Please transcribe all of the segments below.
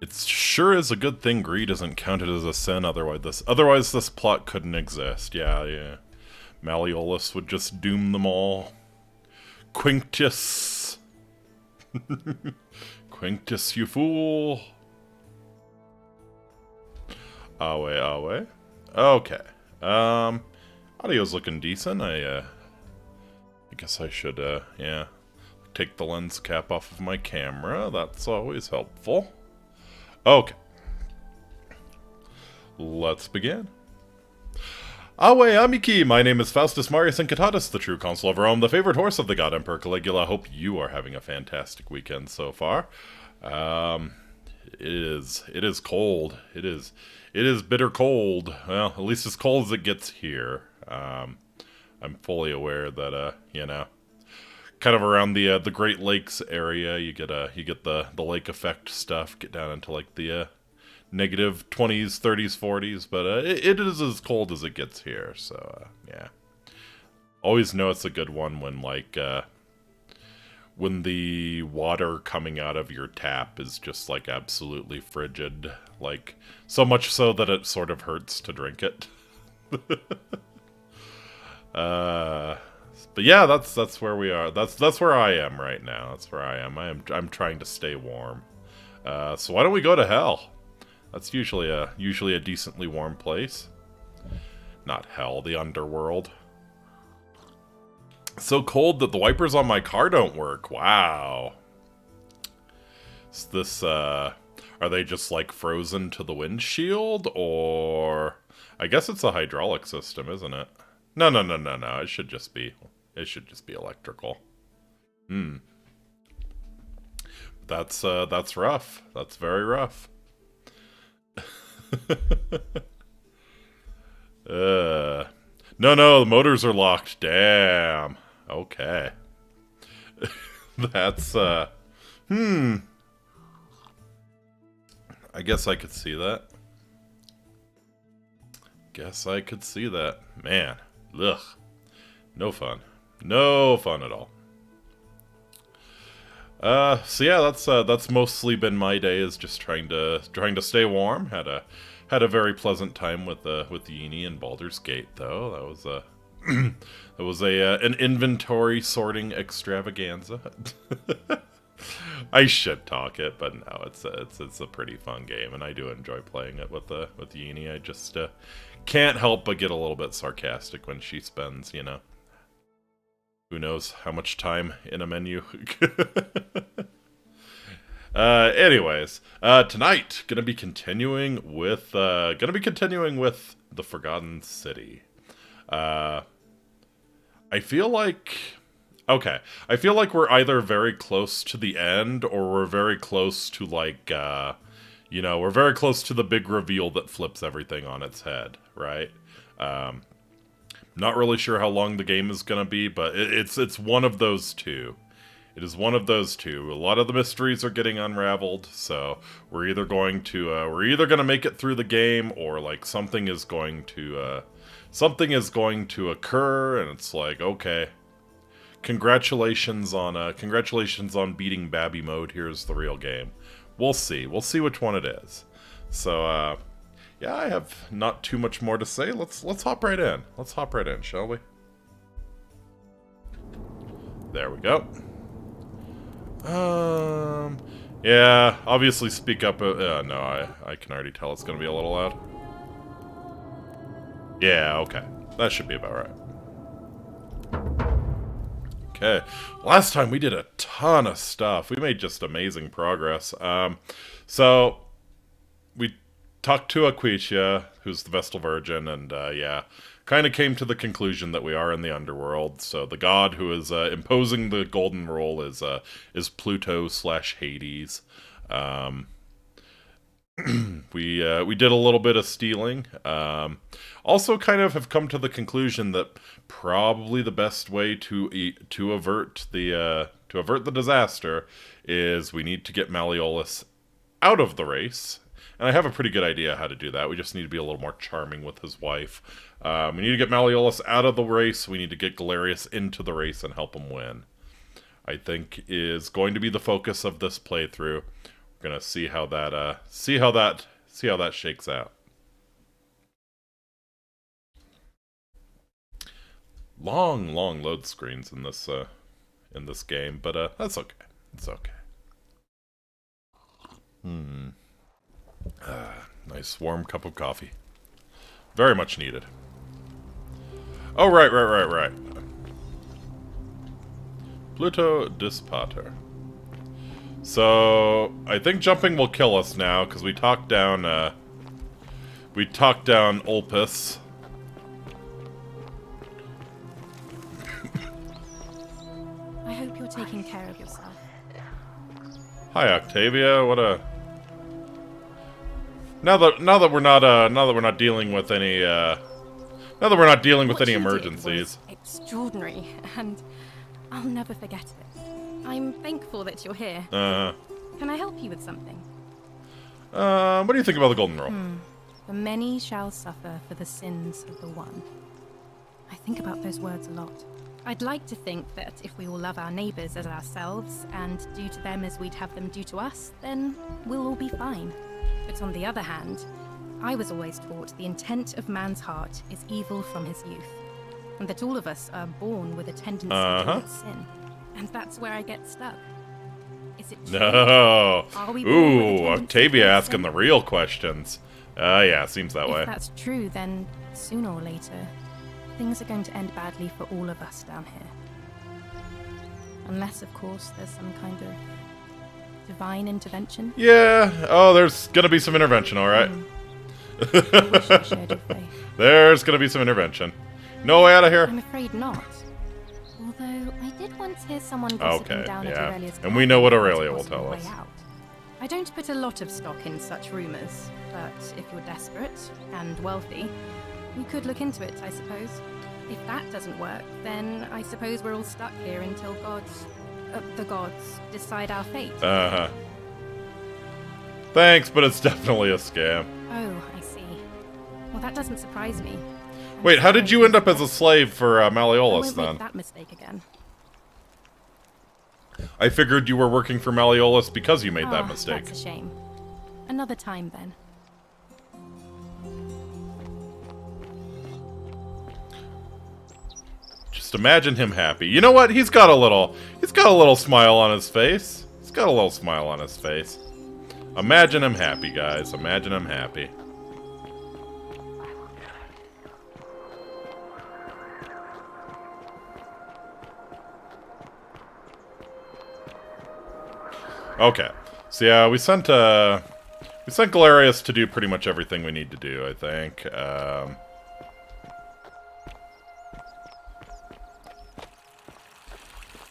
It sure is a good thing greed isn't counted as a sin, otherwise this plot couldn't exist. Yeah. Malleolus would just doom them all. Quinctius. Quinctius, you fool. Awe. Okay. Audio's looking decent. I guess I should, yeah, take the lens cap off of my camera. That's always helpful. Okay. Let's begin. Awe Amiki, my name is Faustus Marius Incitatus, the true consul of Rome, the favorite horse of the god Emperor Caligula. Hope you are having a fantastic weekend so far. It is cold. It is bitter cold. Well, at least as cold as it gets here. I'm fully aware that, you know, kind of around the Great Lakes area, you get the lake effect stuff, get down into like the negative 20s, 30s, 40s, but it is as cold as it gets here. So yeah, always know it's a good one when like when the water coming out of your tap is just like absolutely frigid, like so much so that it sort of hurts to drink it. But yeah, that's where we are. That's where I am right now. That's where I am. I'm trying to stay warm. So why don't we go to hell? That's usually a decently warm place. Not hell, the underworld. So cold that the wipers on my car don't work. Wow. Is this are they just like frozen to the windshield, or I guess it's a hydraulic system, isn't it? No. It should just be electrical. That's rough. That's very rough. No, the motors are locked. Damn. Okay. That's I guess I could see that. Man. Ugh. No fun. No fun at all. So yeah, that's mostly been my day, is just trying to stay warm. Had a very pleasant time with Yini and Baldur's Gate, though. That was that was an inventory sorting extravaganza. I should talk it, but no, it's a pretty fun game, and I do enjoy playing it with Yini. I just can't help but get a little bit sarcastic when she spends, you know, who knows how much time in a menu. Anyways, tonight gonna be continuing with the Forgotten City. I feel like we're either very close to the end, or we're very close to like you know, we're very close to the big reveal that flips everything on its head, right? Not really sure how long the game is gonna be, but it's one of those two. It is one of those two. A lot of the mysteries are getting unraveled, so we're either going to make it through the game, or like something is going to occur, and it's like, okay, congratulations on beating Babby mode. Here's the real game. We'll see which one it is. So yeah, I have not too much more to say. Let's hop right in. Shall we? There we go. Yeah, obviously speak up. No, I can already tell it's gonna be a little loud. Yeah, okay. That should be about right. Okay. Last time we did a ton of stuff. We made just amazing progress. So we talked to Aquitia, who's the Vestal Virgin, and yeah, kind of came to the conclusion that we are in the underworld. So the god who is imposing the golden rule is Pluto / Hades. We did a little bit of stealing. Also, kind of have come to the conclusion that probably the best way to avert the disaster is we need to get Malleolus out of the race. And I have a pretty good idea how to do that. We just need to be a little more charming with his wife. We need to get Malleolus out of the race. We need to get Galerius into the race and help him win. I think is going to be the focus of this playthrough. gonna see how that shakes out. Long load screens in this game, but that's okay. It's okay. Nice warm cup of coffee. Very much needed. Oh, right. Pluto Dispater. So, I think jumping will kill us now, because we talked down Ulpus. I hope you're taking care of yourself. Hi, Octavia. What a... Now that we're not dealing with any emergencies. Extraordinary, and I'll never forget it. I'm thankful that you're here. Can I help you with something? What do you think about the golden rule? The many shall suffer for the sins of the one. I think about those words a lot. I'd like to think that if we all love our neighbours as ourselves and do to them as we'd have them do to us, then we'll all be fine. But on the other hand, I was always taught the intent of man's heart is evil from his youth, and that all of us are born with a tendency towards sin. And that's where I get stuck. Is it true? No. Are we born with a tendency Octavia towards asking sin? the real questions. Yeah, seems that way. If that's true, then sooner or later, things are going to end badly for all of us down here. Unless, of course, there's some kind of divine intervention. Yeah. Oh, there's gonna be some intervention, all right. I wish I shared your faith. There's gonna be some intervention. No way out of here. I'm afraid not. Although I did once hear someone gossiping Okay, down at yeah. Aurelia's And we know what garden Aurelia as a will possible tell way us. out. I don't put a lot of stock in such rumours, but if you're desperate and wealthy, we could look into it, I suppose. If that doesn't work, then I suppose we're all stuck here until the gods decide our fate. Thanks, but it's definitely a scam. Oh, I see. Well, that doesn't surprise me. I'm Wait, how did sorry. you end up as a slave for I Malleolus won't then? make that mistake again. I figured you were working for Malleolus because you made that Ah, mistake. That's a shame. Another time then. Just imagine him happy. You know what? He's got a little smile on his face. He's got a little smile on his face. Imagine him happy, guys. Imagine him happy. Okay. So yeah, we sent Galerius to do pretty much everything we need to do, I think.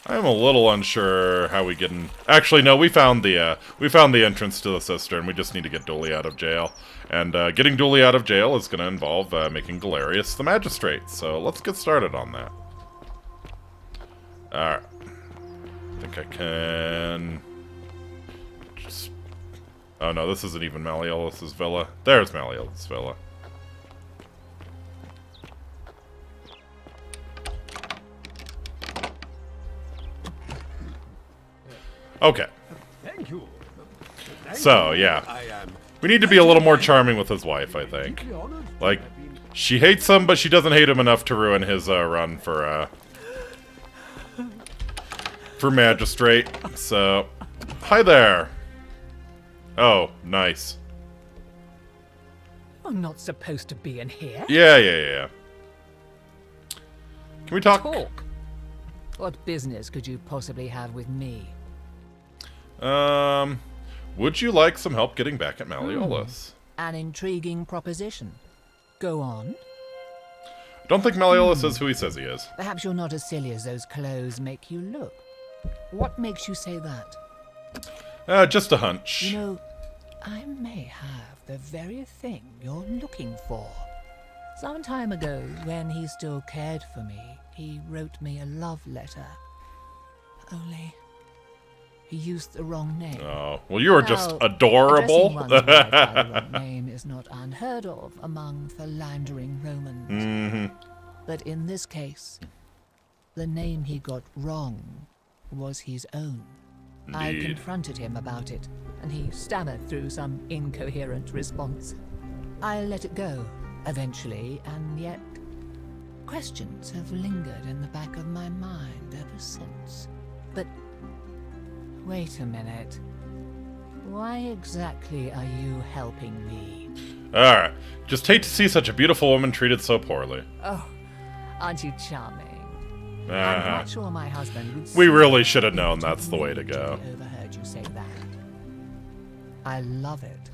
I'm a little unsure how we get in. Actually, no, we found the entrance to the cistern. We just need to get Dooley out of jail, and getting Dooley out of jail is going to involve making Galerius the magistrate. So let's get started on that. All right. I think I can. Just. Oh no, this isn't even Malleolus's villa. There's Malleolus's villa. Okay. Thank you. So, yeah. We need to be a little more charming with his wife, I think. Like, she hates him, but she doesn't hate him enough to ruin his run for magistrate. So, hi there. Oh, nice. I'm not supposed to be in here. Yeah. Can we talk? Talk. What business could you possibly have with me? Would you like some help getting back at Malleolus? An intriguing proposition. Go on. I don't think Malleolus is who he says he is. Perhaps you're not as silly as those clothes make you look. What makes you say that? Just a hunch. You know, I may have the very thing you're looking for. Some time ago, when he still cared for me, he wrote me a love letter. Only he used the wrong name. Oh, well, you are just Well, adorable. addressing one's wife by the wrong name is not unheard of among philandering Romans. Mm-hmm. But in this case, the name he got wrong was his own. I Indeed. confronted him about it, and he stammered through some incoherent response. I let it go, eventually, and yet questions have lingered in the back of my mind ever since. But wait a minute. Why exactly are you helping me? Alright. Just hate to see such a beautiful woman treated so poorly. Oh, aren't you charming? I'm Uh-huh. not sure my husband would We see really should have if known it that's the way to really go. overheard you say that. I love it.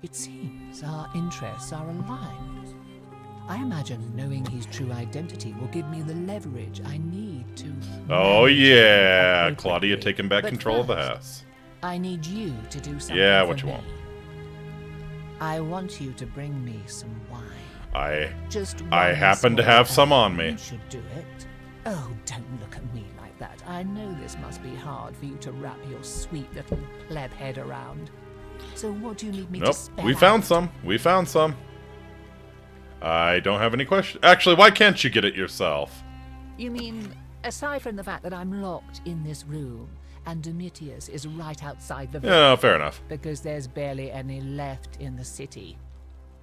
It seems our interests are aligned. I imagine knowing his true identity will give me the leverage I need to... Oh manage him yeah, appropriately. Claudia taking back But control of the first, house. I need you to do something Yeah, for what you me. want? I want you to bring me some wine. I Just one happen to small have some on amount me. should do it. Oh, don't look at me like that. I know this must be hard for you to wrap your sweet little pleb head around. So what do you need me to Nope, spell we found out? some. We found some. I don't have any questions. Actually, why can't you get it yourself? You mean, aside from the fact that I'm locked in this room, and Domitius is right outside the Yeah, fair enough. because there's barely any left in the city.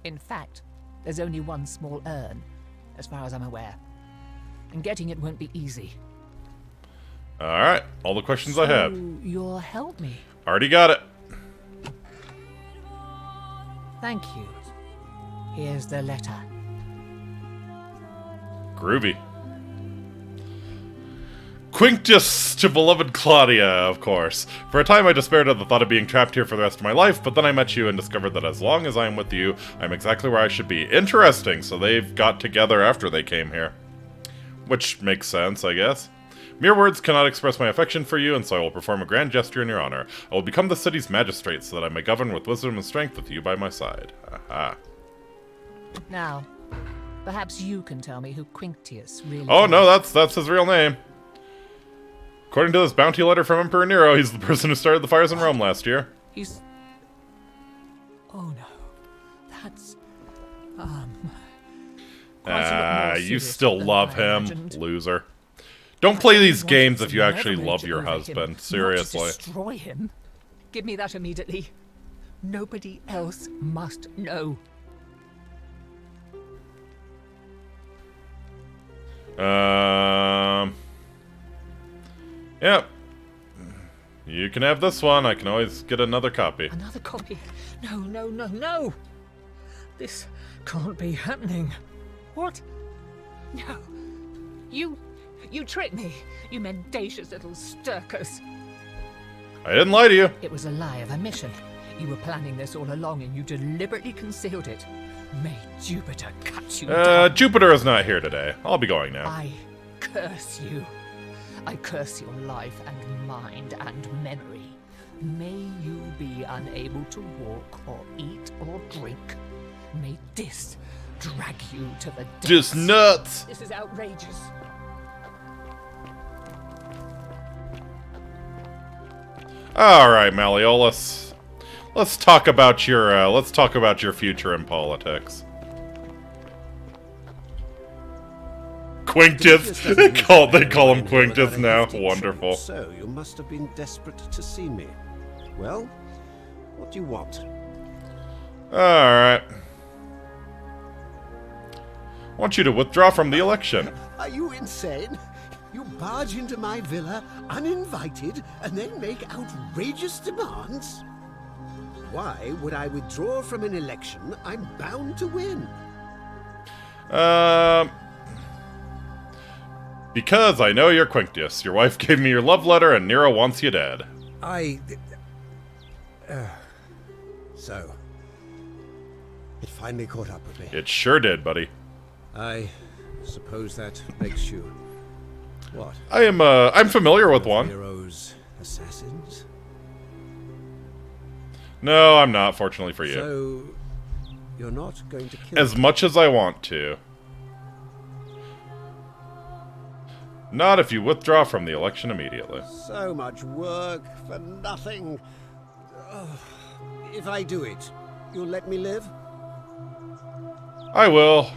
In fact, there's only one small urn, as far as I'm aware. And getting it won't be easy. Alright, all the questions I have. So you'll help me. Already got it. Thank you. Here's the letter. Groovy. Quinctius to beloved Claudia, of course. For a time I despaired at the thought of being trapped here for the rest of my life, but then I met you and discovered that as long as I am with you, I'm exactly where I should be. Interesting, so they've got together after they came here. Which makes sense, I guess. Mere words cannot express my affection for you, and so I will perform a grand gesture in your honor. I will become the city's magistrate, so that I may govern with wisdom and strength with you by my side. Aha. Now, perhaps you can tell me who Quinctius really Oh is. no, that's his real name. According to this bounty letter from Emperor Nero, he's the person who started the fires in Rome last year. He's... Oh no. That's... quite a lot more You serious still than love I him, imagined. loser. Don't play these I games wanted if you some actually leverage love your over him, husband. not to Seriously. destroy him. Give me that immediately. Nobody else must know. Yep. You can have this one. I can always get another copy. Another copy? No, no, no, no! This can't be happening. What? No. You tricked me, you mendacious little stirkers. I didn't lie to you. It was a lie of a mission. You were planning this all along and you deliberately concealed it. May Jupiter cut you down. Jupiter is not here today. I'll be going now. I curse you. I curse your life and mind and memory. May you be unable to walk or eat or drink. May this drag you to the depths. Just nuts. This is outrageous. All right, Malleolus. Let's talk about your future in politics. Quinctius. They call him Quinctius now. Wonderful. So you must have been desperate to see me. Well, what do you want? All right. I want you to withdraw from the election. Are you insane? You barge into my villa uninvited and then make outrageous demands? Why would I withdraw from an election I'm bound to win? Because I know you're Quinctius. Your wife gave me your love letter and Nero wants you dead. So, it finally caught up with me. It sure did, buddy. I suppose that makes you... what? I'm familiar with one. Nero's assassins? No, I'm not, fortunately for you. So, you're not going to kill As me? much as I want to. Not if you withdraw from the election immediately. So much work for nothing. Ugh. If I do it, you'll let me live? I will.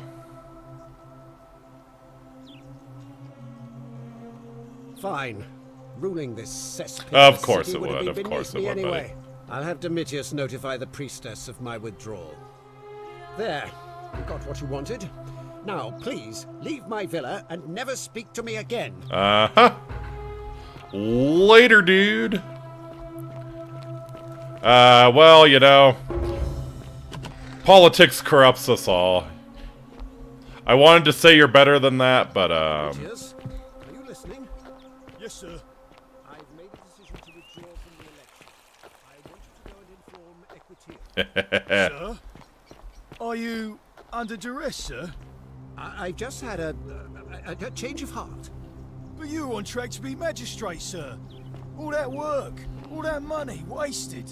Fine. Ruling this cesspit Of course city it would have would, been of course beneath it me would, buddy. anyway. I'll have Domitius notify the priestess of my withdrawal. There, you got what you wanted. Now, please, leave my villa and never speak to me again. Uh-huh. Later, dude. Well, you know, politics corrupts us all. I wanted to say you're better than that, but, Domitius, are you listening? Yes, sir. I've made a decision to withdraw from the election. I want you to go and inform Equiteer. Sir? Are you under duress, sir? I've just had a change of heart. But you were on track to be magistrate, sir. All that work, all that money, wasted.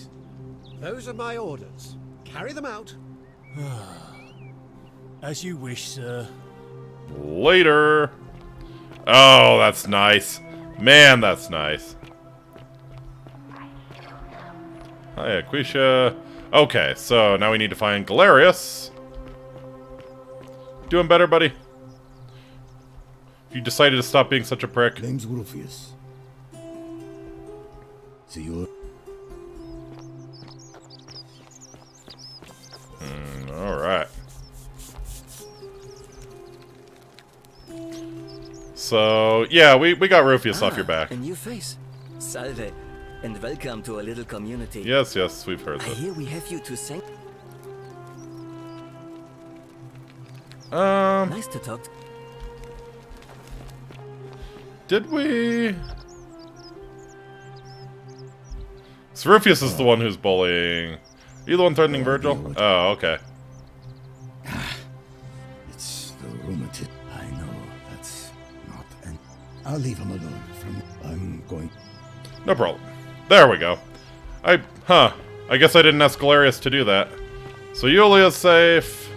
Those are my orders. Carry them out. As you wish, sir. later. Oh, that's nice. Man, that's nice. Hi, Aquisha. Okay, so now we need to find Galerius. Doing better, buddy? You decided to stop being such a prick. Name's Rufius. See you. Alright. So, yeah, we got Rufius off your back. A new face. Salve, and welcome to our little community. Yes, yes, we've heard I this. hear we have you to thank. Nice to talk to. Did we? So Rufius is the one who's bullying. Are you the one threatening Virgil? Oh, okay. It's the rheumatism. I know that's not an. I'll leave him alone. I'm going. No problem. There we go. I guess I didn't ask Galerius to do that. So Yulia's safe.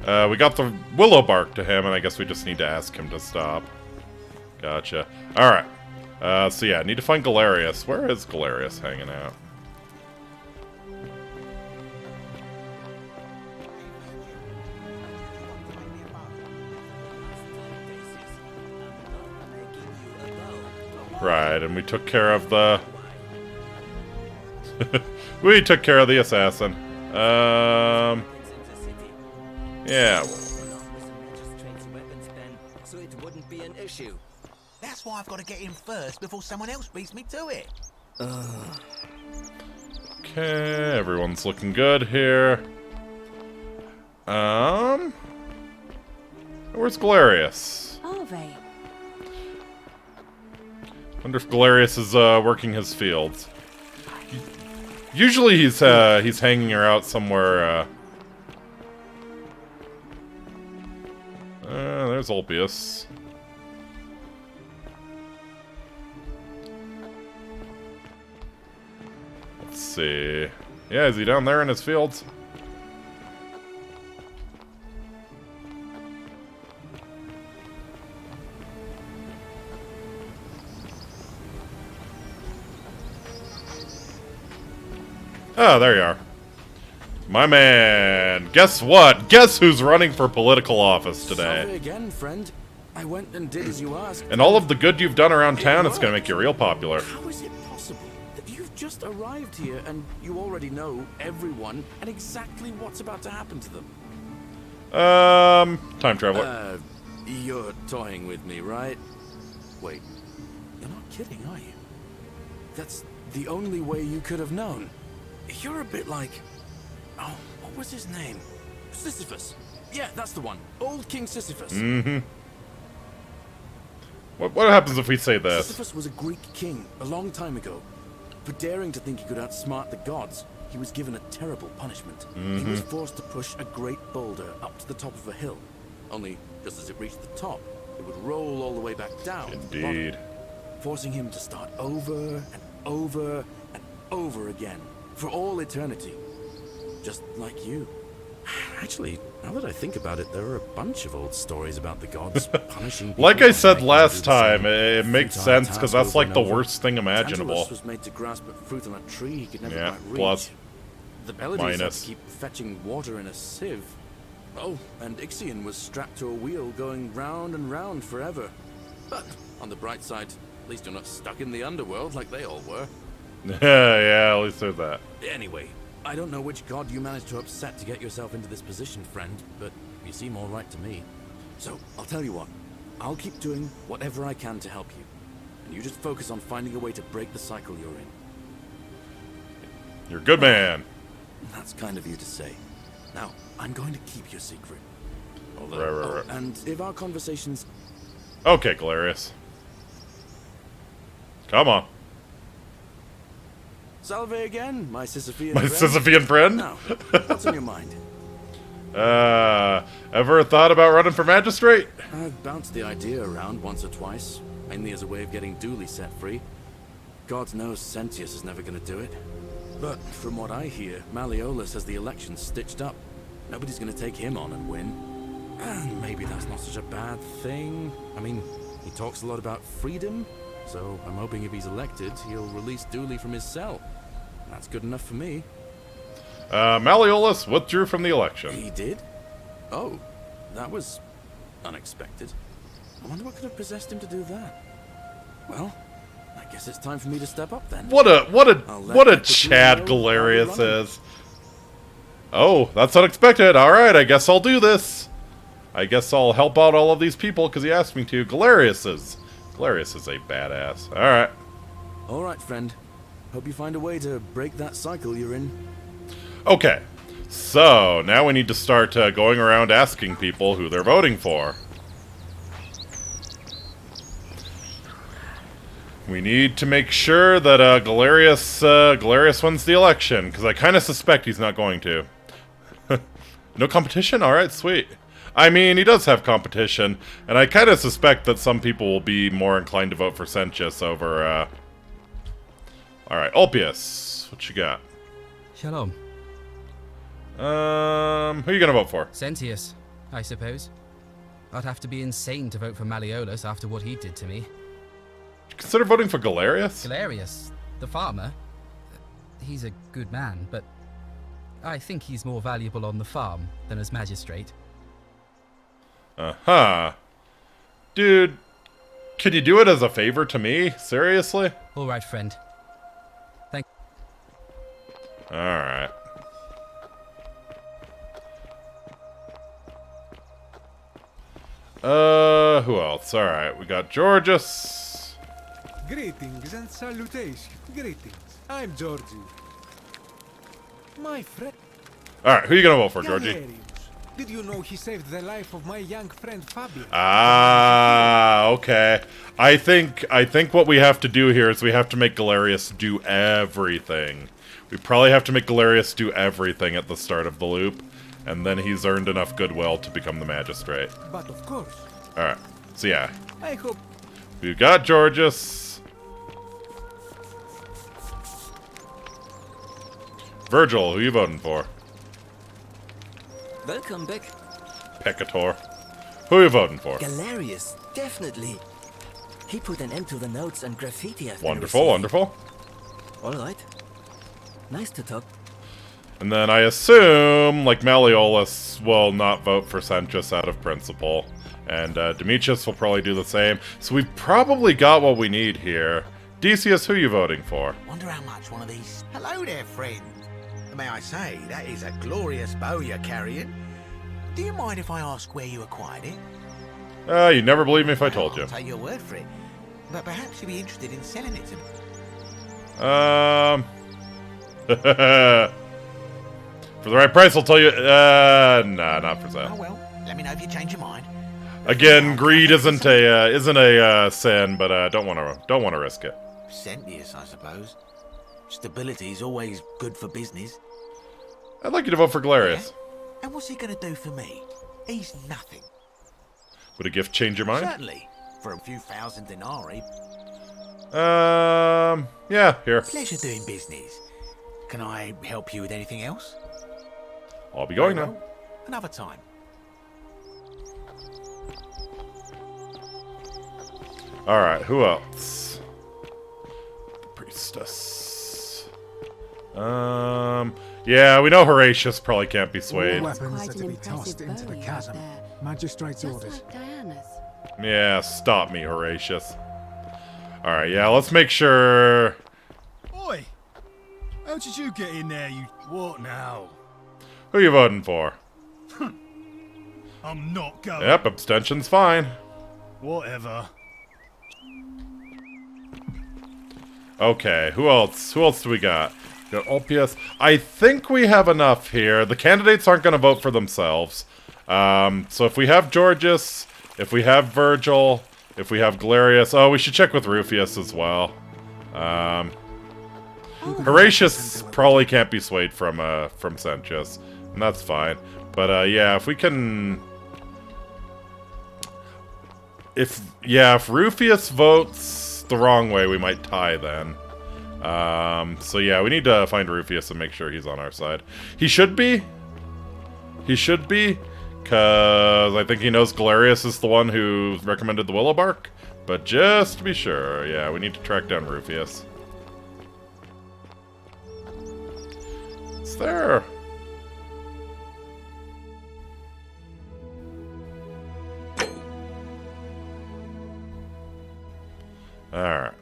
We got the willow bark to him, and I guess we just need to ask him to stop. Gotcha. Alright. So yeah, I need to find Galerius. Where is Galerius hanging out? Right, and we took care of the... we took care of the assassin. Yeah. So it wouldn't be an issue. That's why I've got to get in first before someone else beats me to it. Okay, everyone's looking good here. Where's Galerius? Are they? Wonder if Galerius is working his fields. Usually he's hanging her out somewhere. There's Ulpius. Let's see. Yeah, is he down there in his fields? Oh, there you are. My man. Guess what? Guess who's running for political office today? Sorry again, friend. I went and did as you asked. And all of the good you've done around town, it's gonna make you real popular. How is it possible that you've just arrived here and you already know everyone and exactly what's about to happen to them? Time traveler. You're toying with me, right? Wait, you're not kidding, are you? That's the only way you could have known. You're a bit like... Oh, what was his name? Sisyphus. Yeah, that's the one. Old King Sisyphus. Mm-hmm. What happens if we say this? Sisyphus was a Greek king a long time ago. For daring to think he could outsmart the gods, he was given a terrible punishment. He was forced to push a great boulder up to the top of a hill. Only, just as it reached the top, it would roll all the way back down. Indeed. Forcing him to start over and over and over again. For all eternity. Just like you. Actually, now that I think about it, there are a bunch of old stories about the gods punishing people. Like I said by last making them do time, the same it makes futile sense task because that's over like and the over. worst thing imaginable. Tantalus was made to grasp at fruit on a tree he could never Yeah, quite reach. plus The Bellides had minus. to keep fetching water in a sieve. Oh, and Ixion was strapped to a wheel going round and round forever. But on the bright side, At least you're not stuck in the underworld like they all were. Yeah, at least there's that. Anyway, I don't know which god you managed to upset to get yourself into this position, friend, but you seem all right to me. So, I'll tell you what. I'll keep doing whatever I can to help you. And you just focus on finding a way to break the cycle you're in. You're a good man. That's kind of you to say. Now, I'm going to keep your secret. Although, Right. and if our conversations... Okay, Galerius. Come on. Salve again, my Sisyphean My friend. Sisyphean friend? Now, what's on your mind? Ever thought about running for magistrate? I've bounced the idea around once or twice, mainly as a way of getting Dooley set free. God knows Sentius is never going to do it. But from what I hear, Malleolus has the election stitched up. Nobody's going to take him on and win. And maybe that's not such a bad thing. I mean, he talks a lot about freedom, so I'm hoping if he's elected, he'll release Dooley from his cell. That's good enough for me. Malleolus withdrew from the election. He did? Oh, that was unexpected. I wonder what could have possessed him to do that. Well, I guess it's time for me to step up then. What a Chad Galerius is. Oh, that's unexpected. Alright, I guess I'll do this. I guess I'll help out all of these people because he asked me to. Galerius is a badass. Alright. Alright, friend. Hope you find a way to break that cycle you're in. Okay. So, now we need to start going around asking people who they're voting for. We need to make sure that Galerius wins the election, because I kind of suspect he's not going to. No competition? Alright, sweet. I mean, he does have competition, and I kind of suspect that some people will be more inclined to vote for Sentius over, Alright, Ulpius, what you got? Shalom. Who you gonna vote for? Sentius, I suppose. I'd have to be insane to vote for Malleolus after what he did to me. Consider voting for Galerius? Galerius, the farmer. He's a good man, but I think he's more valuable on the farm than as magistrate. Uh-huh. Dude, can you do it as a favor to me? Seriously? All right, friend. Thank. Alright. Who else? Alright, we got Georgius. Greetings and salutations. Greetings. I'm Georgie. My friend. Alright, who you gonna vote for, Georgie? Galerius. Did you know he saved the life of my young friend Fabian? Ah, okay. I think what we have to do here is we have to make Galerius do everything. We probably have to make Galerius do everything at the start of the loop, and then he's earned enough goodwill to become the magistrate. But of course. Alright, so yeah. I hope. We've got Georgius. Virgil, who you voting for? Welcome back. Peccator. Who you voting for? Galerius, definitely. He put an end to the notes and graffiti I've been Wonderful, receiving. wonderful. Alright. Nice to talk. And then I assume, like, Malleolus will not vote for Sentius out of principle. And Demetrius will probably do the same. So we've probably got what we need here. Decius, who you voting for? Wonder how much one of these... Hello there, friend. May I say, that is a glorious bow you're carrying. Do you mind if I ask where you acquired it? You'd never believe me if I told you. I'll take your word for it. But perhaps you'd be interested in selling it to me. For the right price, I'll tell you. Nah, not for Oh sale. well, let me know if you change your mind. Again, greed isn't a sin, but don't wanna risk it. Sentius, I suppose. Stability is always good for business. I'd like you to vote for Galerius. Yeah? And what's he going to do for me? He's nothing. Would a gift change your mind? Certainly. For a few thousand denarii. Yeah, here. Pleasure doing business. Can I help you with anything else? I'll be going Very now. well. Another time. Alright, who else? The priestess. Yeah, we know Horatius probably can't be swayed. Weapons are to be tossed into the chasm. Magistrate's orders. Yeah, stop me, Horatius. Alright, yeah, let's make sure... Oi! How did you get in there, you... What now? Who you voting for? I'm not going. Yep, abstention's fine. Whatever. Okay, who else? Who else do we got? We got Ulpius. I think we have enough here. The candidates aren't going to vote for themselves. So if we have Georgius, if we have Virgil, if we have Galerius... Oh, we should check with Rufius as well. Horatius probably can't be swayed from Sentius, and that's fine. But yeah, if we can... If Rufius votes the wrong way, we might tie then. So yeah, we need to find Rufius and make sure he's on our side. He should be. He should be, because I think he knows Galerius is the one who recommended the willow bark. But just to be sure, yeah, we need to track down Rufius. It's there. Alright.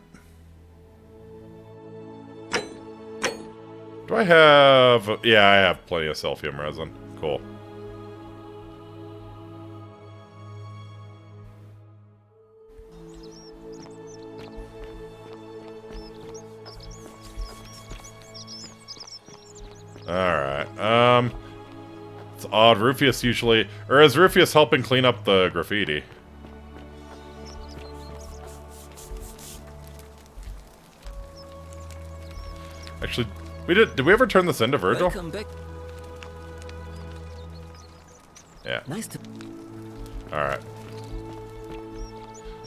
Do I have... Yeah, I have plenty of Selphium resin. Cool. Alright, it's odd. Rufius usually... Or is Rufius helping clean up the graffiti? Actually, did we ever turn this into Virgil? Welcome back. Yeah. Nice to... Alright.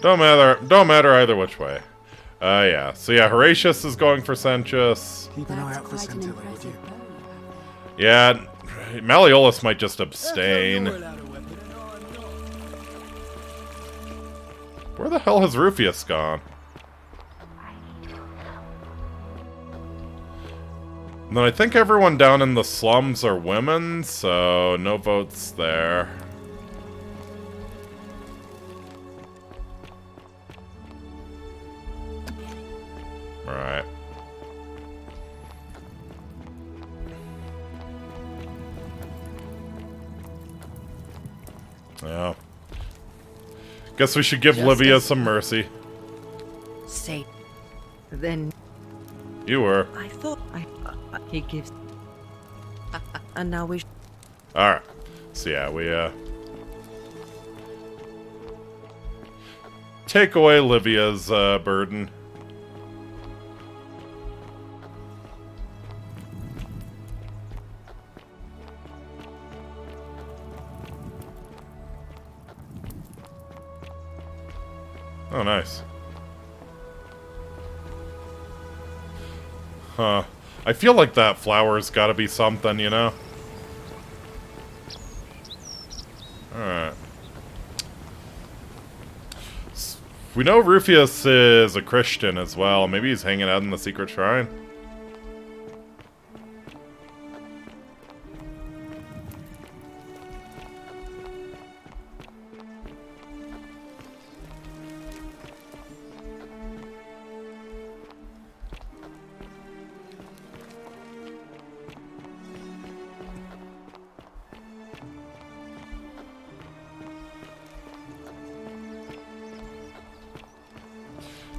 Don't matter either which way. Yeah. So yeah, Horatius is going for Sentius. Keep an eye out for Scintilla, would you? Yeah, Malleolus might just abstain. Where the hell has Rufius gone? And then I think everyone down in the slums are women, so no votes there. Alright. Yeah. Guess we should give Livia some mercy. Say, then... You were. I thought he gives... and now we... Alright. So yeah, we, take away Livia's, burden. Oh, nice. Huh. I feel like that flower's gotta be something, you know? Alright. We know Rufius is a Christian as well. Maybe he's hanging out in the secret shrine.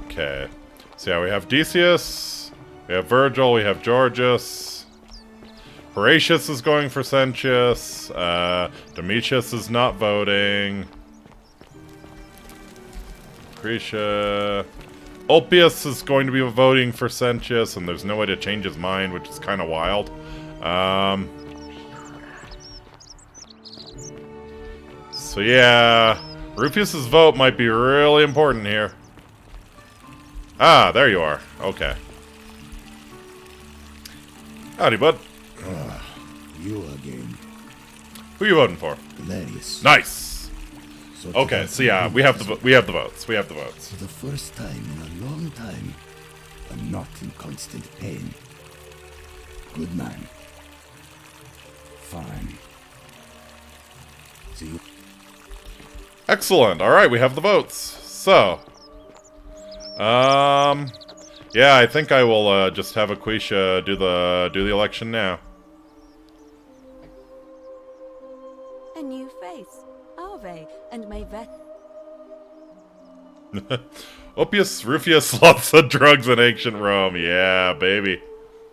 Okay, so yeah, we have Decius, we have Virgil, we have Georgius, Horatius is going for Sentius, Domitius is not voting, Lucretia, Ulpius is going to be voting for Sentius, and there's no way to change his mind, which is kind of wild. So yeah, Rufius's vote might be really important here. Ah, there you are. Okay. Howdy, bud. You again. Who you voting for? Galerius. Nice. So okay, so yeah, we have the votes. We have the votes. For the first time in a long time, I'm not in constant pain. Good man. Fine. See you. Excellent. All right, we have the votes. So, Yeah, I think I will just have Aquisha do the election now. A new face. Ave, and may vet. Oppius Rufius, lots of drugs in ancient Rome. Yeah, baby.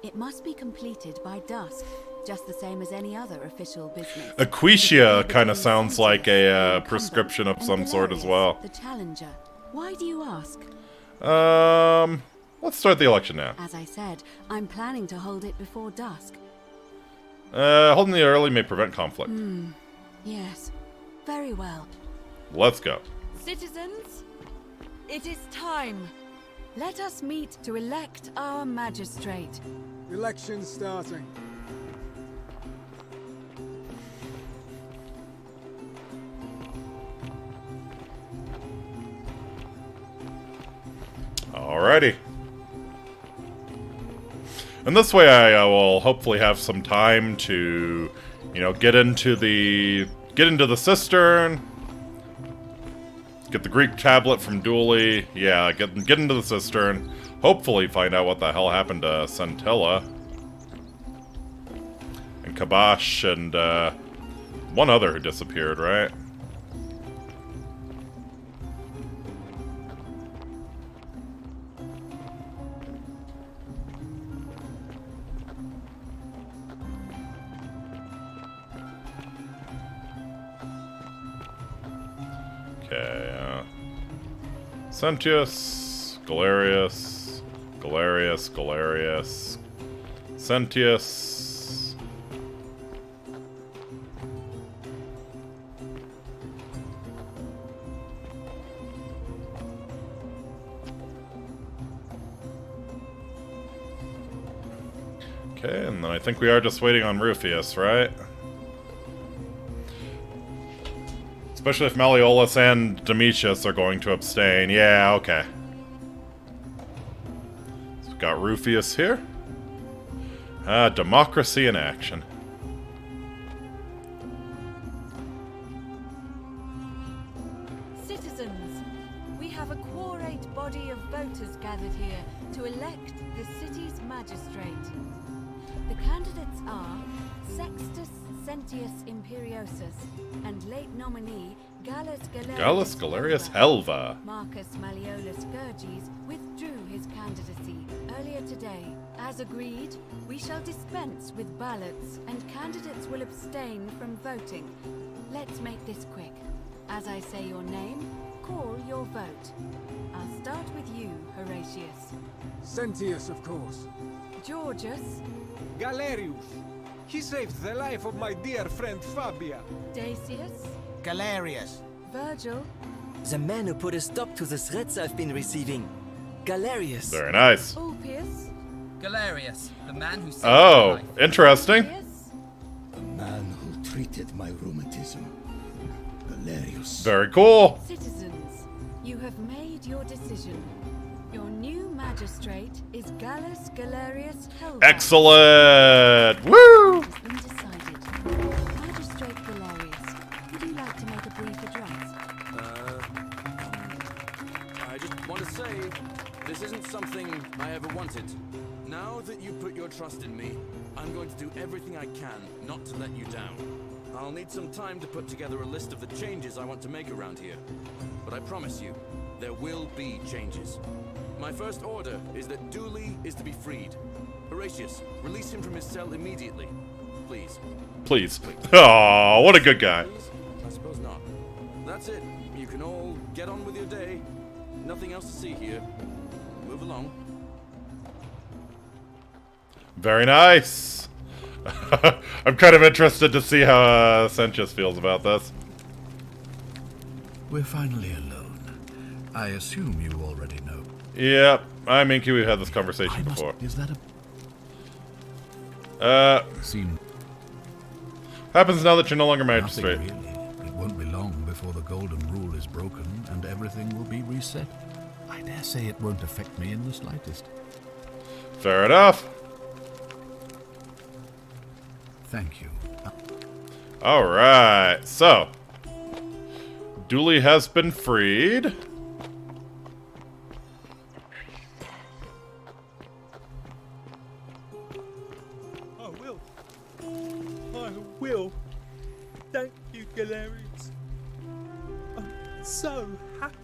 It must be completed by dusk, just the same as any other official business. Aquisha kind of sounds like a prescription of some sort as well. The challenger. Why do you ask? Let's start the election now. As I said, I'm planning to hold it before dusk. Holding the early may prevent conflict. Yes. Very well. Let's go. Citizens, it is time. Let us meet to elect our magistrate. Election starting. Alrighty. And this way I will hopefully have some time to, you know, get into the cistern, get the Greek tablet from Dooley, yeah, get into the cistern, hopefully find out what the hell happened to Centilla, and Kabash, and one other who disappeared, right? Okay, Sentius, Galerius, Sentius. Okay, and then I think we are just waiting on Rufius, right? Especially if Malleolus and Domitius are going to abstain. Yeah, okay. So we've got Rufius here. Democracy in action. Citizens, we have a quorate body of voters gathered here to elect the city's magistrate. The candidates are Sextus Sentius Imperiosus and late nominee Gallus Galerius Helva. Marcus Malleolus Gurges withdrew his candidacy earlier today. As agreed, we shall dispense with ballots and candidates will abstain from voting. Let's make this quick. As I say your name, call your vote. I'll start with you, Horatius. Sentius, of course. Georgius. Galerius. He saved the life of my dear friend Fabia. Dacius. Galerius. Virgil. The man who put a stop to the threats I've been receiving. Galerius. Very nice. Ulpius. Galerius, the man who saved Oh, my life. interesting. The man who treated my rheumatism. Galerius. Very cool. Citizens, you have made your decision. Your new magistrate is Gallus Galerius Helva. Excellent! Woo! It's been decided. Magistrate Galerius, would you like to make a brief address? I just want to say, this isn't something I ever wanted. Now that you put your trust in me, I'm going to do everything I can not to let you down. I'll need some time to put together a list of the changes I want to make around here. But I promise you, there will be changes. My first order is that Dooley is to be freed. Horatius, release him from his cell immediately. Please. Please. Oh, what a good guy. Please? I suppose not. That's it. You can all get on with your day. Nothing else to see here. Move along. Very nice. I'm kind of interested to see how Sentius feels about this. We're finally alone. I assume you already know. Yep, I'm Inky. We've had this conversation before. Is that a... Seem... Happens now that you're no longer magistrate. Nothing really. It won't be long before the golden rule is broken and everything will be reset. I dare say it won't affect me in the slightest. Fair enough. Thank you. Alright, so. Dooley has been freed. will. Thank you, Galerius. I'm so happy.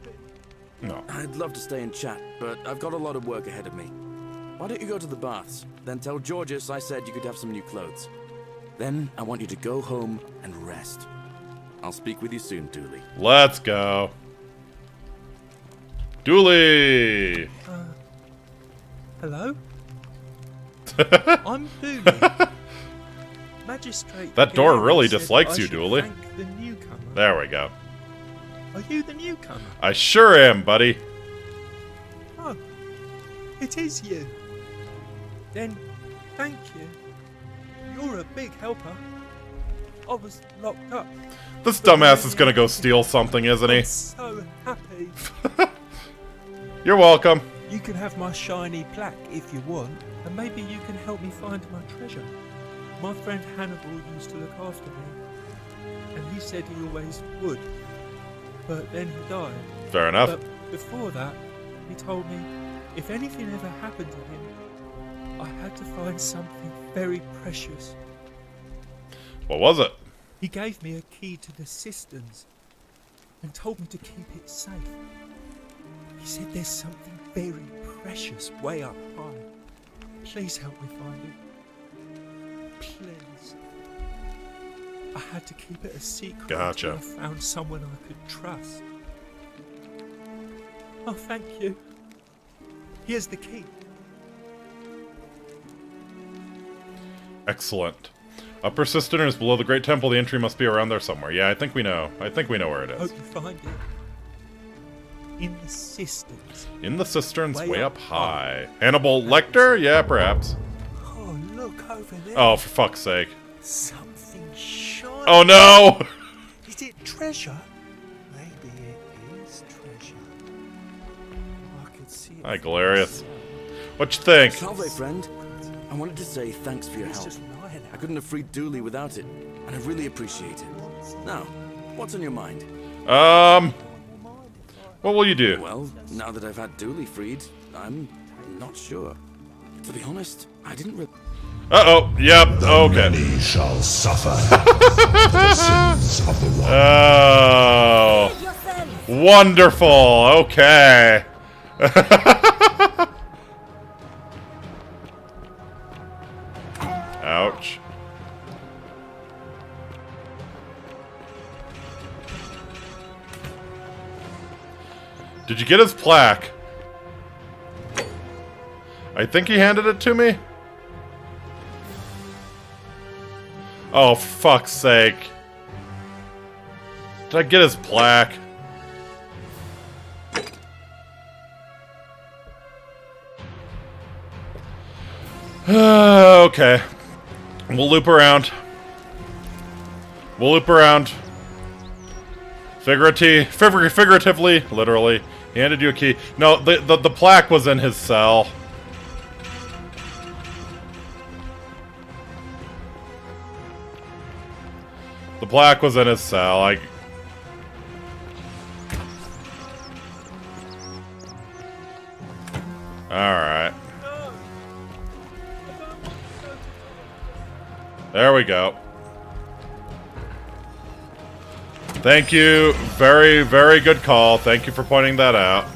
No. I'd love to stay and chat, but I've got a lot of work ahead of me. Why don't you go to the baths? Then tell Georges I said you could have some new clothes. Then I want you to go home and rest. I'll speak with you soon, Dooley. Let's go. Dooley! Hello? I'm Dooley. Magistrate. That door Galerius really said dislikes I you, should Dooley. thank the newcomer. There we go. Are you the newcomer? I sure am, buddy. Oh, it is you. Then, thank you. You're a big helper. I was locked up. This dumbass is gonna go steal something, isn't he? I'm so happy. You're welcome. You can have my shiny plaque if you want, and maybe you can help me find my treasure. My friend Hannibal used to look after me, and he said he always would. But then he died. Fair enough. But before that, he told me if anything ever happened to him, I had to find something very precious. What was it? He gave me a key to the cisterns and told me to keep it safe. He said there's something very precious way up high. Please help me find it. Please. I had to keep it a secret Gotcha. until I found someone I could trust. Oh, thank you. Here's the key. Excellent. Upper cistern is below the Great Temple. The entry must be around there somewhere. Yeah, I think we know. I think we know where it is. Hope you find it. In the cisterns. In the cisterns, way up high. Hannibal Lecter? Yeah, perhaps. Oh, look over there. Oh, for fuck's sake. Something shiny. Oh no! Is it treasure? Maybe it is treasure. I could see it. Hi, Galerius. What you think? Salve, friend. I wanted to say thanks for your help. I couldn't have freed Dooley without it, and I really appreciate it. Now, what's on your mind? What will you do? Well, now that I've had Dooley freed, I'm not sure. To be honest, I didn't really... Uh-oh, yep, okay. Many shall suffer the sins of the one. Oh. Wonderful, okay. Ouch. Did you get his plaque? I think he handed it to me. Oh, fuck's sake. Did I get his plaque? Okay. We'll loop around. We'll loop around. Figuratively, literally. He handed you a key. No, the plaque was in his cell. The plaque was in his cell. Alright. There we go. Thank you. Very, very good call. Thank you for pointing that out.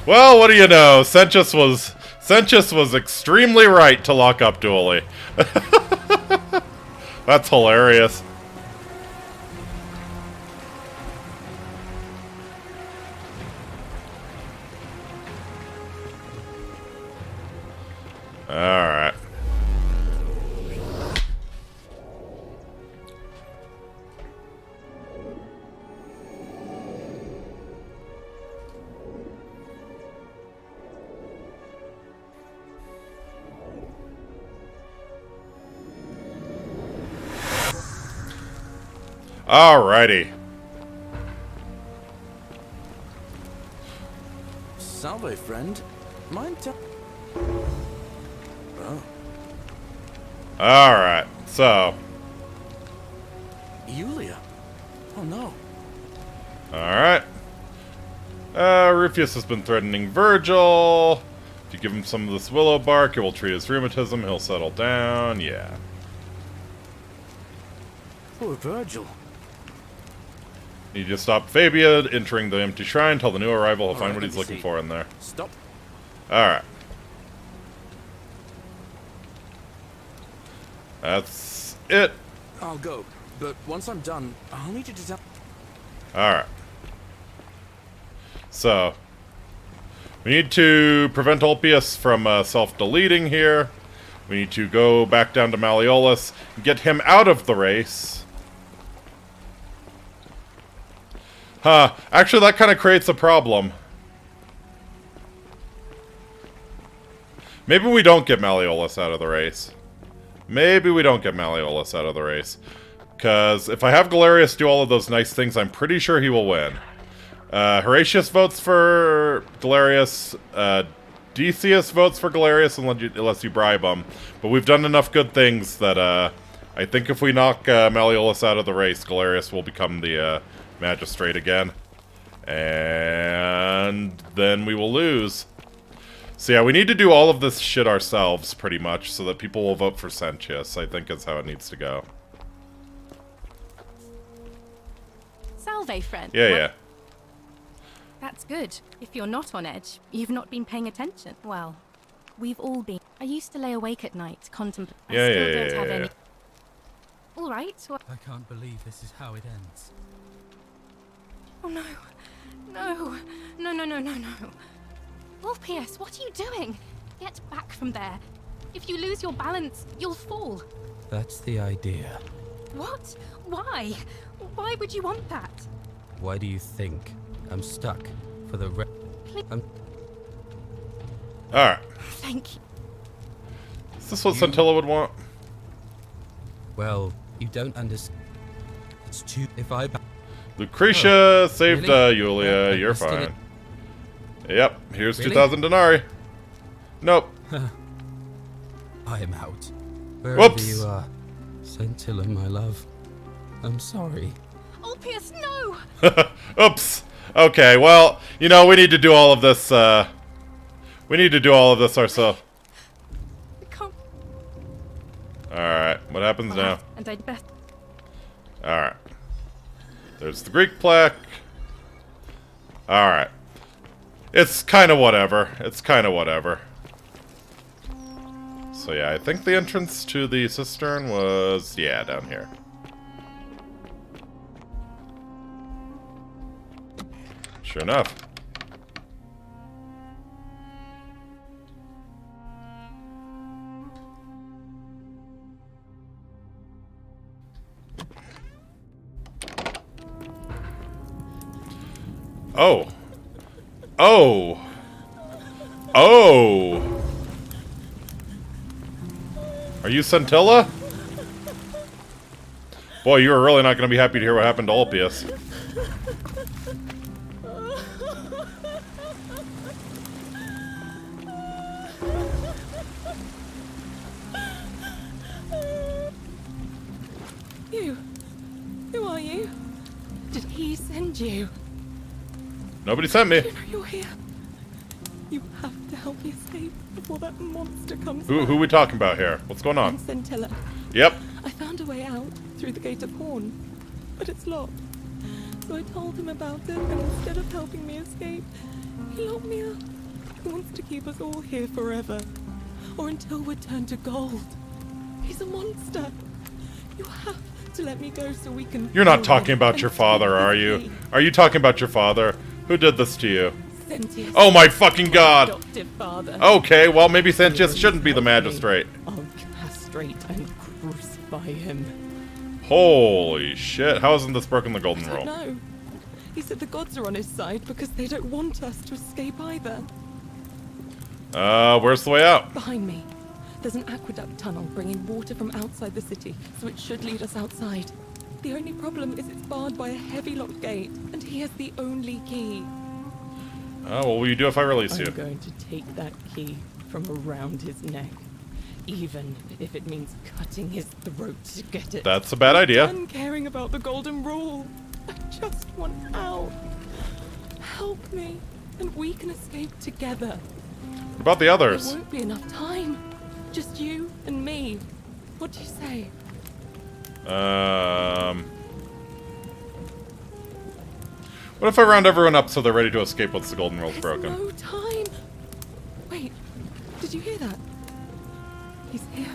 Well, what do you know? Senchus was extremely right to lock up Dooley. That's hilarious. Alright. Alrighty. Salve, friend. Mind Alright, so. Yulia? Oh no. Alright. Rufius has been threatening Virgil. If you give him some of this willow bark, it will treat his rheumatism. He'll settle down. Yeah. Poor Virgil. Need to stop Fabia entering the empty shrine. Tell the new arrival he'll find what he's looking for in there. Stop. Alright. That's it. I'll go, but once I'm done, I'll need you to tell. Alright. So, we need to prevent Ulpius from self-deleting here. We need to go back down to Malleolus and get him out of the race. Huh. Actually, that kind of creates a problem. Maybe we don't get Malleolus out of the race. Maybe we don't get Malleolus out of the race. Because if I have Galerius do all of those nice things, I'm pretty sure he will win. Horatius votes for Galerius. Decius votes for Galerius unless you bribe him. But we've done enough good things that I think if we knock Malleolus out of the race, Galerius will become the magistrate again. And then we will lose. So yeah, we need to do all of this shit ourselves, pretty much, so that people will vote for Sentius, I think is how it needs to go. Salve, friend. Yeah, yeah. That's good. If you're not on edge, you've not been paying attention. Well, we've all been. I used to lay awake at night, contemplating. Yeah, I still yeah, don't yeah, have yeah. any. All right. Well... I can't believe this is how it ends. Oh no. No. No, no, no, no, no. Ulpius, what are you doing? Get back from there. If you lose your balance, you'll fall. That's the idea. What? Why? Why would you want that? Why do you think I'm stuck for the Alright. Thank you. Is this what Scintilla would want? Well, you don't understand. It's too... If I... Lucretia saved really? Yulia. You're Still fine. Yep. Here's Really? 2,000 denarii. Nope. I am out. Wherever Whoops. you are. Scintilla, my love. I'm sorry. Ulpius, no! Oops. Okay, well, you know, we need to do all of this, we need to do all of this ourselves. Come. Alright, what happens now? And I'd bet. Alright. There's the Greek plaque. Alright. It's kind of whatever. It's kind of whatever. So yeah, I think the entrance to the cistern was, yeah, down here. Sure enough. Oh. Oh. Oh. Are you Scintilla? Boy, you are really not going to be happy to hear what happened to Ulpius. You. Who are you? Did he send you? Nobody sent me. You know you're here. You have to help me escape before that monster comes. Who we talking about here? What's going on? I'm Scintilla. Yep. I found a way out through the Gate of Horn, but it's locked. So I told him about it, and instead of helping me escape, he locked me up. He wants to keep us all here forever, or until we're turned to gold. He's a monster. You have to let me go so we can... You're not talking about your father, are you? Are you talking about your father? Who did this to you? Sentius. Oh my fucking god! Adoptive father. Okay, well maybe Sentius shouldn't be the magistrate. I'll castrate and crucify him. Holy shit, how hasn't this broken the golden rule? No. He said the gods are on his side because they don't want us to escape either. Where's the way out? Behind me. There's an aqueduct tunnel bringing water from outside the city, so it should lead us outside. The only problem is it's barred by a heavy locked gate, and he has the only key. Oh, what will you do if I release you? I'm going to take that key from around his neck. Even if it means cutting his throat to get it. That's a bad idea. I'm done caring about the golden rule. I just want out. Help me, and we can escape together. What about the others? There won't be enough time. Just you and me. What do you say? What if I round everyone up so they're ready to escape once the golden rule's broken? No time. Wait, did you hear that? He's here.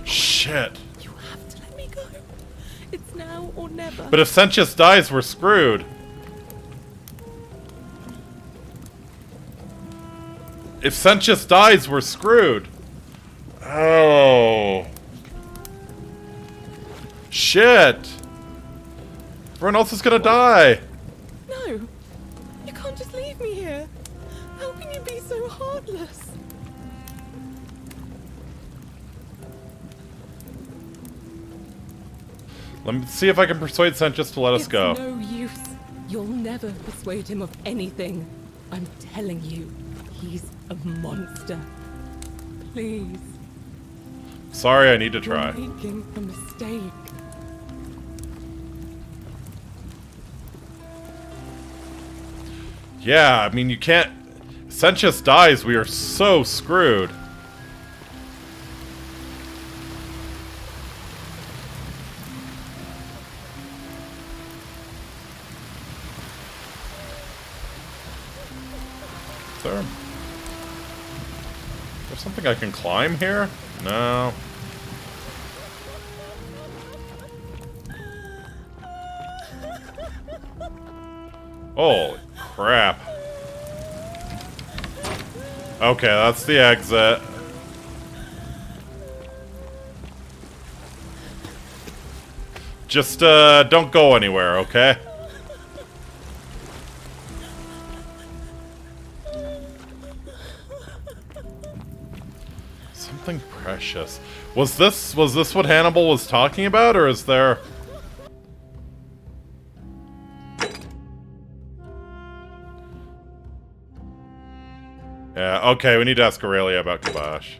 Shit. You have to let me go. It's now or never. But if Sentius dies, we're screwed. If Sentius dies, we're screwed. Oh. Shit. Everyone else is gonna die. No. You can't just leave me here. How can you be so heartless? Let me see if I can persuade Sentius to let us go. It's no use. You'll never persuade him of anything. I'm telling you, he's a monster. Please. Sorry, I need to try. You're making a mistake. Yeah, I mean, you can't... Sentius dies, we are so screwed. There's something I can climb here? No. Holy crap. Okay, that's the exit. Just, don't go anywhere, okay? Something precious. Was this what Hannibal was talking about, or is there... Yeah, okay, we need to ask Aurelia about Kabash.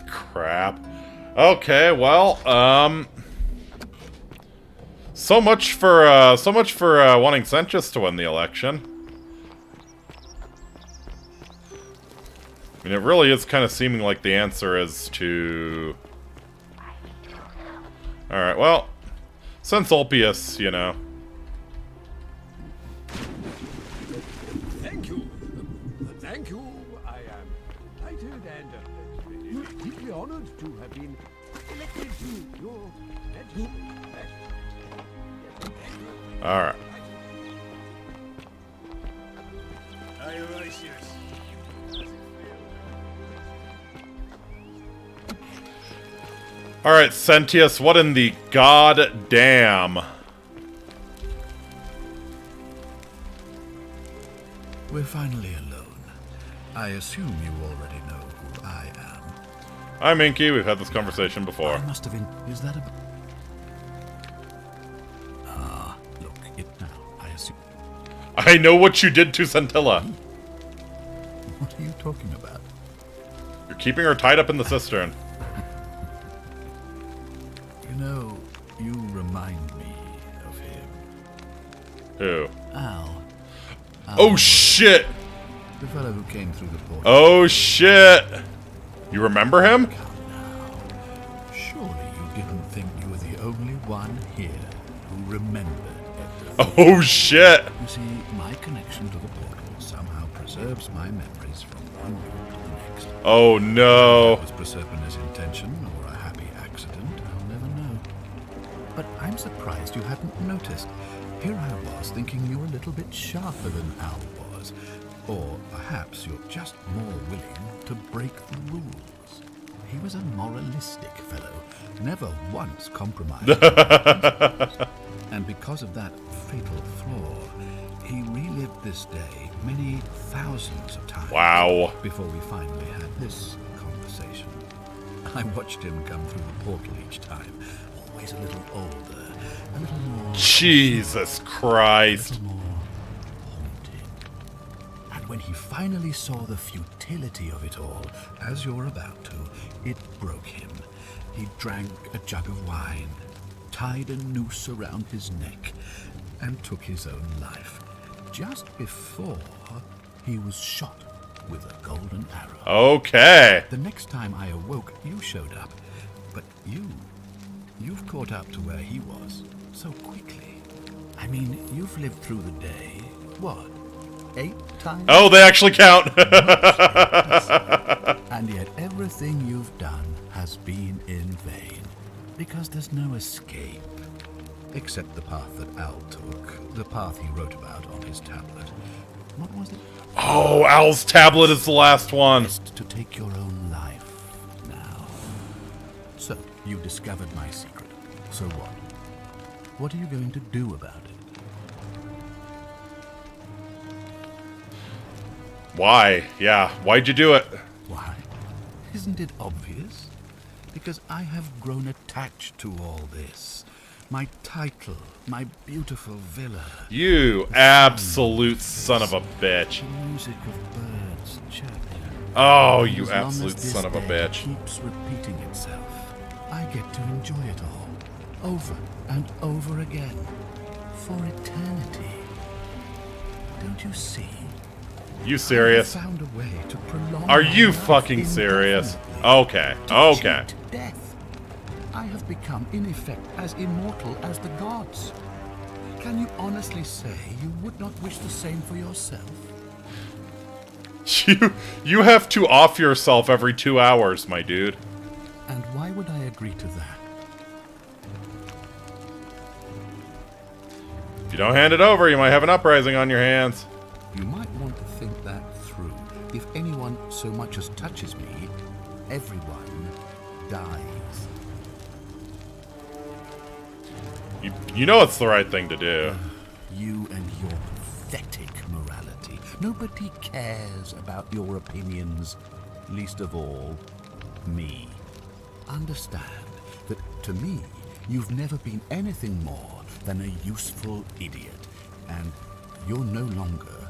Crap. Okay, well, so much for wanting Sentius to win the election. I mean, it really is kind of seeming like the answer is to... Alright, well, since Ulpius, you know. Thank you. Thank you. I am delighted and deeply honored to have been elected to your majesty. Alright. Alright, Sentius, what in the goddamn? We're finally alone. I assume you already know who I am. I'm Inky, we've had this conversation before. I must have been... Is that a... Ah, look, it now, I assume... I know what you did to Centilla. What are you talking about? You're keeping her tied up in the cistern. You know, you remind me of him. Who? Al. Oh shit! The fellow who came through the portal. Oh shit! You remember him? Surely you didn't think you were the only one here who remembered everything. Oh shit! You see, my connection to the portal somehow preserves my memories from one room to the next. Oh no! Whether that was Proserpina's intention or a happy accident, I'll never know. But I'm surprised you hadn't noticed. Here I was thinking you were a little bit sharper than Al was. Or perhaps you're just more willing to break the rules. He was a moralistic fellow, never once compromised. And because of that fatal flaw, he relived this day many thousands of times. Wow. Before we finally had this conversation. I watched him come through the portal each time, always a little older, a little more... Jesus Christ. A little more haunted. And when he finally saw the futility of it all, as you're about to, it broke him. He drank a jug of wine, tied a noose around his neck, and took his own life, just before he was shot with a golden arrow. Okay. The next time I awoke, you showed up, but you've caught up to where he was so quickly. I mean, you've lived through the day, what, 8 times? Oh, they actually count. And yet everything you've done has been in vain, because there's no escape. Except the path that Al took, the path he wrote about on his tablet. What was it? Oh, Al's tablet is the last one. Best to take your own life now. So, you discovered my secret. So what? What are you going to do about it? Why? Yeah, why'd you do it? Why? Isn't it obvious? Because I have grown attached to all this. My title, my beautiful villa. You absolute son of a bitch. The music of birds chirping. Oh, you As long as absolute this son of a day bitch. keeps repeating itself, I get to enjoy it all, over and over again, for eternity. Don't you see? You serious? I found a way to prolong Are my you life fucking serious? indefinitely. Okay, To okay. cheat death. I have become, in effect, as immortal as the gods. Can you honestly say you would not wish the same for yourself? You have to off yourself every 2 hours, my dude. And why would I agree to that? If you don't hand it over, you might have an uprising on your hands. You might want to think that through. If anyone so much as touches me, everyone dies. You know it's the right thing to do. You and your pathetic morality. Nobody cares about your opinions, least of all, me. Understand that, to me, you've never been anything more than a useful idiot, and you're no longer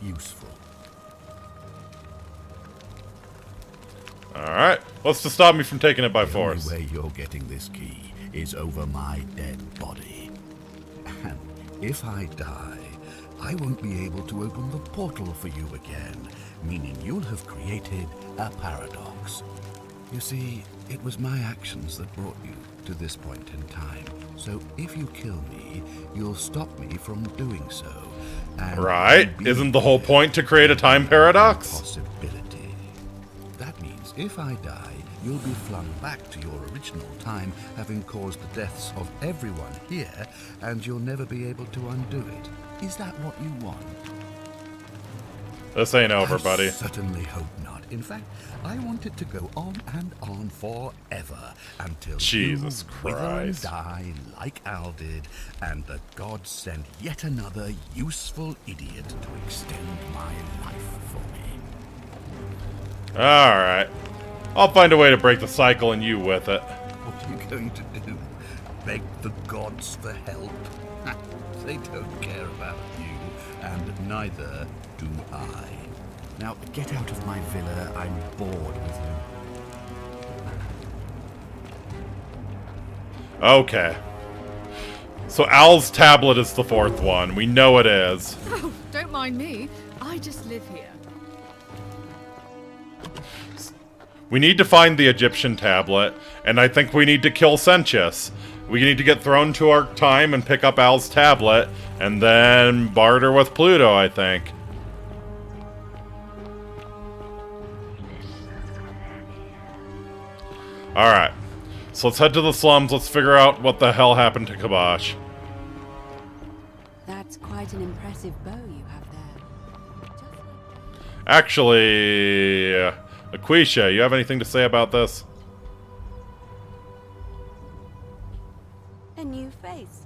useful. Alright, what's to stop me from taking it by force? The only way you're getting this key is over my dead body. And if I die, I won't be able to open the portal for you again, meaning you'll have created a paradox. You see, it was my actions that brought you to this point in time. So if you kill me, you'll stop me from doing so. And Right? Isn't the whole point to create a time paradox? Possibility. That means if I die, you'll be flung back to your original time, having caused the deaths of everyone here, and you'll never be able to undo it. Is that what you want? This ain't over, buddy. I certainly hope not. In fact, I want it to go on and on forever until Jesus you wither and Christ. die like Al did, and the gods send yet another useful idiot to extend my life for me. Alright. I'll find a way to break the cycle and you with it. What are you going to do? Beg the gods for help? They don't care about you, and neither do I. Now, get out of my villa. I'm bored with you. Okay. So Al's tablet is the fourth one. We know it is. Oh, don't mind me. I just live here. We need to find the Egyptian tablet, and I think we need to kill Sentius. We need to get thrown to our time and pick up Al's tablet, and then barter with Pluto, I think. Alright. So let's head to the slums, let's figure out what the hell happened to Kibosh. That's quite an impressive bow you have there. Actually, Aquisha, you have anything to say about this? A new face.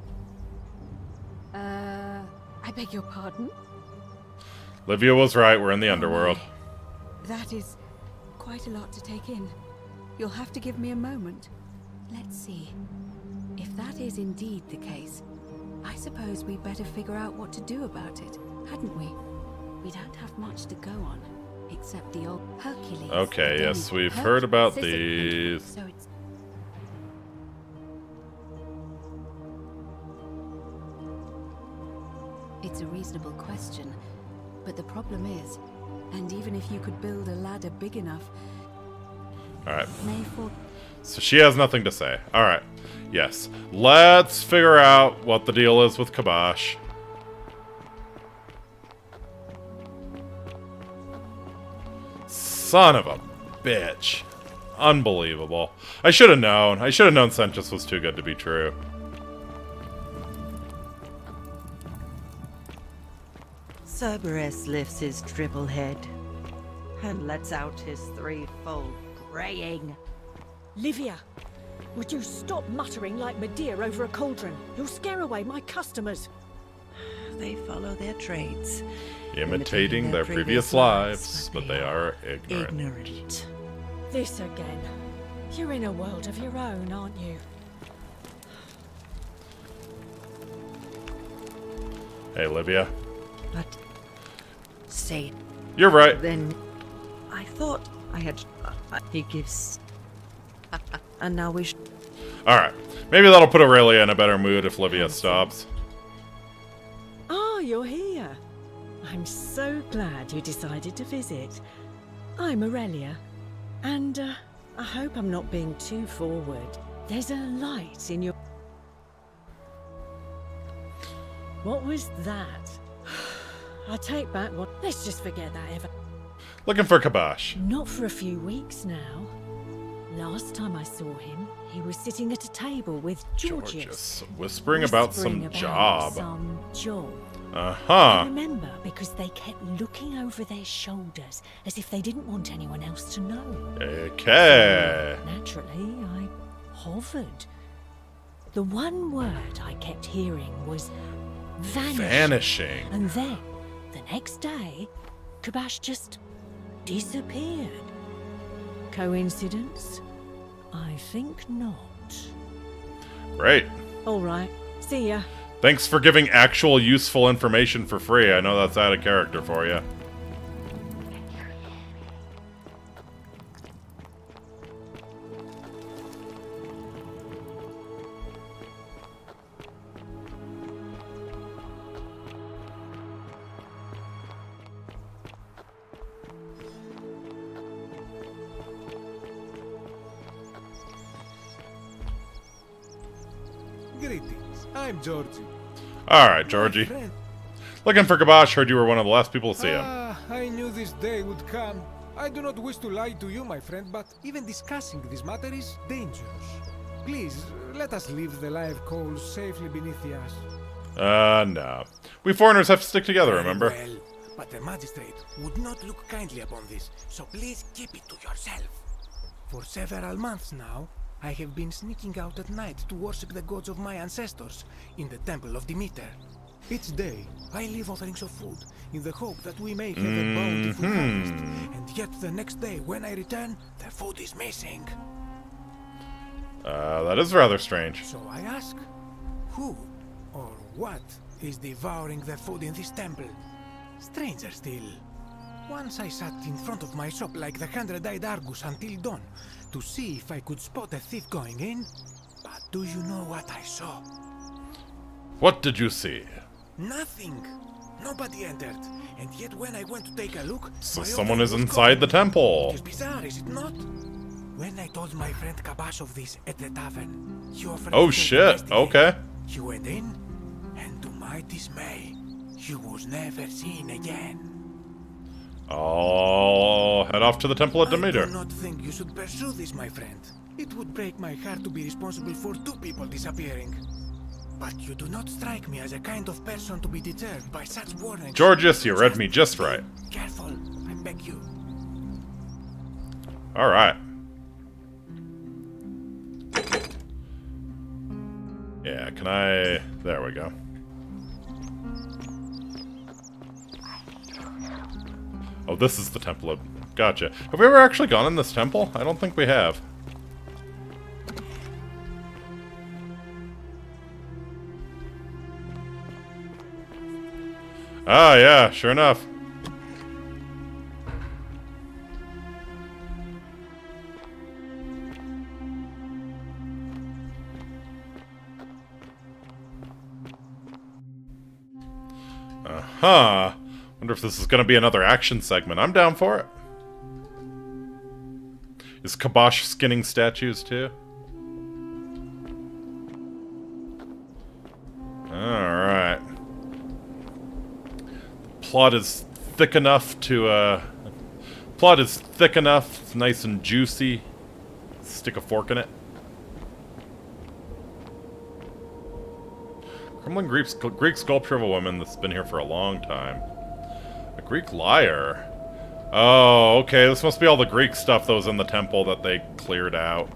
I beg beg your pardon? Livia was right, we're in the underworld. That is quite a lot to take in. You'll have to give me a moment. Let's see. If that is indeed the case, I suppose we'd better figure out what to do about it, hadn't we? We don't have much to go on, except the old Hercules. Okay, yes, we've heard about these. So it's... It's a reasonable question, but the problem is, and even if you could build a ladder big enough... Alright. So she has nothing to say. Alright. Yes. Let's figure out what the deal is with Kabash. Son of a bitch. Unbelievable. I should have known. I should have known Senchus was too good to be true. Cerberus lifts his triple head and lets out his threefold braying. Livia, would you stop muttering like Medea over a cauldron? You'll scare away my customers. They follow their trades, Imitating their previous lives, but they are ignorant. This again. You're in a world of your own, aren't you? Hey, Livia. But say, you're right. Then I thought I had. He gives, and now we. All right, maybe that'll put Aurelia in a better mood if Livia stops. Ah, you're here. I'm so glad you decided to visit. I'm Aurelia, and I hope I'm not being too forward. There's a light in your. What was that? I take back what. Let's just forget that ever. Looking for Kabash. Not for a few weeks now. Last time I saw him, he was sitting at a table with Georgius. Whispering about some job. Some job. Uh-huh. I remember because they kept looking over their shoulders as if they didn't want anyone else to know. Okay. So, naturally, I hovered. The one word I kept hearing was vanishing. And then, the next day, Kabash just disappeared. Coincidence? I think not. Great. All right. See ya. Thanks for giving actual useful information for free. I know that's out of character for you. Greetings, I'm Georgie. Alright, Georgie. Looking for Kabash, heard you were one of the last people to see him. I knew this day would come. I do not wish to lie to you, my friend, but even discussing this matter is dangerous. Please, let us leave the live coals safely beneath the ash. No. We foreigners have to stick together, remember? Well, but the magistrate would not look kindly upon this, so please keep it to yourself. For several months now, I have been sneaking out at night to worship the gods of my ancestors in the temple of Demeter. Each day, I leave offerings of food in the hope that we may have a bountiful harvest. And yet the next day, when I return, the food is missing. That is rather strange. So I ask, who or what is devouring the food in this temple? Stranger still. Once I sat in front of my shop like the 100-eyed Argus until dawn to see if I could spot a thief going in. But do you know what I saw? What did you see? Nothing. Nobody entered. And yet when I went to take a look... So someone is inside the temple. It is bizarre, is it not? When I told my friend Kabash of this at the tavern, he offered... Oh shit, okay. He went in, and to my dismay, he was never seen again. I'll head off to the temple at Demeter. I do not think you should pursue this, my friend. It would break my heart to be responsible for 2 people disappearing. But you do not strike me as a kind of person to be deterred by such warnings. Georgius, you read me just right. Careful, I beg you. Alright. Yeah, can I... There we go. Oh, this is the temple of... Gotcha. Have we ever actually gone in this temple? I don't think we have. Ah, yeah, sure enough. Uh-huh. Wonder if this is gonna be another action segment. I'm down for it. Is Kabosh skinning statues too? Alright. Plot is thick enough to, plot is thick enough, it's nice and juicy. Stick a fork in it. Crumbling Greek sculpture of a woman that's been here for a long time. A Greek lyre. Oh, okay, this must be all the Greek stuff that was in the temple that they cleared out.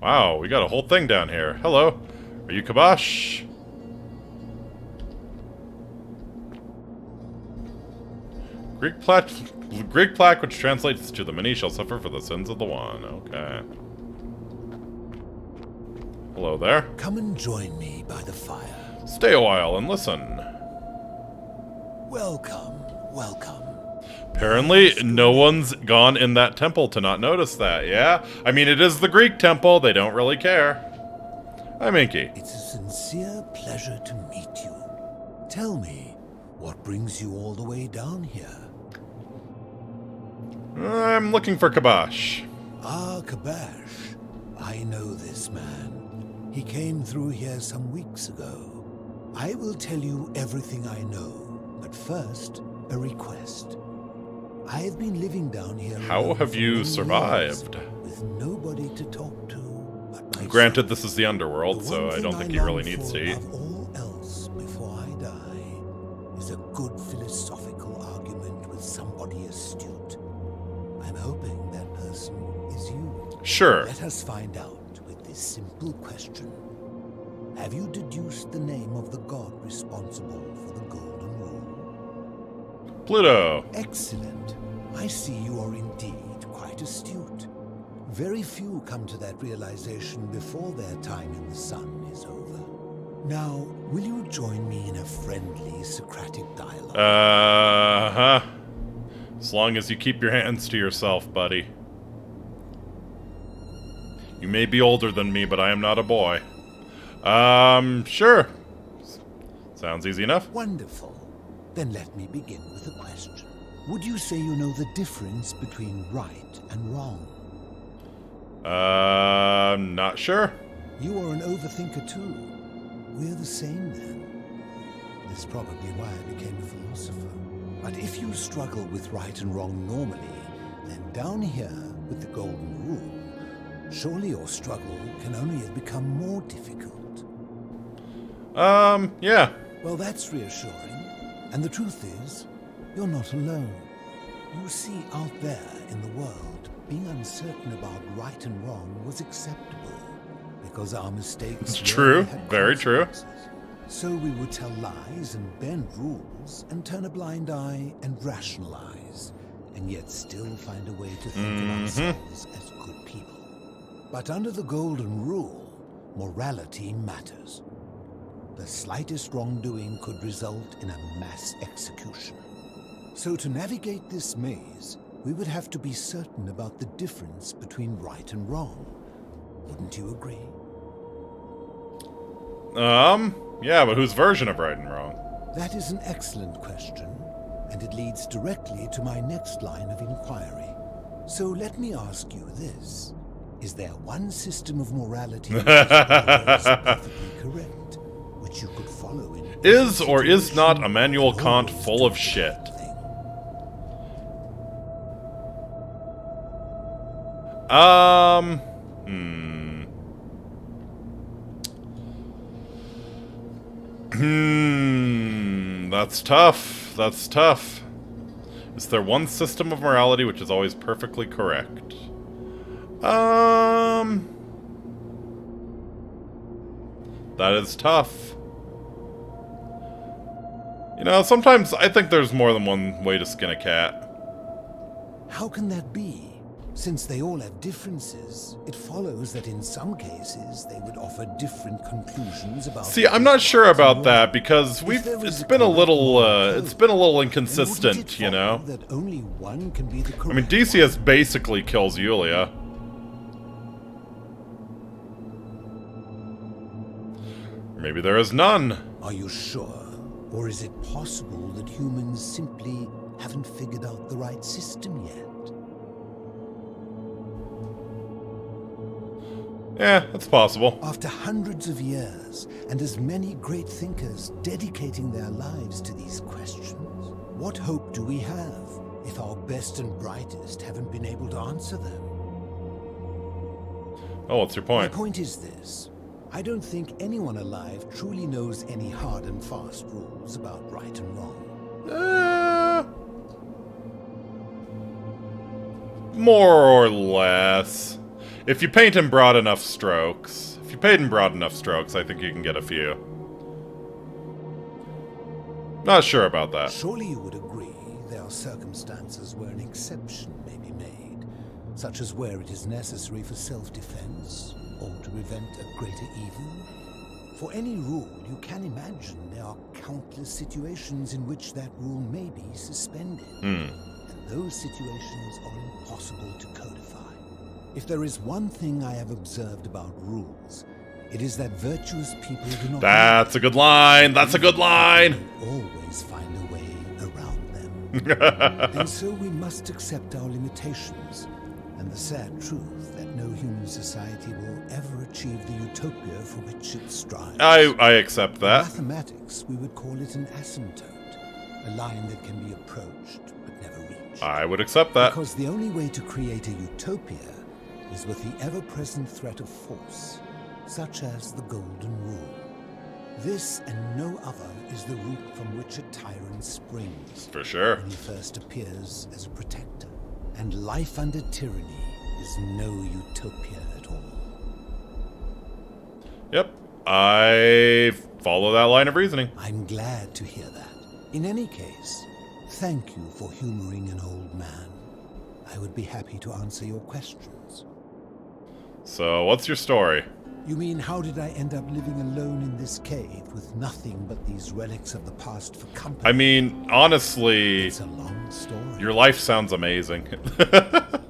Wow, we got a whole thing down here. Hello. Are you Kabosh? Greek plaque which translates to the many shall suffer for the sins of the one. Okay. Hello there. Come and join me by the fire. Stay a while and listen. Welcome, welcome. Apparently, no one's gone in that temple to not notice that, yeah? I mean, it is the Greek temple. They don't really care. Hi, Minky. It's a sincere pleasure to meet you. Tell me, what brings you all the way down here? I'm looking for Kabosh. Ah, Kabosh. I know this man. He came through here some weeks ago. I will tell you everything I know, but first, a request. I've been living down here. How have you survived? With nobody to talk to but myself. Granted, this is the underworld, so I don't think he really needs to eat. Above all else, before I die, is a good philosophical argument with somebody astute. I'm hoping that person is you. Sure. Let us find out with this simple question. Have you deduced the name of the god responsible for the Golden Rule? Pluto. Excellent. I see you are indeed quite astute. Very few come to that realization before their time in the sun is over. Now, will you join me in a friendly Socratic dialogue? Uh-huh. As long as you keep your hands to yourself, buddy. You may be older than me, but I am not a boy. Sure. Sounds easy enough. Wonderful. Then let me begin with a question. Would you say you know the difference between right and wrong? Not sure. You are an overthinker too. We're the same then. That's probably why I became a philosopher. But if you struggle with right and wrong normally, then down here with the Golden Rule, surely your struggle can only have become more difficult. Yeah. Well, that's reassuring. And the truth is, you're not alone. You see, out there in the world, being uncertain about right and wrong was acceptable, because our mistakes It's true. Very true. So we would tell lies and bend rules and turn a blind eye and rationalize, and yet still find a way to think of ourselves as good people. But under the Golden Rule, morality matters. The slightest wrongdoing could result in a mass execution. So to navigate this maze, we would have to be certain about the difference between right and wrong. Wouldn't you agree? Yeah, but whose version of right and wrong? That is an excellent question, and it leads directly to my next line of inquiry. So let me ask you this. Is there one system of morality which is always perfectly correct, which you could follow in... Is or is not Immanuel Kant full of shit? That's tough. That's tough. Is there one system of morality which is always perfectly correct? That is tough. You know, sometimes I think there's more than one way to skin a cat. How can that be? Since they all have differences, it follows that in some cases they would offer different conclusions about. See, I'm not sure about that because it's been a little inconsistent, you know. That only one can be the correct. I mean, Decius basically kills Yulia. Maybe there is none. Are you sure? Or is it possible that humans simply haven't figured out the right system yet? Yeah, it's possible. After hundreds of years, and as many great thinkers dedicating their lives to these questions, what hope do we have if our best and brightest haven't been able to answer them? Oh, what's your point? My point is this. I don't think anyone alive truly knows any hard and fast rules about right and wrong. More or less. If you paint in broad enough strokes, I think you can get a few. Not sure about that. Surely you would agree there are circumstances where an exception may be made, such as where it is necessary for self-defense or to prevent a greater evil. For any rule, you can imagine there are countless situations in which that rule may be suspended. And those situations are impossible to codify. If there is one thing I have observed about rules, it is that virtuous people do not... That's a good line! That's a good line! ...always find a way around them. And so we must accept our limitations, and the sad truth that no human society will ever achieve the utopia for which it strives. I accept that. In mathematics, we would call it an asymptote, a line that can be approached but never reached. I would accept that. Because the only way to create a utopia is with the ever-present threat of force, such as the Golden Rule. This and no other is the root from which a tyrant springs. For sure. When he first appears as a protector. And life under tyranny is no utopia at all. Yep, I follow that line of reasoning. I'm glad to hear that. In any case, thank you for humoring an old man. I would be happy to answer your questions. So, what's your story? You mean, how did I end up living alone in this cave with nothing but these relics of the past for company? I mean, honestly, it's a long story. Your life sounds amazing.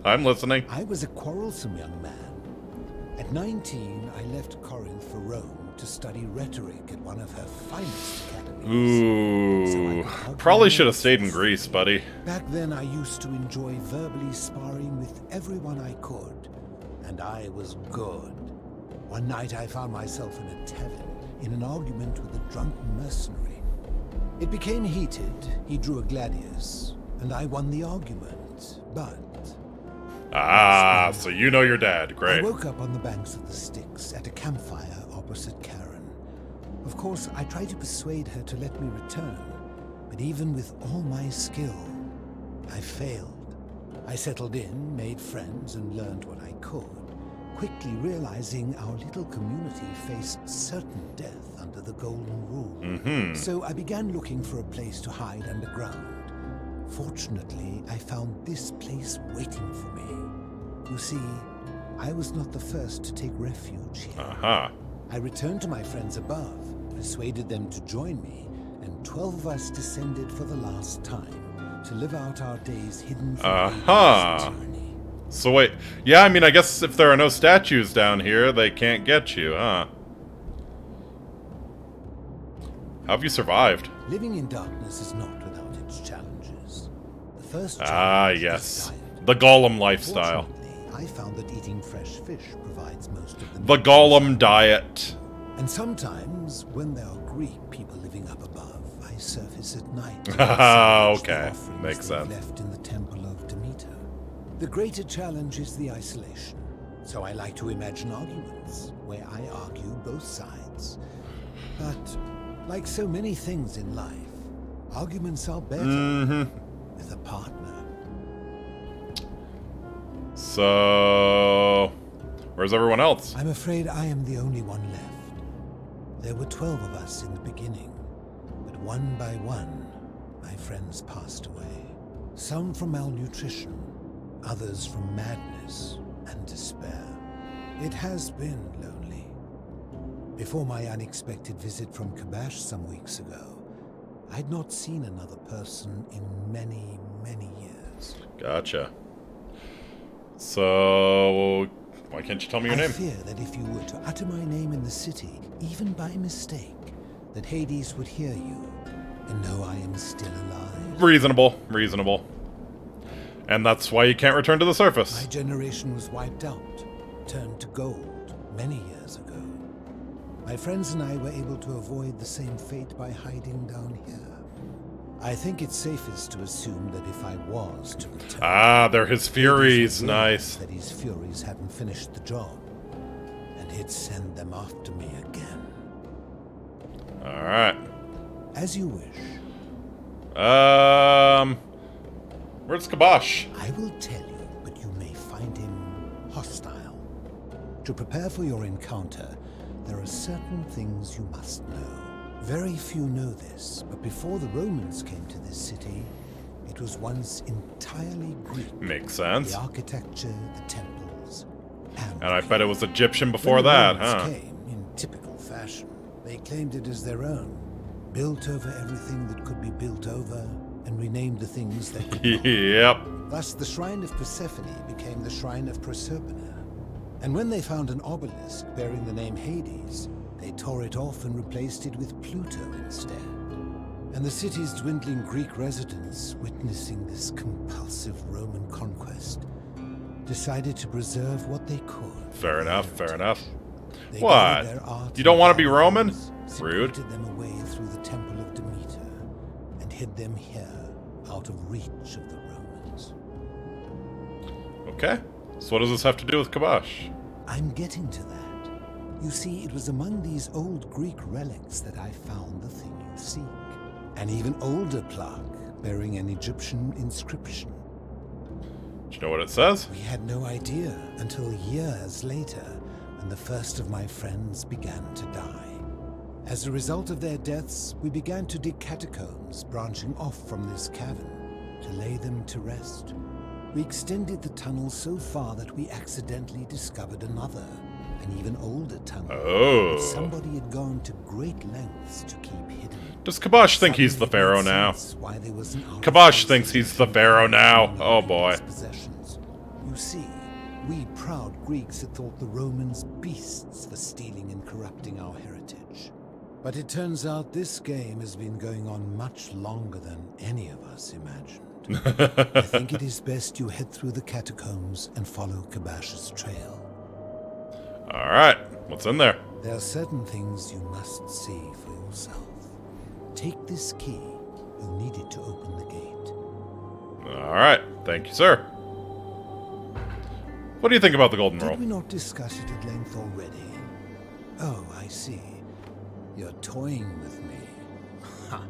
I'm listening. I was a quarrelsome young man. At 19, I left Corinth for Rome to study rhetoric at one of her finest academies. Ooh, probably should have stayed in Greece, buddy. Back then, I used to enjoy verbally sparring with everyone I could, and I was good. One night I found myself in a tavern, in an argument with a drunk mercenary. It became heated, he drew a Galerius, and I won the argument, but... Ah, so you know your dad, great. I woke up on the banks of the Styx, at a campfire opposite Karen. Of course, I tried to persuade her to let me return, but even with all my skill, I failed. I settled in, made friends, and learned what I could. Quickly realizing our little community faced certain death under the Golden Rule. So I began looking for a place to hide underground. Fortunately, I found this place waiting for me. You see, I was not the first to take refuge here. I returned to my friends above, persuaded them to join me, and 12 of us descended for the last time to live out our days hidden from tyranny. So wait, yeah, I mean, I guess if there are no statues down here, they can't get you, huh? How have you survived? Living in darkness is not without its challenges. The first challenge is diet. The Golem lifestyle. I found that eating fresh fish provides most of the Golem diet. And sometimes, when there are Greek people living up above, I surface at night. Okay, makes sense. Left in the temple of Demeter. The greater challenge is the isolation, so I like to imagine arguments, where I argue both sides. But, like so many things in life, Arguments are better with a partner. So, where's everyone else? I'm afraid I am the only one left. There were 12 of us in the beginning, but one by one, my friends passed away. Some from malnutrition, others from madness and despair. It has been lonely. Before my unexpected visit from Kabash some weeks ago, I'd not seen another person in many, many years. Gotcha. So, why can't you tell me your name? I fear that if you were to utter my name in the city, even by mistake, that Hades would hear you and know I am still alive. Reasonable, reasonable. And that's why you can't return to the surface. My generation was wiped out, turned to gold, many years ago. My friends and I were able to avoid the same fate by hiding down here. I think it's safest to assume that if I was to return... Ah, they're his Furies, nice. ...that his Furies hadn't finished the job, and he'd send them after me again. Alright. As you wish. Where's Kabash? I will tell you, but you may find him hostile. To prepare for your encounter, there are certain things you must know. Very few know this, but before the Romans came to this city, it was once entirely Greek. Makes sense. The architecture, the temples, and I bet it was Egyptian before that, huh? When the Romans came, in typical fashion, they claimed it as their own, built over everything that could be built over, and renamed the things that could not. Yep. Thus, the Shrine of Persephone became the Shrine of Proserpina. And when they found an obelisk bearing the name Hades, they tore it off and replaced it with Pluto instead. And the city's dwindling Greek residents, witnessing this compulsive Roman conquest, decided to preserve what they could. Fair enough, fair enough. They What? gathered their art You don't want to be and Roman? values, Rude. secreted them away through the Temple of Demeter, and hid them here, out of reach of the Romans. Okay. So what does this have to do with Kabash? I'm getting to that. You see, it was among these old Greek relics that I found the thing you seek. An even older plaque bearing an Egyptian inscription. Do you know what it says? We had no idea until years later, when the first of my friends began to die. As a result of their deaths, we began to dig catacombs branching off from this cavern to lay them to rest. We extended the tunnel so far that we accidentally discovered another, an even older tunnel. Oh. That somebody had gone to great lengths to keep hidden. Does Kabash think he's the Pharaoh now? Kabash thinks he's the Pharaoh now. Oh boy. You see, we proud Greeks had thought the Romans beasts for stealing and corrupting our heritage. But it turns out this game has been going on much longer than any of us imagined. I think it is best you head through the catacombs and follow Kabash's trail. Alright, what's in there? There are certain things you must see for yourself. Take this key. You'll need it to open the gate. Alright, thank you, sir. What do you think about the golden rule? Did we not discuss it at length already? Oh, I see. You're toying with me. Ha.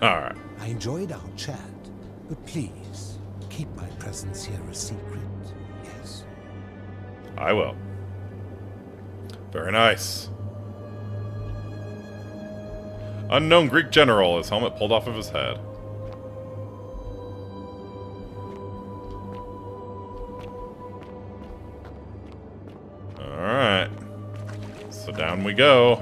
Alright. I enjoyed our chat, but please, keep my presence here a secret, yes? I will. Very nice. Unknown Greek general, his helmet pulled off of his head. Alright. So down we go.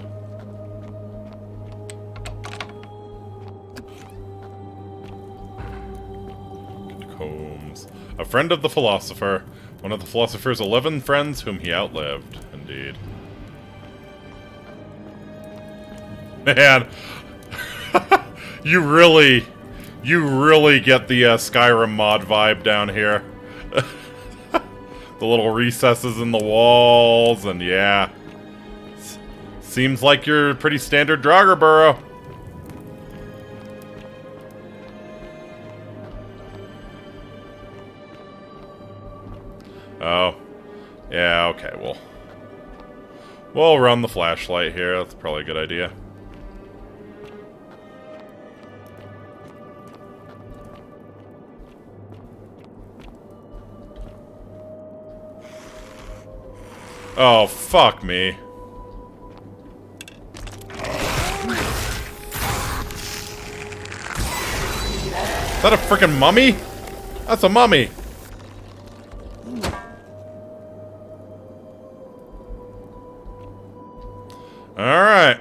Catacombs. A friend of the philosopher. One of the philosopher's 11 friends whom he outlived. Indeed. Man. You really get the Skyrim mod vibe down here. The little recesses in the walls, and yeah. Seems like your pretty standard Draugr burrow. Oh. Yeah, okay, we'll run the flashlight here. That's probably a good idea. Oh, fuck me. Is that a freaking mummy? That's a mummy. Alright.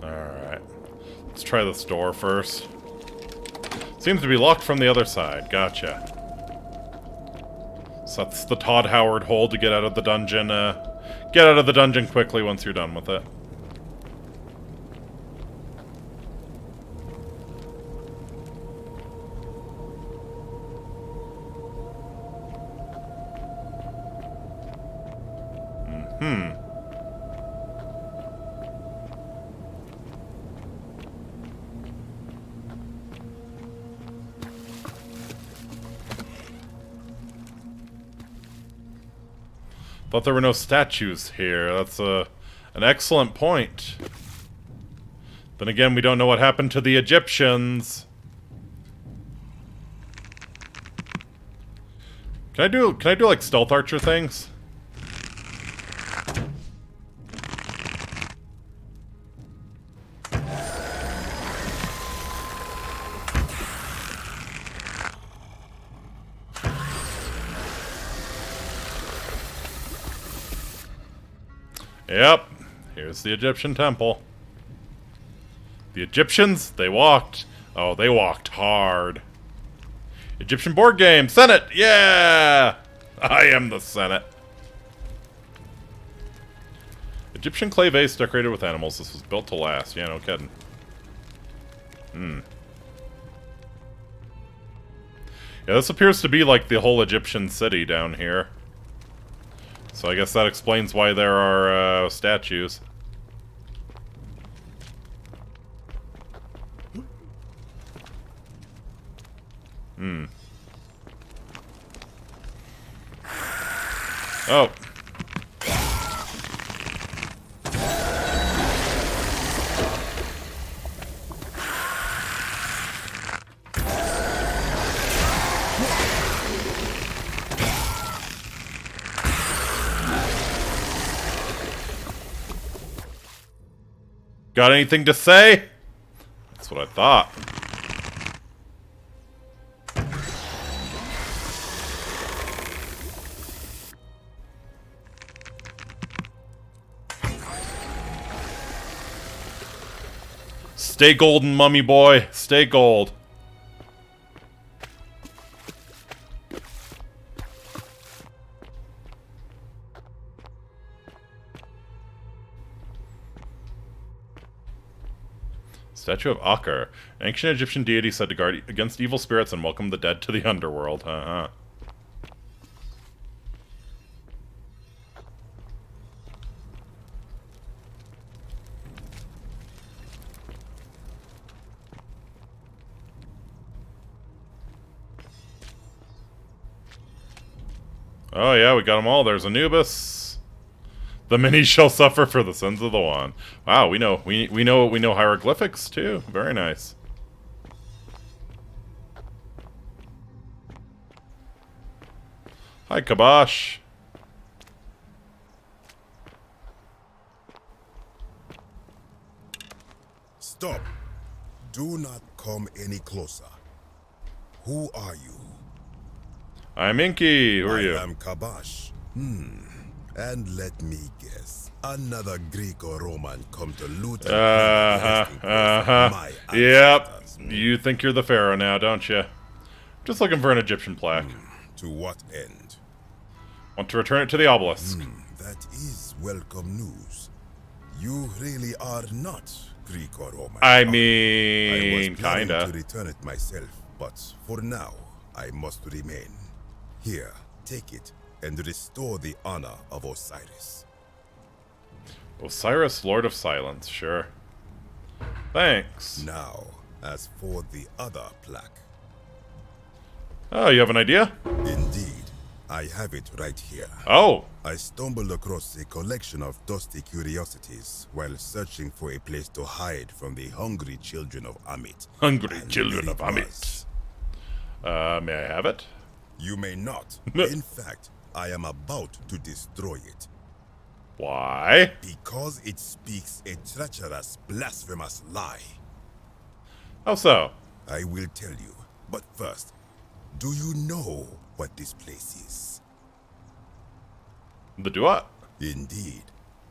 Alright. Let's try this door first. Seems to be locked from the other side. Gotcha. So that's the Todd Howard hole to get out of the dungeon. Get out of the dungeon quickly once you're done with it. Thought there were no statues here. That's an excellent point. Then again, we don't know what happened to the Egyptians. Can I do like stealth archer things? Yep, here's the Egyptian temple. The Egyptians, they walked. Oh, they walked hard. Egyptian board game, Senate, yeah! I am the Senate. Egyptian clay vase decorated with animals. This was built to last. Yeah, no kidding. Yeah, this appears to be like the whole Egyptian city down here. So I guess that explains why there are statues. Oh. Got anything to say? That's what I thought. Stay golden, mummy boy. Stay gold. Statue of Akher, an ancient Egyptian deity said to guard against evil spirits and welcome the dead to the underworld. Oh yeah, we got them all. There's Anubis. The many shall suffer for the sins of the one. Wow, we know hieroglyphics too. Very nice. Hi, Kabosh. Stop. Do not come any closer. Who are you? I'm Inky. Who are you? I am Kabosh. And let me guess. Another Greek or Roman come to loot my Yep. You think you're the pharaoh now, don't you? Just looking for an Egyptian plaque. To what end? Want to return it to the obelisk. That is welcome news. You really are not Greek or Roman. I mean, I was planning kinda. to return it myself, but for now, I must remain. Here, take it and restore the honor of Osiris. Osiris, Lord of Silence, sure. Thanks. Now, as for the other plaque. Oh, you have an idea? Indeed. I have it right here. Oh! I stumbled across a collection of dusty curiosities while searching for a place to hide from the hungry children of Amit. Hungry And children there of it Amit. was. May I have it? You may not. In fact, I am about to destroy it. Why? Because it speaks a treacherous, blasphemous lie. How so? I will tell you. But first, do you know what this place is? The Duat? Indeed.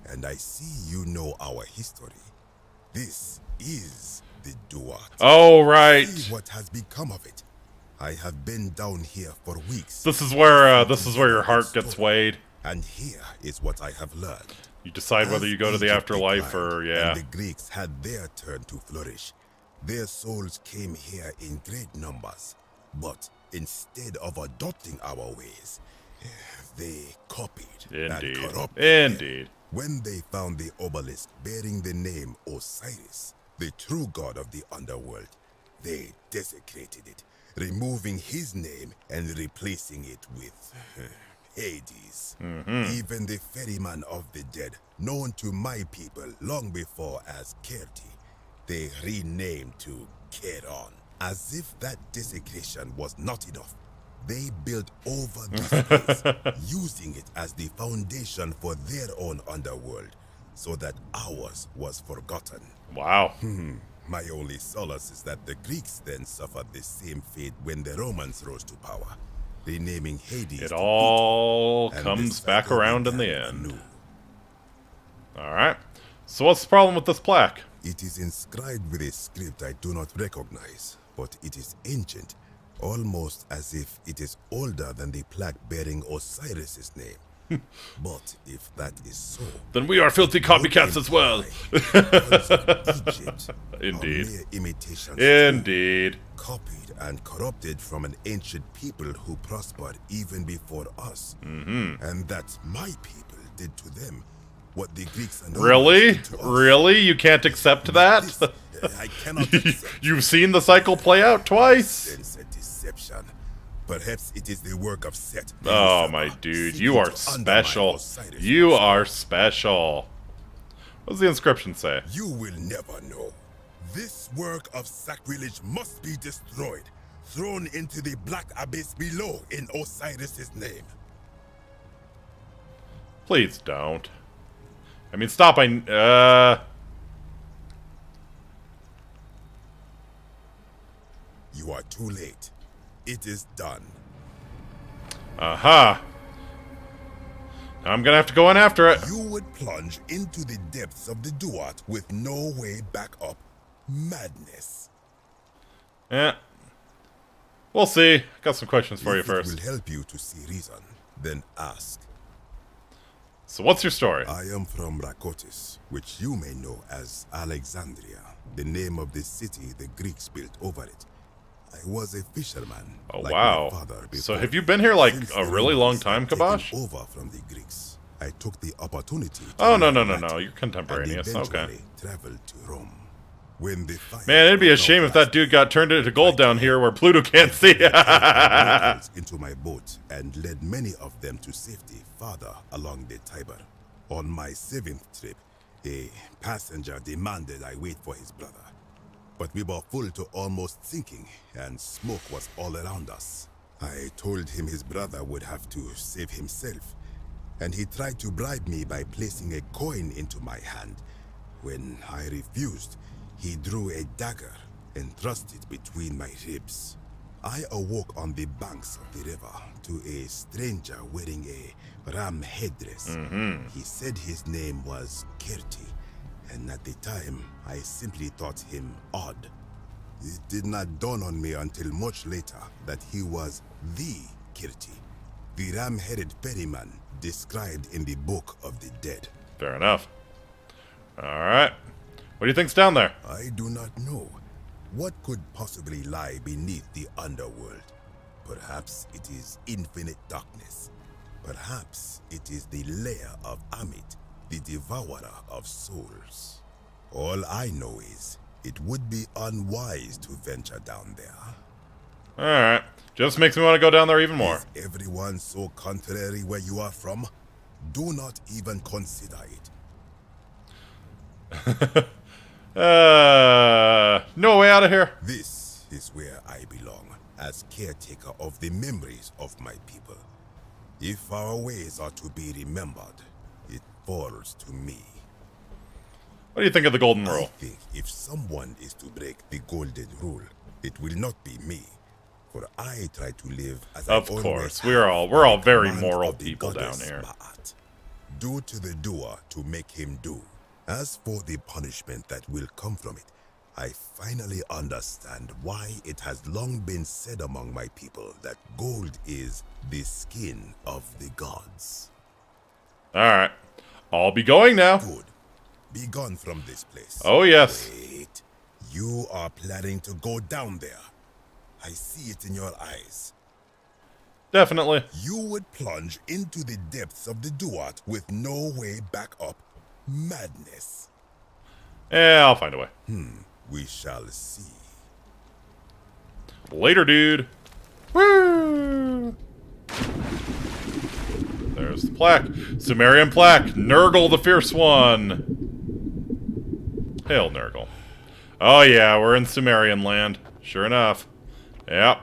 And I see you know our history. This is the Duat. Oh, right. See what has become of it. I have been down here for weeks. This is where your heart gets weighed. And here is what I have learned. You decide whether you go to the afterlife or, yeah. And the Greeks had their turn to flourish. Their souls came here in great numbers. But instead of adopting our ways, they copied and corrupted. Indeed. When they found the obelisk bearing the name Osiris, the true god of the underworld, they desecrated it, removing his name and replacing it with Hades. Even the ferryman of the dead, known to my people long before as Kerti, they renamed to Keron. As if that desecration was not enough, they built over this place, using it as the foundation for their own underworld, so that ours was forgotten. Wow. My only solace is that the Greeks then suffered the same fate when the Romans rose to power, renaming Hades. It all comes back around in the end. Alright. So what's the problem with this plaque? It is inscribed with a script I do not recognize, but it is ancient, almost as if it is older than the plaque bearing Osiris's name. But if that is so, then we are filthy copycats as well. Egypt, Indeed. mere imitations Indeed. copied and corrupted from an ancient people who prospered even before us. And that my people did to them what the Greeks and Really? did to us. Really? You can't accept that? I cannot accept. You've seen the cycle play out twice. Sense a deception. Perhaps it is the work of Set. Oh, my dude. You are special. You are special. What does the inscription say? You will never know. This work of sacrilege must be destroyed, thrown into the black abyss below in Osiris's name. Please don't. I mean, stop. You are too late. It is done. Aha. Now I'm gonna have to go in after it. You would plunge into the depths of the Duat with no way back up. Madness. Yeah. We'll see. Got some questions for you first. If it will help you to see reason, then ask. So what's your story? I am from Rakotis, which you may know as Alexandria, the name of the city the Greeks built over it. I was a fisherman. Oh, like wow. my father So before. have you been here like Since a the really long Romans time, had taken Kabosh? over from the Greeks, I took the opportunity to Oh, no. learn Latin You're and contemporaneous. Okay. eventually traveled to Rome. When the fire Man, it'd be a shame if that dude got turned into gold down here where Pluto can't see. into my boat and led many of them to safety farther along the Tiber. On my 7th trip, a passenger demanded I wait for his brother. But we were full to almost sinking, and smoke was all around us. I told him his brother would have to save himself, and he tried to bribe me by placing a coin into my hand. When I refused, he drew a dagger and thrust it between my ribs. I awoke on the banks of the river to a stranger wearing a ram headdress. He said his name was Kerti, and at the time, I simply thought him odd. It did not dawn on me until much later that he was the Kerti, the ram-headed ferryman described in the Book of the Dead. Fair enough. Alright. What do you think's down there? I do not know. What could possibly lie beneath the underworld? Perhaps it is infinite darkness. Perhaps it is the lair of Amit, the devourer of souls. All I know is, it would be unwise to venture down there. Alright. Just makes me want to go down there even more. Is everyone so contrary where you are from? Do not even consider it. No way out of here. This is where I belong, as caretaker of the memories of my people. If our ways are to be remembered, it falls to me. What do you think of the golden I rule? think if someone is to break the golden rule, it will not be me. For I try to live as Of I always course, have, we're all by very command moral of the people down goddess here. Ma'at. Do to the doer to make him do. As for the punishment that will come from it, I finally understand why it has long been said among my people that gold is the skin of the gods. Alright. I'll be going now. Good. Be gone from this place. Oh, yes. Wait. You are planning to go down there. I see it in your eyes. Definitely. You would plunge into the depths of the Duat with no way back up. Madness. Yeah, I'll find a way. We shall see. Later, dude. Woo! There's the plaque. Sumerian plaque. Nurgle the Fierce One. Hail, Nurgle. Oh, yeah, we're in Sumerian land. Sure enough. Yep.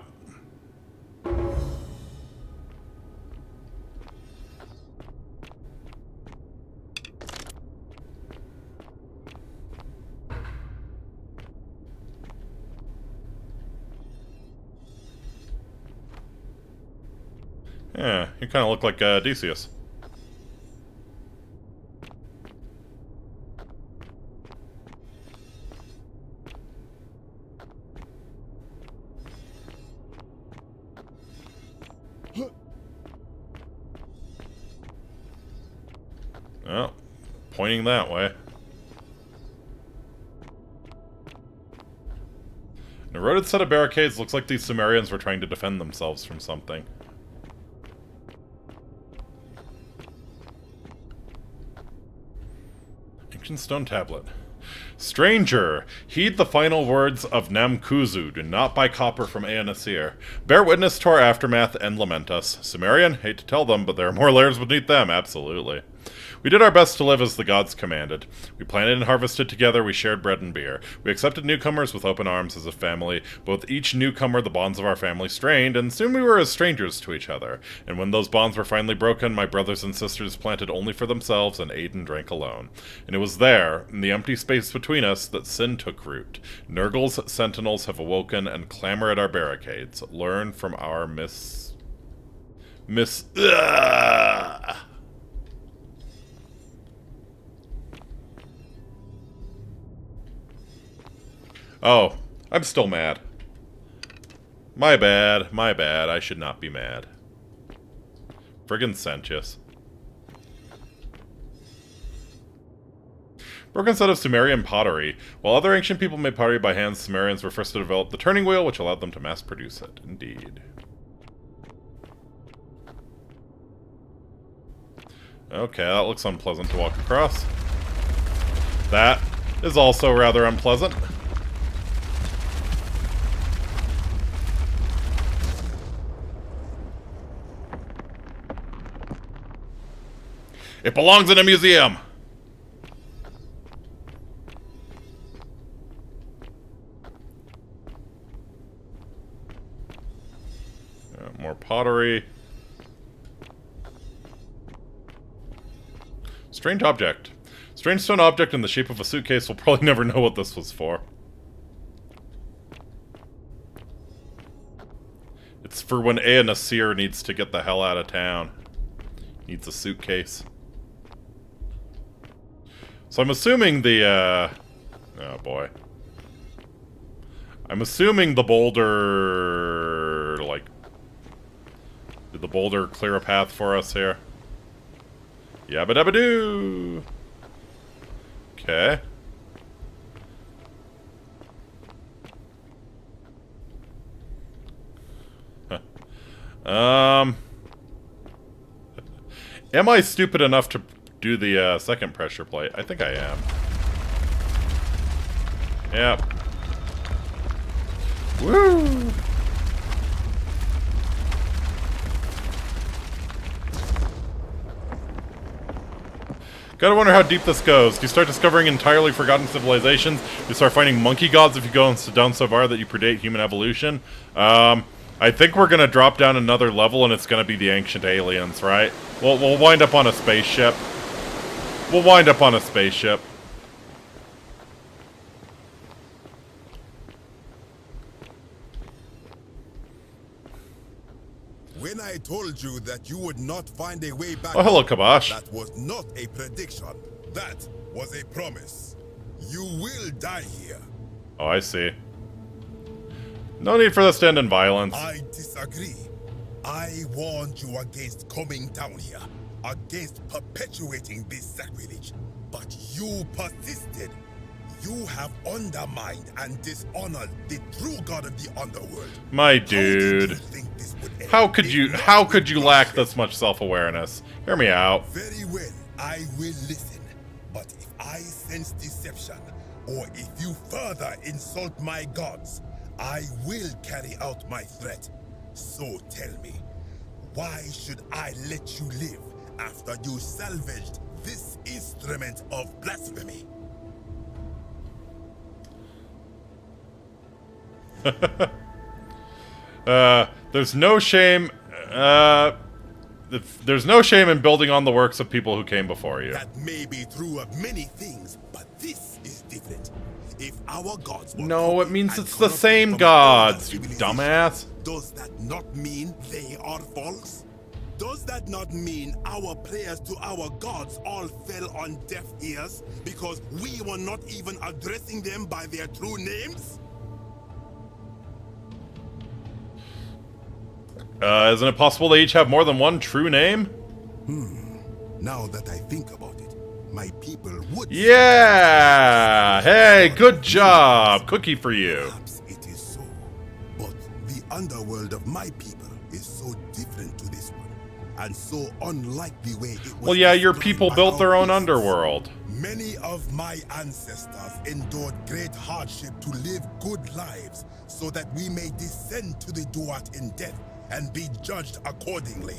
Yeah, you kind of look like Odysseus. Oh, pointing that way. An eroded set of barricades. Looks like these Sumerians were trying to defend themselves from something. Ancient stone tablet. Stranger, heed the final words of Namkuzu. Do not buy copper from Aenasir. Bear witness to our aftermath and lament us. Sumerian, hate to tell them, but there are more layers beneath them. Absolutely. We did our best to live as the gods commanded. We planted and harvested together, we shared bread and beer. We accepted newcomers with open arms as a family, but with each newcomer the bonds of our family strained, and soon we were as strangers to each other. And when those bonds were finally broken, my brothers and sisters planted only for themselves and ate and drank alone. And it was there, in the empty space between us, that sin took root. Nurgle's sentinels have awoken and clamor at our barricades. Learn from our Ugh! Oh, I'm still mad. My bad, I should not be mad. Friggin' Sentius. Broken set of Sumerian pottery. While other ancient people made pottery by hand, Sumerians were first to develop the turning wheel, which allowed them to mass produce it. Indeed. Okay, that looks unpleasant to walk across. That is also rather unpleasant. It belongs in a museum! More pottery. Strange object. Strange stone object in the shape of a suitcase. We'll probably never know what this was for. It's for when Aenasir needs to get the hell out of town. Needs a suitcase. So I'm assuming the, oh boy. I'm assuming the boulder, like... Did the boulder clear a path for us here? Yabba dabba doo! Okay. Huh. Am I stupid enough to do the second pressure plate? I think I am. Yep. Woo! Gotta wonder how deep this goes. Do you start discovering entirely forgotten civilizations? Do you start finding monkey gods if you go down so far that you predate human evolution? I think we're gonna drop down another level and it's gonna be the ancient aliens, right? We'll wind up on a spaceship. We'll wind up on a spaceship. When I told you that you would not find a way back, oh, hello, Kabosh. That was not a prediction. That was a promise. You will die here. Oh, I see. No need for this to end in violence. I disagree. I warned you against coming down here, against perpetuating this sacrilege, but you persisted. You have undermined and dishonored the true god of the underworld. My dude. How could you lack this much self-awareness? Hear me out. Very well, I will listen. But if I sense deception, or if you further insult my gods, I will carry out my threat. So tell me, why should I let you live after you salvaged this instrument of blasphemy? There's no shame. There's no shame in building on the works of people who came before you. That may be true of many things, but this is different. If our gods were no, it means it's the same gods, you dumbass. Does that not mean they are false? Does that not mean our prayers to our gods all fell on deaf ears because we were not even addressing them by their true names? Isn't it possible they each have more than one true name? Now that I think about it, my people would... Yeah! Hey, good job! Cookie for you. Perhaps it is so. But the underworld of my people is so different to this one, and so unlike the way it was... Well, yeah, your people built their own underworld. Many of my ancestors endured great hardship to live good lives so that we may descend to the Duat in death and be judged accordingly.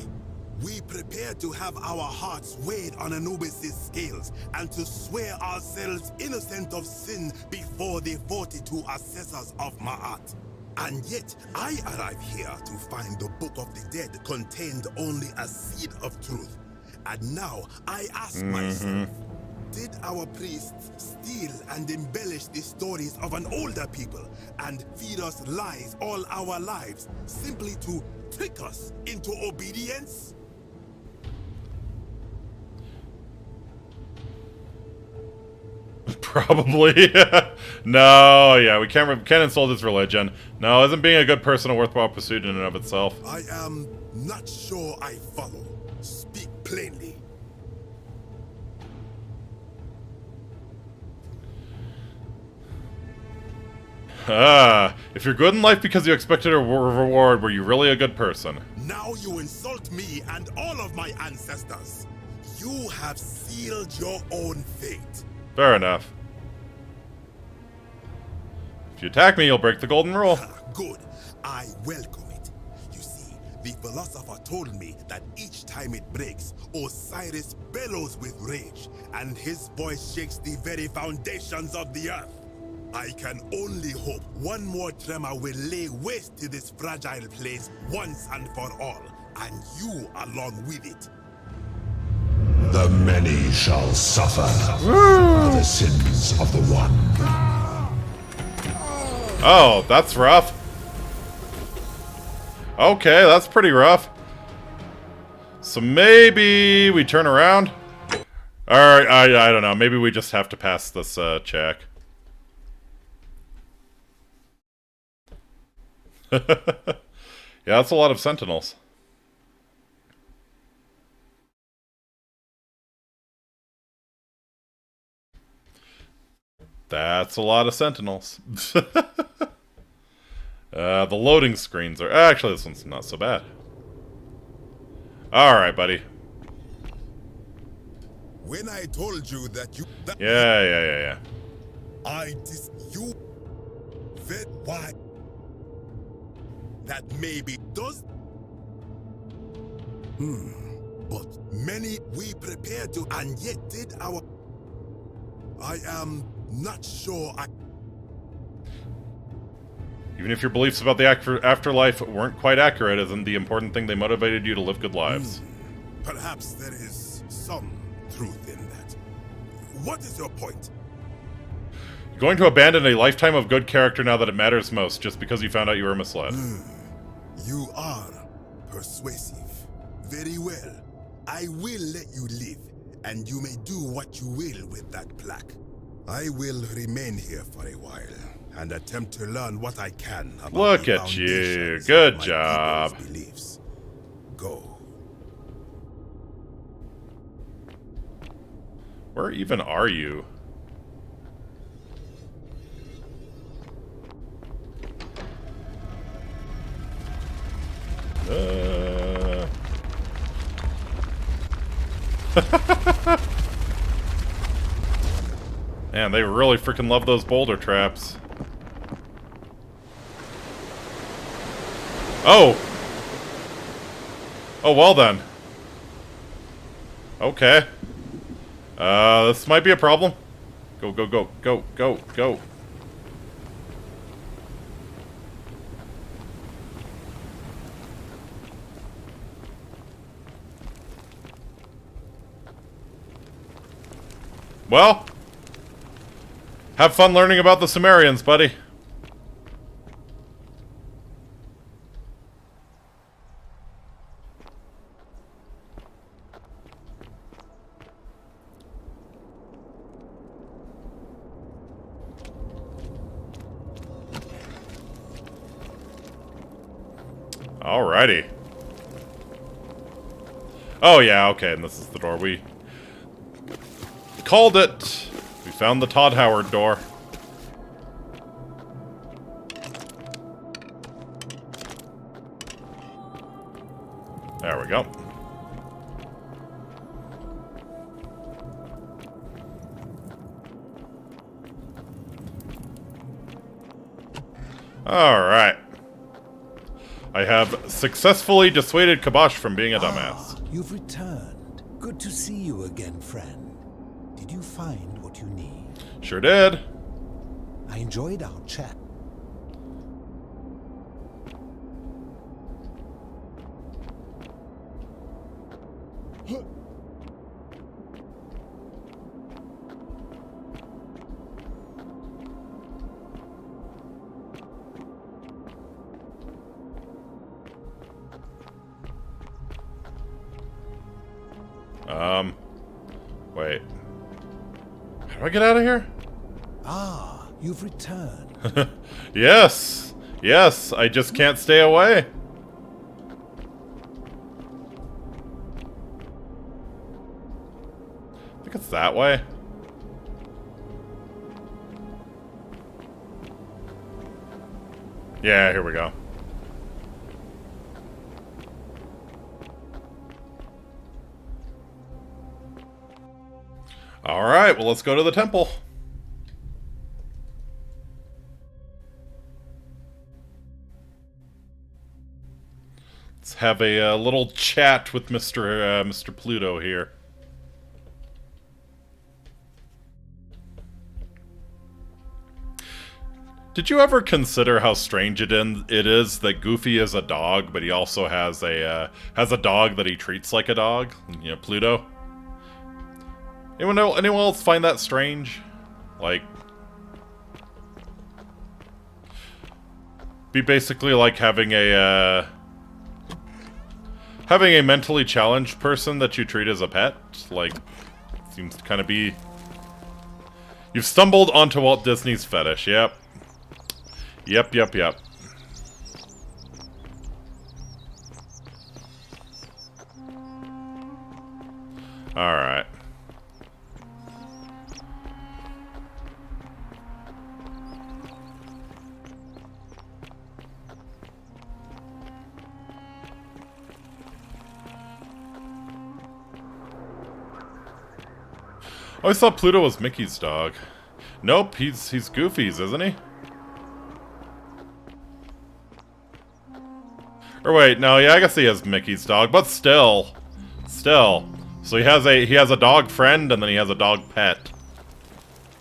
We prepare to have our hearts weighed on Anubis' scales and to swear ourselves innocent of sin before the 42 assessors of Ma'at. And yet, I arrive here to find the Book of the Dead contained only a seed of truth. And now, I ask myself, did our priests steal and embellish the stories of an older people and feed us lies all our lives simply to trick us into obedience? Probably. No, yeah, we can't insult his religion. No, isn't being a good person a worthwhile pursuit in and of itself? I am not sure I follow. Speak plainly. If you're good in life because you expected a reward, were you really a good person? Now you insult me and all of my ancestors. You have sealed your own fate. Fair enough. If you attack me, you'll break the golden rule. Good. I welcome it. You see, the philosopher told me that each time it breaks, Osiris bellows with rage, and his voice shakes the very foundations of the earth. I can only hope one more tremor will lay waste to this fragile place once and for all, and you along with it. The many shall suffer for the sins of the one. Oh, that's rough. Okay, that's pretty rough. So maybe we turn around? Alright, I don't know. Maybe we just have to pass this check. Yeah, that's a lot of sentinels. That's a lot of sentinels. The loading screens are... Actually, this one's not so bad. Alright, buddy. When I told you that you... Yeah. You... Why? That maybe does... but many we prepared to, and yet did our... I am not sure I... Even if your beliefs about the afterlife weren't quite accurate, isn't the important thing they motivated you to live good lives? Perhaps there is some truth in that. What is your point? You're going to abandon a lifetime of good character now that it matters most, just because you found out you were misled. You are persuasive. Very well. I will let you live, and you may do what you will with that plaque. I will remain here for a while, and attempt to learn what I can about Look the at you. foundations Good of my job. people's beliefs. Go. Where even are you? Man, they really freaking love those boulder traps. Oh! Oh, well then. Okay. This might be a problem. Go, go, go, go, go, go. Well, have fun learning about the Sumerians, buddy. Alrighty. Oh yeah, okay, and this is the door. We called it. We found the Todd Howard door. There we go. Alright. I have successfully dissuaded Kabosh from being a dumbass. You've returned. Good to see you again, friend. Did you find what you need? Sure did. I enjoyed our chat. Wait. How do I get out of here? Ah, you've returned. Yes! Yes, I just can't stay away. I think it's that way. Yeah, here we go. Alright, well, let's go to the temple. Let's have a little chat with Mr. Pluto here. Did you ever consider how strange it is that Goofy is a dog, but he also has a dog that he treats like a dog? You know, Pluto. Anyone else find that strange? Like, be basically like having a mentally challenged person that you treat as a pet. Like, seems to kind of be. You've stumbled onto Walt Disney's fetish. Yep. Yep. Yep. Yep. All right. I always thought Pluto was Mickey's dog. Nope, he's Goofy's, isn't he? Or wait, no, yeah, I guess he has Mickey's dog, but still. Still. So he has a dog friend, and then he has a dog pet.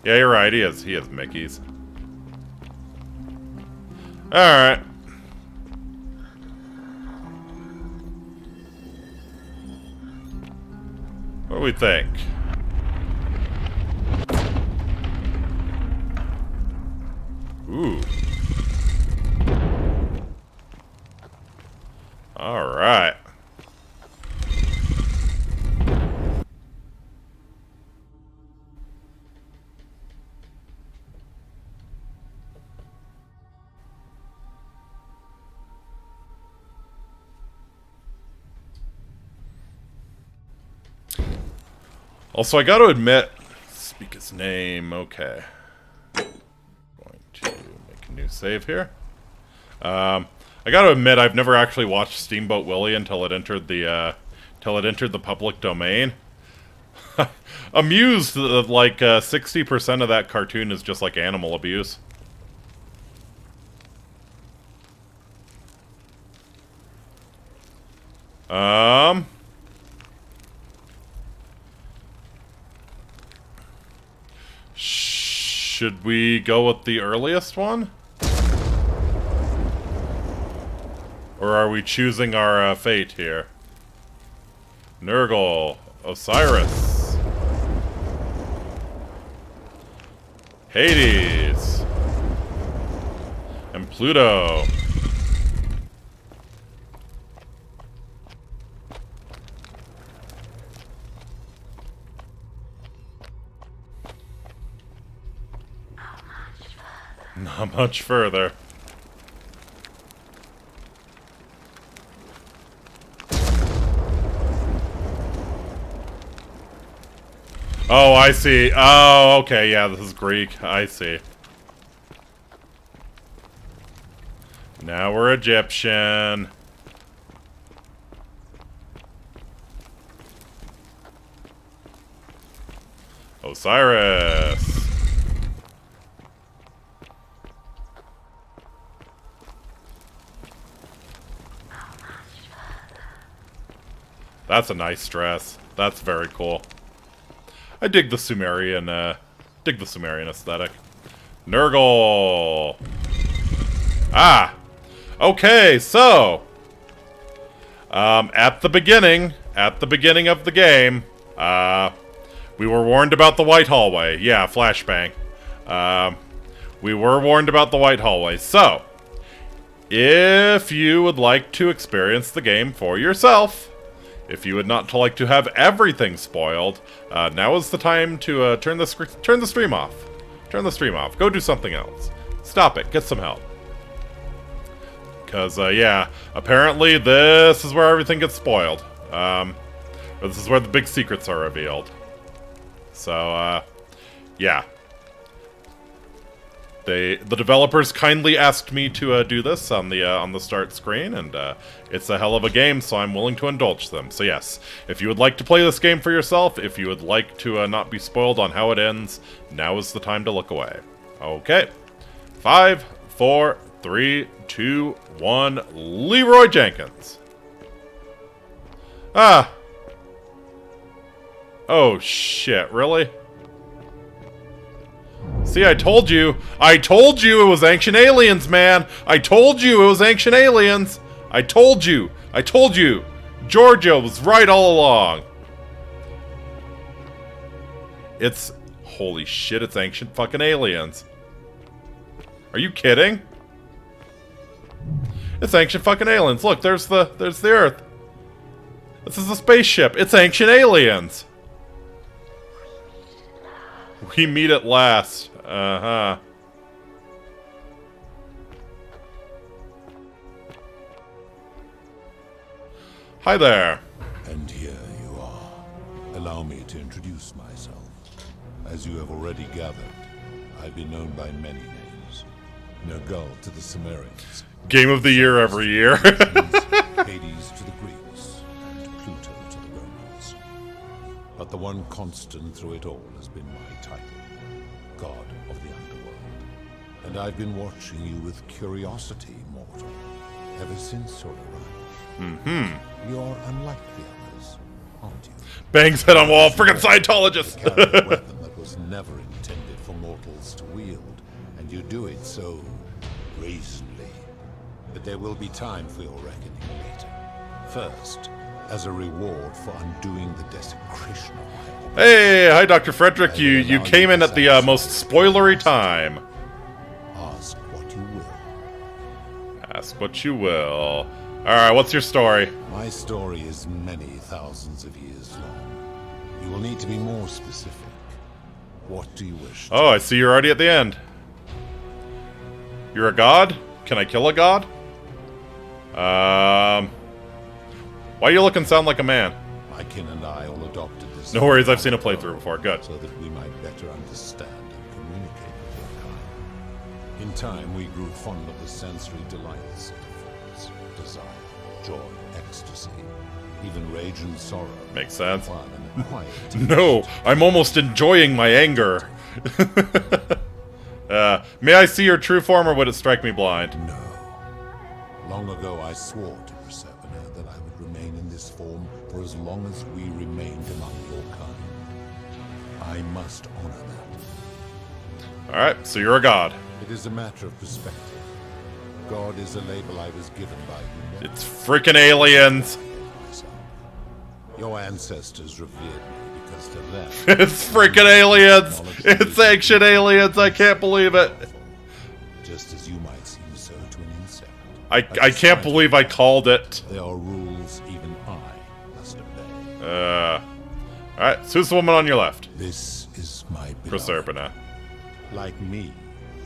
Yeah, you're right. He has Mickey's. All right. What do we think? Ooh. All right. Also, I gotta admit, speak his name, okay. Going to make a new save here. I gotta admit, I've never actually watched Steamboat Willie until it entered the public domain. Amused that like 60% of that cartoon is just like animal abuse. Should we go with the earliest one? Or are we choosing our fate here? Nurgle, Osiris, Hades, and Pluto. Not much further. Oh, I see. Oh, okay, yeah, this is Greek. I see. Now we're Egyptian. Osiris. That's a nice dress. That's very cool. I dig the Sumerian aesthetic. Nurgle. Ah. Okay, so at the beginning of the game, we were warned about the White Hallway. Yeah, flashbang. We were warned about the White Hallway. So, if you would like to experience the game for yourself, if you would not like to have everything spoiled, now is the time to turn the stream off. Turn the stream off. Go do something else. Stop it. Get some help. Because, yeah, apparently this is where everything gets spoiled. Or this is where the big secrets are revealed. So, yeah. The developers kindly asked me to do this on the start screen, and it's a hell of a game, so I'm willing to indulge them. So yes, if you would like to play this game for yourself, if you would like to not be spoiled on how it ends, now is the time to look away. Okay. 5, 4, 3, 2, 1, Leroy Jenkins. Ah. Oh shit, really? See, I told you it was Ancient Aliens, man! I told you it was Ancient Aliens! I told you! Giorgio was right all along! Holy shit, it's Ancient fucking Aliens. Are you kidding? It's Ancient fucking Aliens. Look, there's the Earth. This is a spaceship. It's Ancient Aliens! We meet at last. Uh-huh. Hi there. And here you are. Allow me to introduce myself. As you have already gathered, I've been known by many names. Nergal to the Sumerians. Game of the year every year. Hades to the Greeks, and Pluto to the Romans. But the one constant through it all has been my title, God of the Underworld. And I've been watching you with curiosity, mortal, ever since your arrival. Mm-hmm. You're unlike the others. aren't you? Bangs head on wall, friggin' Scientologist! You carry a weapon that was never intended for mortals to wield, and you do it so brazenly. But there will be time for your reckoning later. First, as a reward for undoing the desecration of my Hey, hi Dr. Frederick, you came in at the most spoilery time. Ask what you will. Ask what you will. Alright, what's your story? My story is many thousands of years long. You will need to be more specific. What do you wish? Oh, I see you're already at the end. You're a god? Can I kill a god? Why do you look and sound like a man? My kin and I all adopted this. No worries, I've seen a playthrough before. Good. So that we might better understand and communicate with your kind. In time, we grew fond of the sensory delights it affords. Desire, joy, ecstasy, even rage and sorrow. Makes sense. Fun and quiet. No, I'm almost enjoying my anger. May I see your true form, or would it strike me blind? No. Long ago, I swore to Proserpina that I would remain in this form for as long as we remained among your kind. I must honor that. Alright, so you're a god. It is a matter of perspective. God is a label I was given by you. It's freaking aliens. Your ancestors revered me because to them... It's freaking aliens! It's ancient aliens, I can't believe it. Just as you might seem so to an insect. I can't believe I called it. There are rules even I must obey. Alright, so who's the woman on your left? This is my beloved. Proserpina. Like me,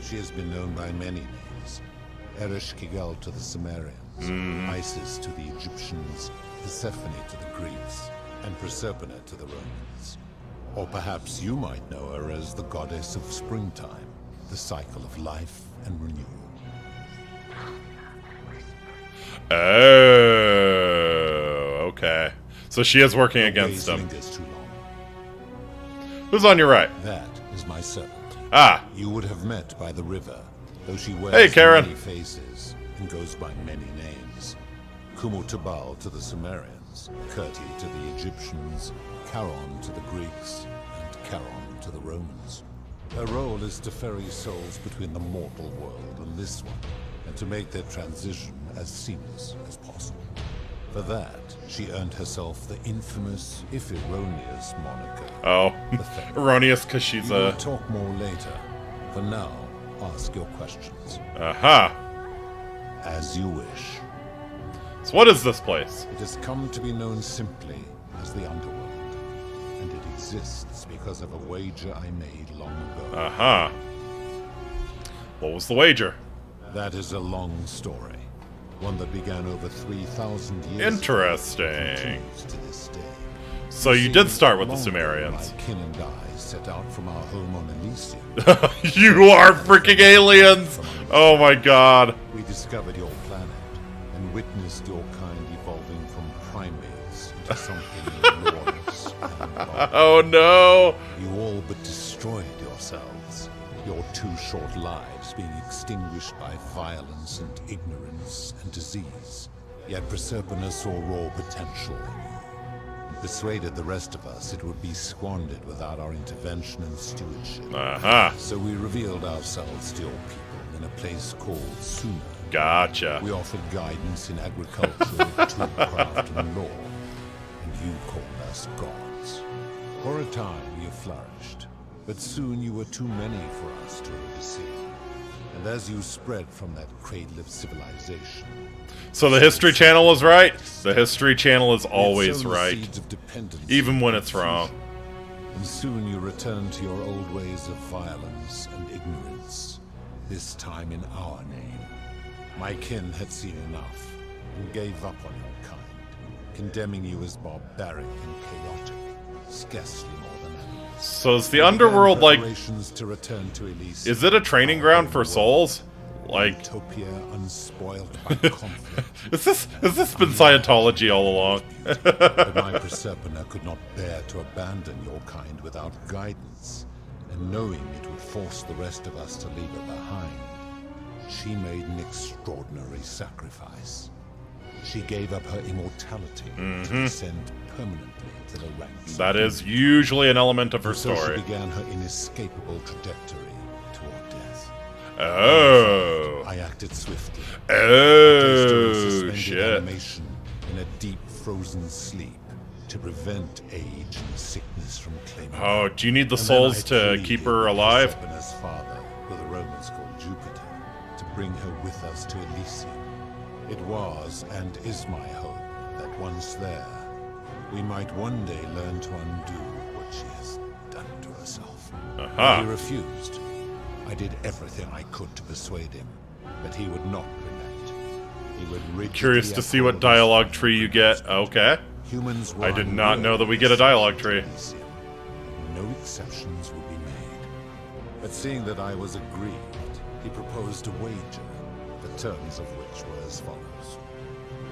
she has been known by many names. Ereshkigal to the Sumerians, Isis to the Egyptians, Persephone to the Greeks, and Proserpina to the Romans. Or perhaps you might know her as the goddess of springtime, the cycle of life and renewal. Oh, okay. So she is working against him. Who's on your right? That is my servant. Ah. You would have met by the river, though she wears Hey, Karen. many faces and goes by many names. Kumutubal to the Sumerians, Kirti to the Egyptians, Charon to the Greeks, and Charon to the Romans. Her role is to ferry souls between the mortal world and this one, and to make their transition as seamless as possible. For that, she earned herself the infamous, if erroneous, moniker. Oh, erroneous because she's we will talk more later. For now, ask your questions. Aha. As you wish. So what is this place? It has come to be known simply as the Underworld, and it exists because of a wager I made long ago. Aha. What was the wager? That is a long story. One that began over 3,000 years Interesting. ago and continues to this day. So you did start with the Sumerians. My kin and I set out from our home on Elysium. You are freaking aliens! Oh my god. We discovered your planet and witnessed your kind evolving from primates into something enormous and large. Oh no! You all but destroyed yourselves. Your 2 short lives being extinguished by violence and ignorance and disease. Yet Proserpina saw raw potential in you, and persuaded the rest of us it would be squandered without our intervention and stewardship. Aha. So we revealed ourselves to your people in a place called Sumer. Gotcha. We offered guidance in agriculture, toolcraft, and law, and you called us gods. For a time you flourished, but soon you were too many for us to oversee. And as you spread from that cradle of civilization... So the History Channel is right? The History Channel is always right. Even when it's wrong. And soon you returned to your old ways of violence and ignorance, this time in our name. My kin had seen enough, and gave up on your kind, condemning you as barbaric and chaotic, scarcely more than animals. So is the underworld like... To return to Elysium. Is it a training ground for souls? Like... Utopia unspoiled by conflict. Has this been Scientology all along? But my Proserpina could not bear to abandon your kind without guidance, and knowing it would force the rest of us to leave her behind, she made an extraordinary sacrifice. She gave up her immortality to descend permanently to the ranks. That is usually an element of her So story. she began her inescapable trajectory toward death. Oh. I acted swiftly. Oh, shit. Animation in a deep frozen sleep to prevent age and sickness from claiming her. Oh, do you need the And then I souls to keep her pleaded with alive? Proserpina's father, who the Romans called Jupiter, to bring her with us to Elysium. It was and is my hope that once there, we might one day learn to undo what she has done to herself. But he refused. I did everything I could to persuade him, but he would not relent. He would rigidly Curious to see what dialogue tree you get. Okay. Humans were I did not know that we get a dialogue tree. No exceptions would be made. But seeing that I was aggrieved, he proposed a wager, the terms of which were as follows.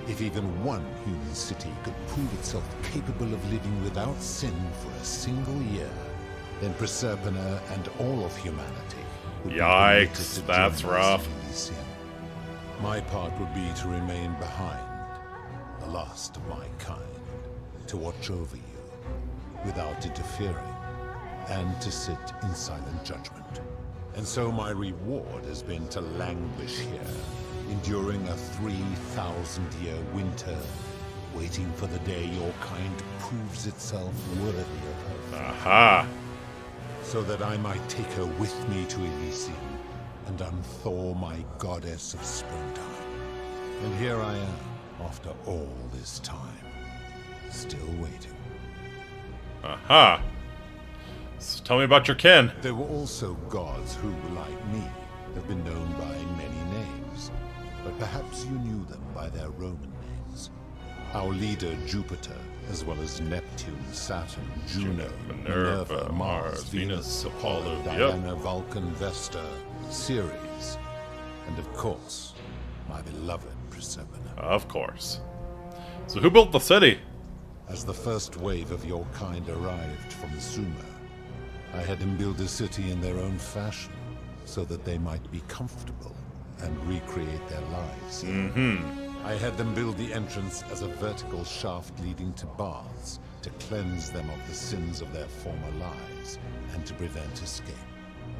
If even one human city could prove itself capable of living without sin for a single year, then Proserpina and all of humanity would be permitted Yikes, to that's join us rough. in Elysium. My part would be to remain behind, the last of my kind, to watch over you without interfering, and to sit in silent judgment. And so my reward has been to languish here, enduring a 3,000-year winter, waiting for the day your kind proves itself worthy of her. Aha! So that I might take her with me to Elysium and unthaw my goddess of springtime. And here I am, after all this time, still waiting. Aha! So tell me about your kin. There were also gods who, like me, have been known by many names, but perhaps you knew them by their Roman names. Our leader, Jupiter, as well as Neptune, Saturn, Juno, Minerva, Mars, Venus, Apollo, Diana, Vulcan, Vesta, Ceres, and of course, my beloved Proserpina. Of course. So who built the city? As the first wave of your kind arrived from Sumer, I had them build a city in their own fashion, so that they might be comfortable and recreate their lives. I had them build the entrance as a vertical shaft leading to baths, to cleanse them of the sins of their former lives, and to prevent escape.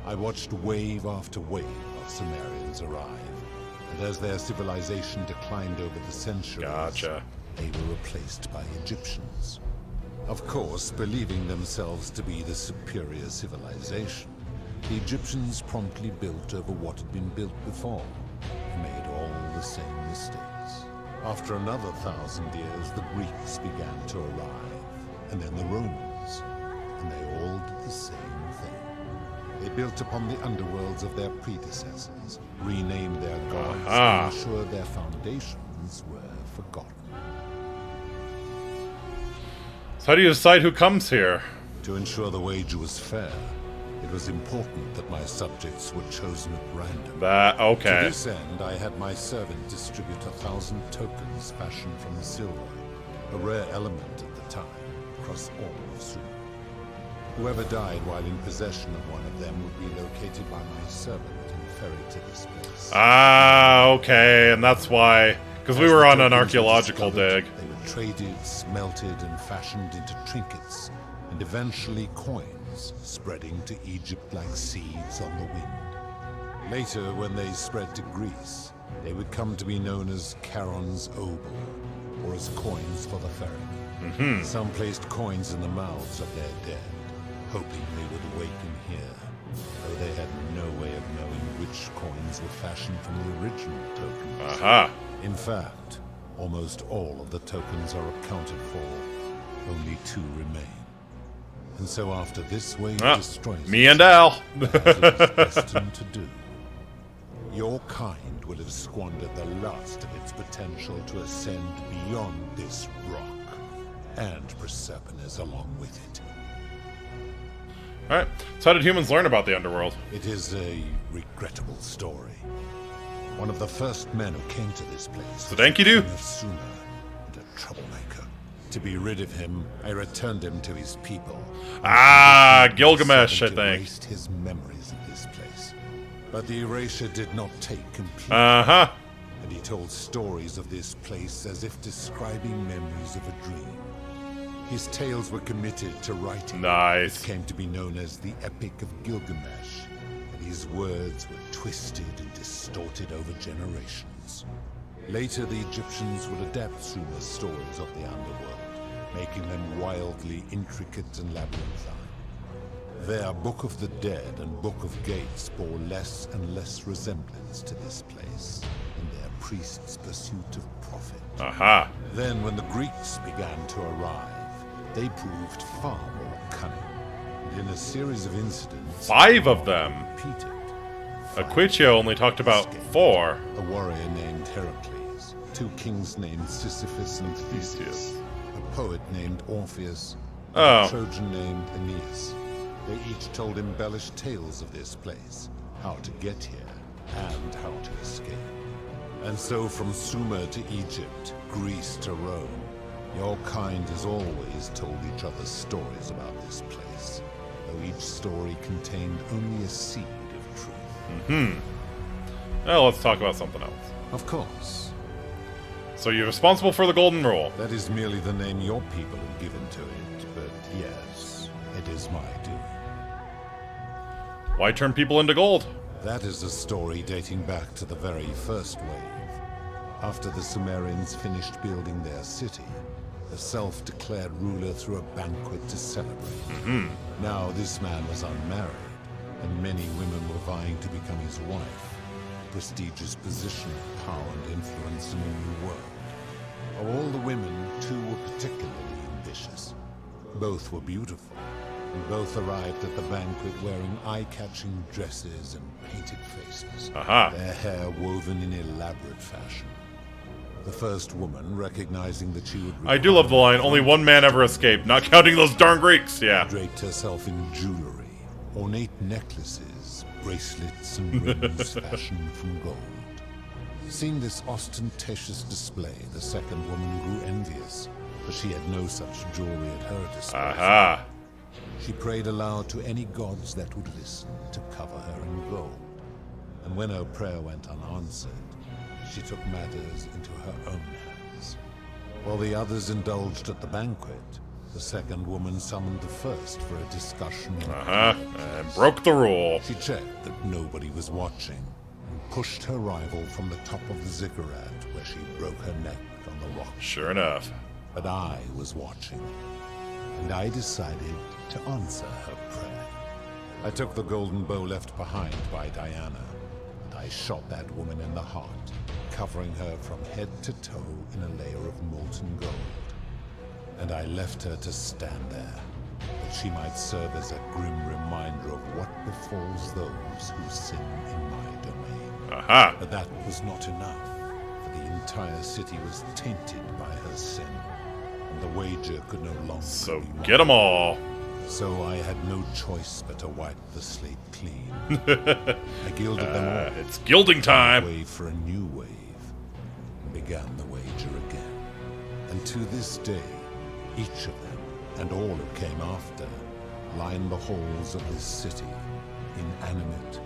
I watched wave after wave of Sumerians arrive, and as their civilization declined over the centuries, they were replaced by Egyptians. Of course, believing themselves to be the superior civilization, the Egyptians promptly built over what had been built before, and made all the same mistakes. After another 1,000 years, the Greeks began to arrive, and then the Romans, and they all did the same thing. They built upon the underworlds of their predecessors, renamed their gods, and ensured their foundations were forgotten. So how do you decide who comes here? To ensure the wager was fair, it was important that my subjects were chosen at random. Okay. To this end, I had my servant distribute 1,000 tokens fashioned from silver, a rare element at the time, across all of Sumer. Whoever died while in possession of one of them would be located by my servant and ferried to this place. Okay, and that's why, because we were on an archaeological dig. They were traded, smelted, and fashioned into trinkets, and eventually coins, spreading to Egypt like seeds on the wind. Later, when they spread to Greece, they would come to be known as Charon's obol, or as coins for the ferryman. Some placed coins in the mouths of their dead, hoping they would awaken here, though they had no way of knowing which coins were fashioned from the original tokens. In fact, almost all of the tokens are accounted for. Only 2 remain. And so after this wave destroys me and Al. as it was destined to do, your kind would have squandered the last of its potential to ascend beyond this rock, and Proserpina's along with it. Alright, so how did humans learn about the underworld? It is a regrettable story. One of the first men who came to this place So Danky-Doo? was of Sumer, and a troublemaker. To be rid of him, I returned him to his people. Gilgamesh, I think. Erased his memories of this place. But the erasure did not take complete. and he told stories of this place as if describing memories of a dream. His tales were committed to writing. Nice. It came to be known as the Epic of Gilgamesh, and his words were twisted and distorted over generations. Later, the Egyptians would adapt Sumer's stories of the underworld, making them wildly intricate and labyrinthine. Their Book of the Dead and Book of Gates bore less and less resemblance to this place in their priests' pursuit of profit. Aha. Then, when the Greeks began to arrive, they proved far more cunning, and in a series of incidents... 5 of them! Repeated. Aquitio only talked about 4. A warrior named Heracles, 2 kings named Sisyphus and Theseus, a poet named Orpheus, and a Trojan named Aeneas. They each told embellished tales of this place, how to get here, and how to escape. And so from Sumer to Egypt, Greece to Rome, your kind has always told each other stories about this place, though each story contained only a seed of truth. Well, let's talk about something else. Of course. So you're responsible for the Golden Rule. That is merely the name your people have given to it, but yes, it is my doing. Why turn people into gold? That is a story dating back to the very first wave. After the Sumerians finished building their city, the self-declared ruler threw a banquet to celebrate. Now this man was unmarried, and many women were vying to become his wife, a prestigious position of power and influence in a new world. Of all the women, 2 were particularly ambitious. Both were beautiful, and both arrived at the banquet wearing eye-catching dresses and painted faces, their hair woven in elaborate fashion. The first woman, recognizing that she would... I do love the line, only one man ever escaped, not counting those darn Greeks, yeah. Draped herself in jewelry, ornate necklaces, bracelets, and rings fashioned from gold. Seeing this ostentatious display, the second woman grew envious, for she had no such jewelry at her disposal. She prayed aloud to any gods that would listen to cover her in gold. And when her prayer went unanswered, she took matters into her own hands. While the others indulged at the banquet, the second woman summoned the first for a discussion. And broke the rule. She checked that nobody was watching, and pushed her rival from the top of the ziggurat, where she broke her neck on the rock. Sure enough. But I was watching, and I decided to answer her prayer. I took the golden bow left behind by Diana, and I shot that woman in the heart, covering her from head to toe in a layer of molten gold. And I left her to stand there, that she might serve as a grim reminder of what befalls those who sin in my domain. But that was not enough, for the entire city was tainted by her sin, and the wager could no longer So be won. get them all. So I had no choice but to wipe the slate clean. I gilded them all. It's gilding time. Way for a new wave, and began the wager again. And to this day, each of them, and all who came after, line the halls of this city, inanimate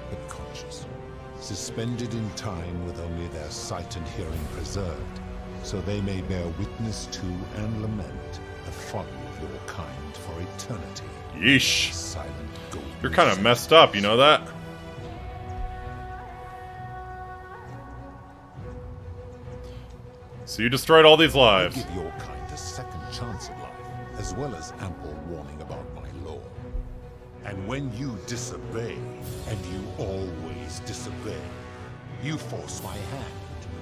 but conscious, suspended in time with only their sight and hearing preserved, so they may bear witness to and lament the folly of your kind for eternity. Yeesh. Silent gold. You're kind of messed up, you know that? So you destroyed all these lives. I give your kind a second chance at life, as well as ample warning about my law. And when you disobey, and you always disobey, you force my hand,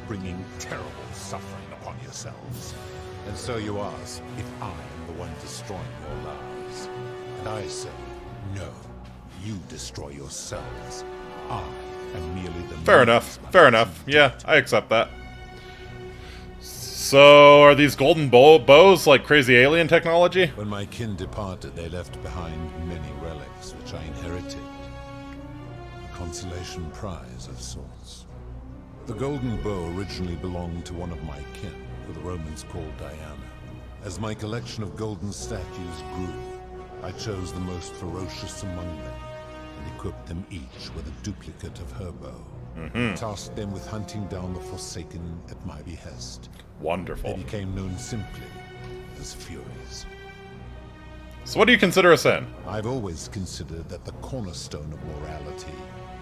bringing terrible suffering upon yourselves. And so you ask if I am the one destroying your lives. And I say, no, you destroy yourselves. I am merely the... Fair enough. Fair enough. Yeah, I accept that. So, are these golden bows like crazy alien technology? When my kin departed, they left behind many relics which I inherited. A consolation prize of sorts. The golden bow originally belonged to one of my kin, who the Romans called Diana. As my collection of golden statues grew, I chose the most ferocious among them, and equipped them each with a duplicate of her bow. Tasked them with hunting down the Forsaken at my behest. Wonderful. They became known simply as Furies. So what do you consider a sin? I've always considered that the cornerstone of morality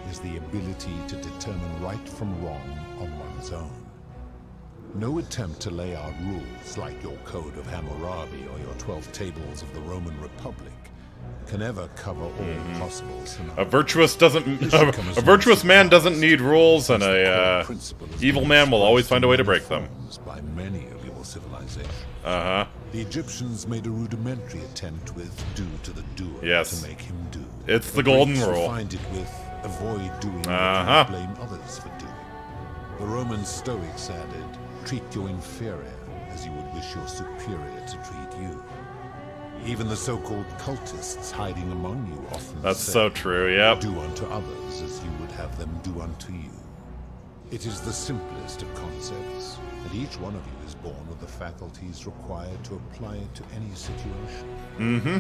is the ability to determine right from wrong on one's own. No attempt to lay out rules like your Code of Hammurabi or your 12 Tables of the Roman Republic can ever cover all possible scenarios. A virtuous man doesn't need rules, and a evil man will always find a way to break them. By many of your civilizations. Uh-huh. The Egyptians made a rudimentary attempt with do to the doer Yes. to make him do. It's the golden Greeks rule. refined it with avoid doing what you blame others for doing. The Roman Stoics added, treat your inferior as you would wish your superior to treat you. Even the so-called cultists hiding among you often That's say, so true, yep. do unto others as you would have them do unto you. It is the simplest of concepts, and each one of you is born with the faculties required to apply it to any situation.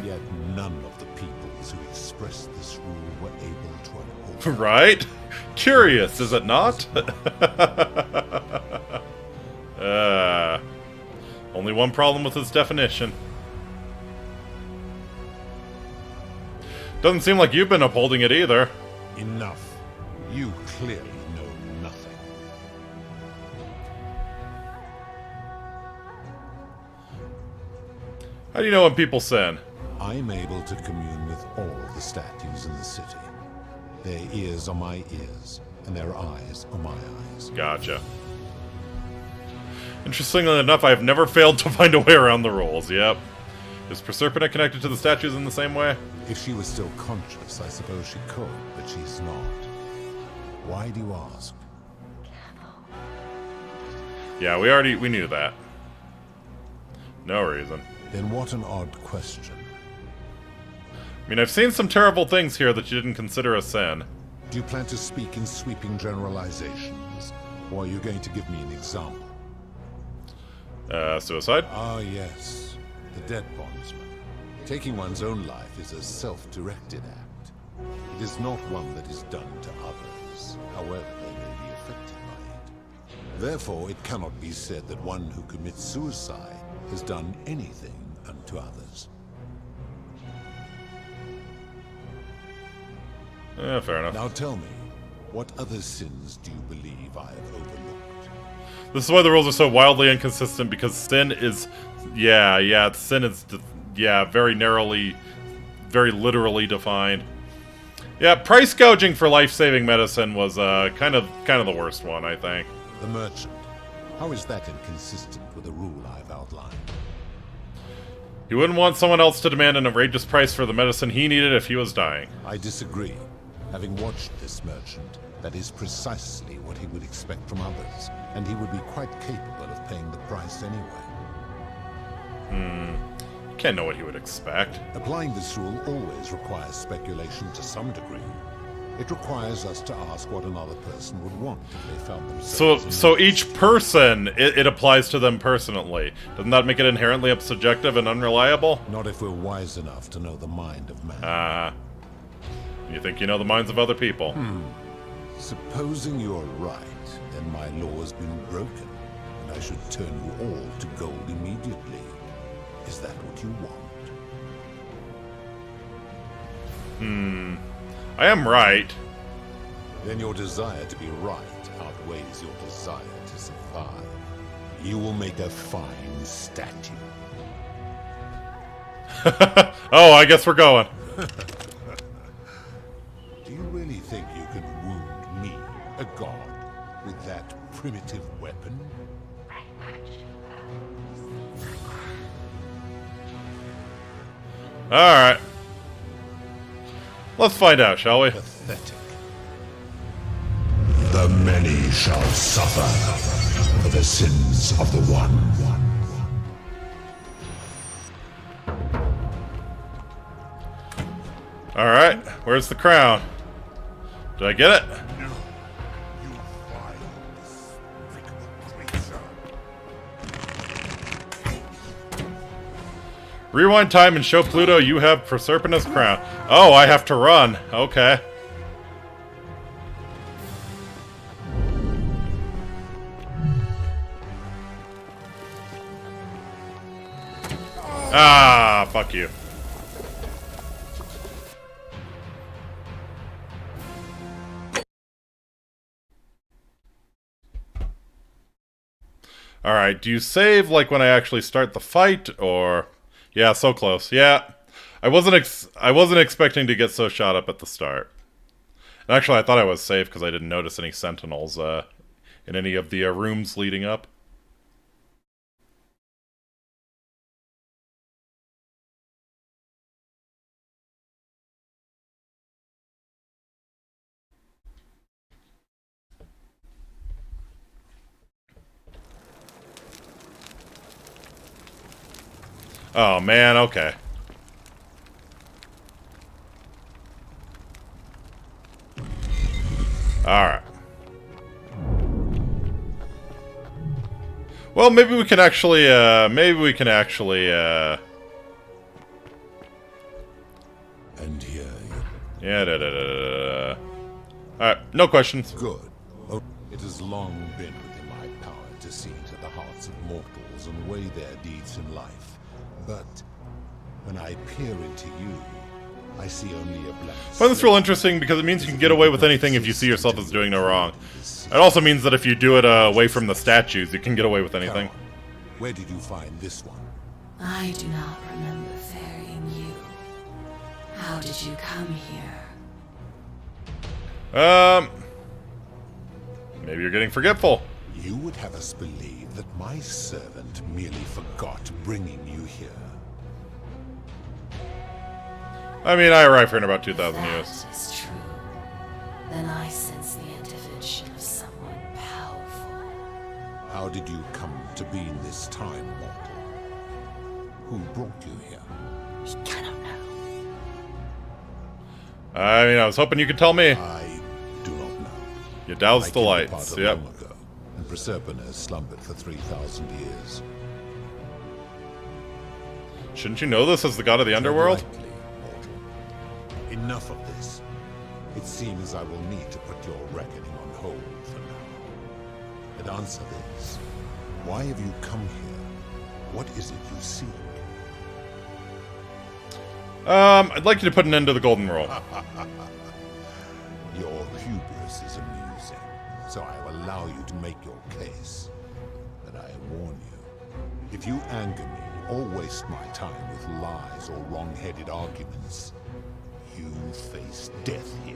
Yet none of the peoples who expressed this rule were able to uphold it. Right? Curious, is it not? Only one problem with its definition. Doesn't seem like you've been upholding it either. Enough. You clearly know nothing. How do you know when people sin? I'm able to commune with all the statues in the city. Their ears are my ears, and their eyes are my eyes. Gotcha. Interestingly enough, I've never failed to find a way around the rules, yep. Is Proserpina connected to the statues in the same way? If she was still conscious, I suppose she could, but she's not. Why do you ask? Yeah, we knew that. No reason. Then what an odd question. I mean, I've seen some terrible things here that you didn't consider a sin. Do you plan to speak in sweeping generalizations, or are you going to give me an example? Suicide? Ah, yes. The debt bondsman. Taking one's own life is a self-directed act. It is not one that is done to others, however they may be affected by it. Therefore, it cannot be said that one who commits suicide has done anything unto others. Fair enough. Now tell me, what other sins do you believe I have overlooked? This is why the rules are so wildly inconsistent, because sin is... sin is... very narrowly... very literally defined. Yeah, price gouging for life-saving medicine was kind of the worst one, I think. The merchant. How is that inconsistent with the rule I've outlined? He wouldn't want someone else to demand an outrageous price for the medicine he needed if he was dying. I disagree. Having watched this merchant, that is precisely what he would expect from others, and he would be quite capable of paying the price anyway. Can't know what he would expect. Applying this rule always requires speculation to some degree. It requires us to ask what another person would want if they found themselves... So each person, it applies to them personally. Doesn't that make it inherently subjective and unreliable? Not if we're wise enough to know the mind of man. You think you know the minds of other people? Supposing you're right, then my law has been broken, and I should turn you all to gold immediately. Is that what you want? I am right. Then your desire to be right outweighs your desire to survive. You will make a fine statue. Oh, I guess we're going. Do you really think you can wound me, a god, with that primitive weapon? Alright. Let's find out, shall we? Pathetic. The many shall suffer for the sins of the one. Alright, where's the crown? Did I get it? No, you vile, despicable creature. Rewind time and show Pluto you have Proserpina's crown. Oh, I have to run. Okay. Ah, fuck you. Alright, do you save, like, when I actually start the fight, or... Yeah, so close. Yeah. I wasn't expecting to get so shot up at the start. And actually, I thought I was safe, because I didn't notice any sentinels, in any of the rooms leading up. Oh, man, okay. Alright. Well, maybe we can actually, And here Yeah, Alright, no questions. Good. Oh, it has long been within my power to see into the hearts of mortals and weigh their deeds in life. But when I peer into you, I see only a blank. I find this real interesting because it means you can get away with anything if you see yourself as doing no wrong. It also means that if you do it away from the statues, you can get away with anything. Where did you find this one? I do not remember ferrying you. How did you come here? Maybe you're getting forgetful. You would have us believe that my servant merely forgot bringing you here. I mean, I arrived here in about 2,000 years. That is true. Then I sense the intervention of someone powerful. How did you come to be in this time, mortal? Who brought you here? We cannot know. I mean, I was hoping you could tell me. I do not know. You doused the lights, yep. Long ago, and Proserpine has slumbered for 3,000 years. Shouldn't you know this as the god of the underworld? Enough of this. It seems I will need to put your reckoning on hold for now. But answer this. Why have you come here? What is it you seek? I'd like you to put an end to the golden rule. Your hubris is amusing, so I will allow you to make your case. But I warn you, if you anger me or waste my time with lies or wrong-headed arguments, you face death here.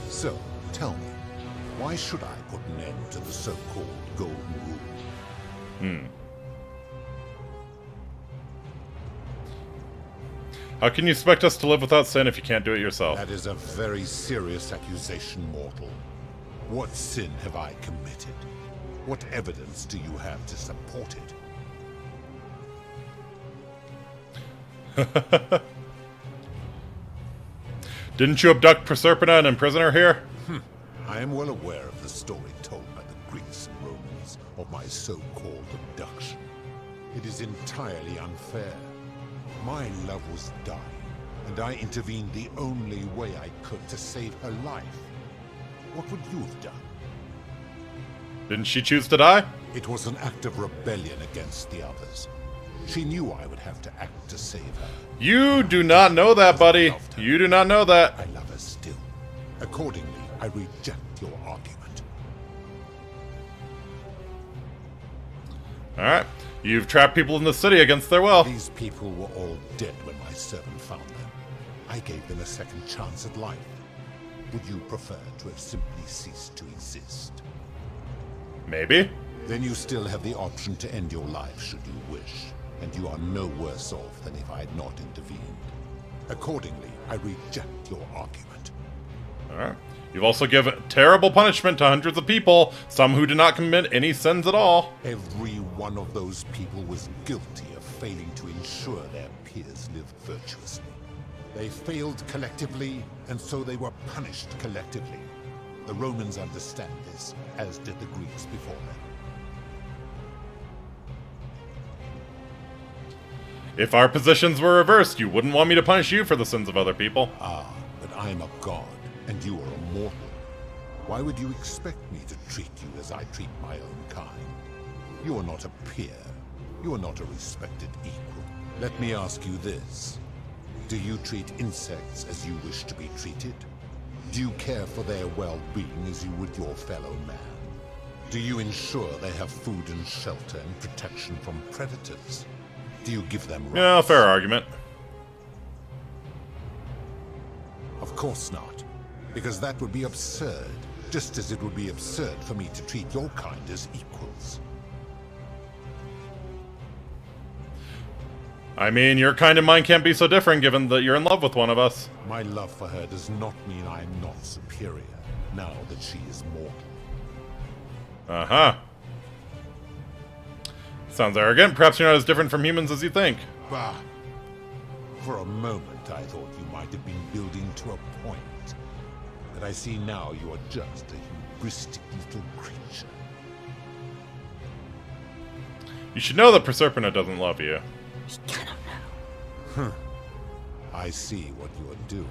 So, tell me, why should I put an end to the so-called golden rule? How can you expect us to live without sin if you can't do it yourself? That is a very serious accusation, mortal. What sin have I committed? What evidence do you have to support it? Didn't you abduct Proserpine and imprison her here? I am well aware of the story told by the Greeks and Romans of my so-called abduction. It is entirely unfair. My love was dying, and I intervened the only way I could to save her life. What would you have done? Didn't she choose to die? It was an act of rebellion against the others. She knew I would have to act to save her. You do not know that, buddy. You do not know that. I love her still. Accordingly, I reject your argument. Alright. You've trapped people in the city against their will. These people were all dead when my servant found them. I gave them a second chance at life. Would you prefer to have simply ceased to exist? Maybe. Then you still have the option to end your life should you wish. And you are no worse off than if I had not intervened. Accordingly, I reject your argument. Alright. You've also given terrible punishment to hundreds of people, some who did not commit any sins at all. Every one of those people was guilty of failing to ensure their peers lived virtuously. They failed collectively, and so they were punished collectively. The Romans understand this, as did the Greeks before them. If our positions were reversed, you wouldn't want me to punish you for the sins of other people. Ah, but I'm a god, and you are a mortal. Why would you expect me to treat you as I treat my own kind? You are not a peer. You are not a respected equal. Let me ask you this. Do you treat insects as you wish to be treated? Do you care for their well-being as you would your fellow man? Do you ensure they have food and shelter and protection from predators? Do you give them rights? Yeah, fair argument. Of course not. Because that would be absurd. Just as it would be absurd for me to treat your kind as equals. I mean, your kind and mine can't be so different given that you're in love with one of us. My love for her does not mean I am not superior, now that she is mortal. Uh-huh. Sounds arrogant. Perhaps you're not as different from humans as you think. Bah! For a moment I thought you might have been building to a point. But I see now you are just a hubristic little creature. You should know that Proserpina doesn't love you. Huh. I see what you are doing.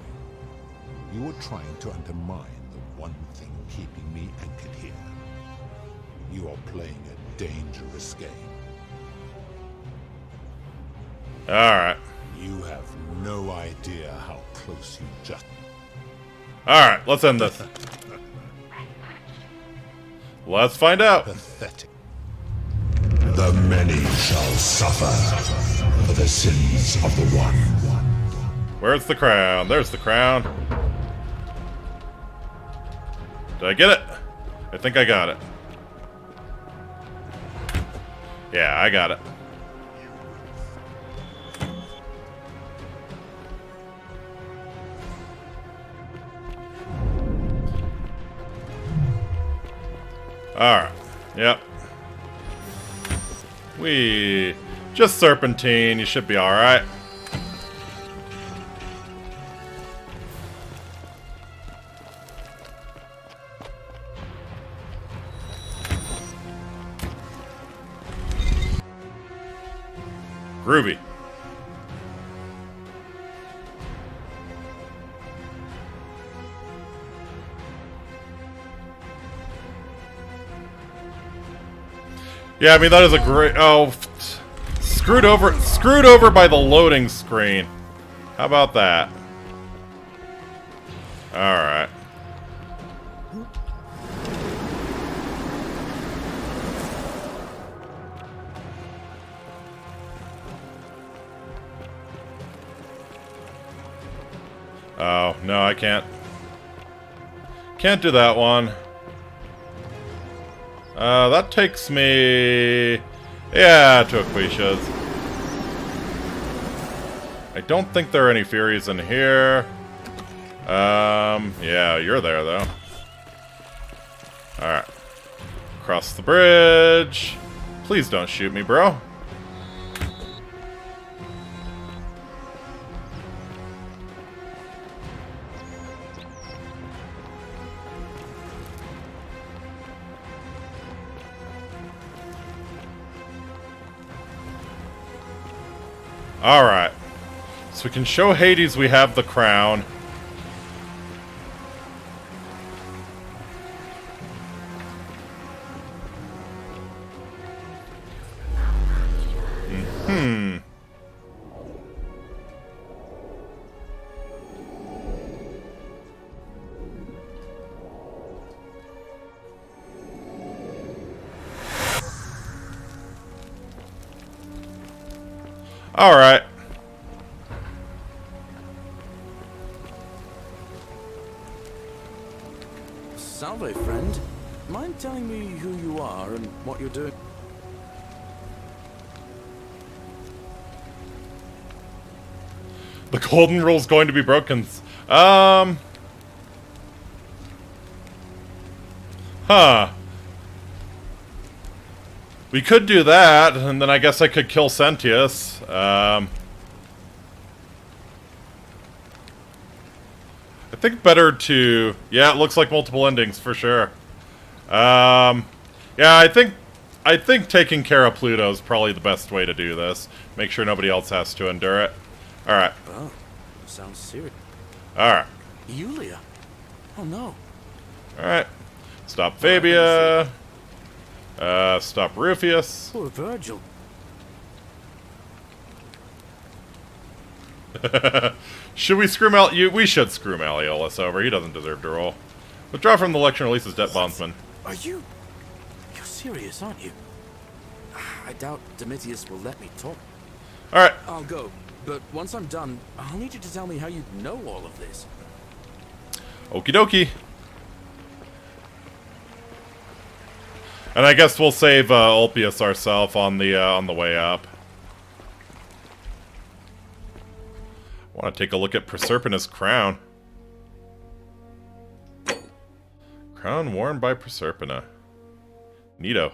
You are trying to undermine the one thing keeping me anchored here. You are playing a dangerous game. Alright. You have no idea how close you just... Alright, let's end this. Let's find out. Pathetic. The many shall suffer for the sins of the one. Where's the crown? There's the crown. Did I get it? I think I got it. Yeah, I got it. Alright. Yep. Just serpentine. You should be alright. Groovy. Yeah, I mean that is a great. Oh, screwed over by the loading screen. How about that? All right. Oh no, I can't. Can't do that one. That takes me... Yeah, to Aquitia's. I don't think there are any Furies in here. Yeah, you're there, though. Alright. Cross the bridge. Please don't shoot me, bro. Alright. So we can show Hades we have the crown. Hmm. Alright. Salve, friend. Mind telling me who you are and what you're doing? The golden rule's going to be broken. Huh. We could do that, and then I guess I could kill Sentius. I think better to... Yeah, it looks like multiple endings, for sure. Yeah, I think taking care of Pluto is probably the best way to do this. Make sure nobody else has to endure it. Alright. Oh, sounds serious. Alright. Yulia? Oh no. Alright. Stop Fabia. Stop Rufus. Poor Virgil. Should we screw we should screw Malleolus over. He doesn't deserve to roll. Withdraw from the election, release his debt bondsman. Are you... You're serious, aren't you? I doubt Domitius will let me talk. Alright. I'll go, but once I'm done, I'll need you to tell me how you know all of this. Okie dokie. And I guess we'll save Ulpius ourselves on the way up. Want to take a look at Proserpina's crown. Crown worn by Proserpina. Neato.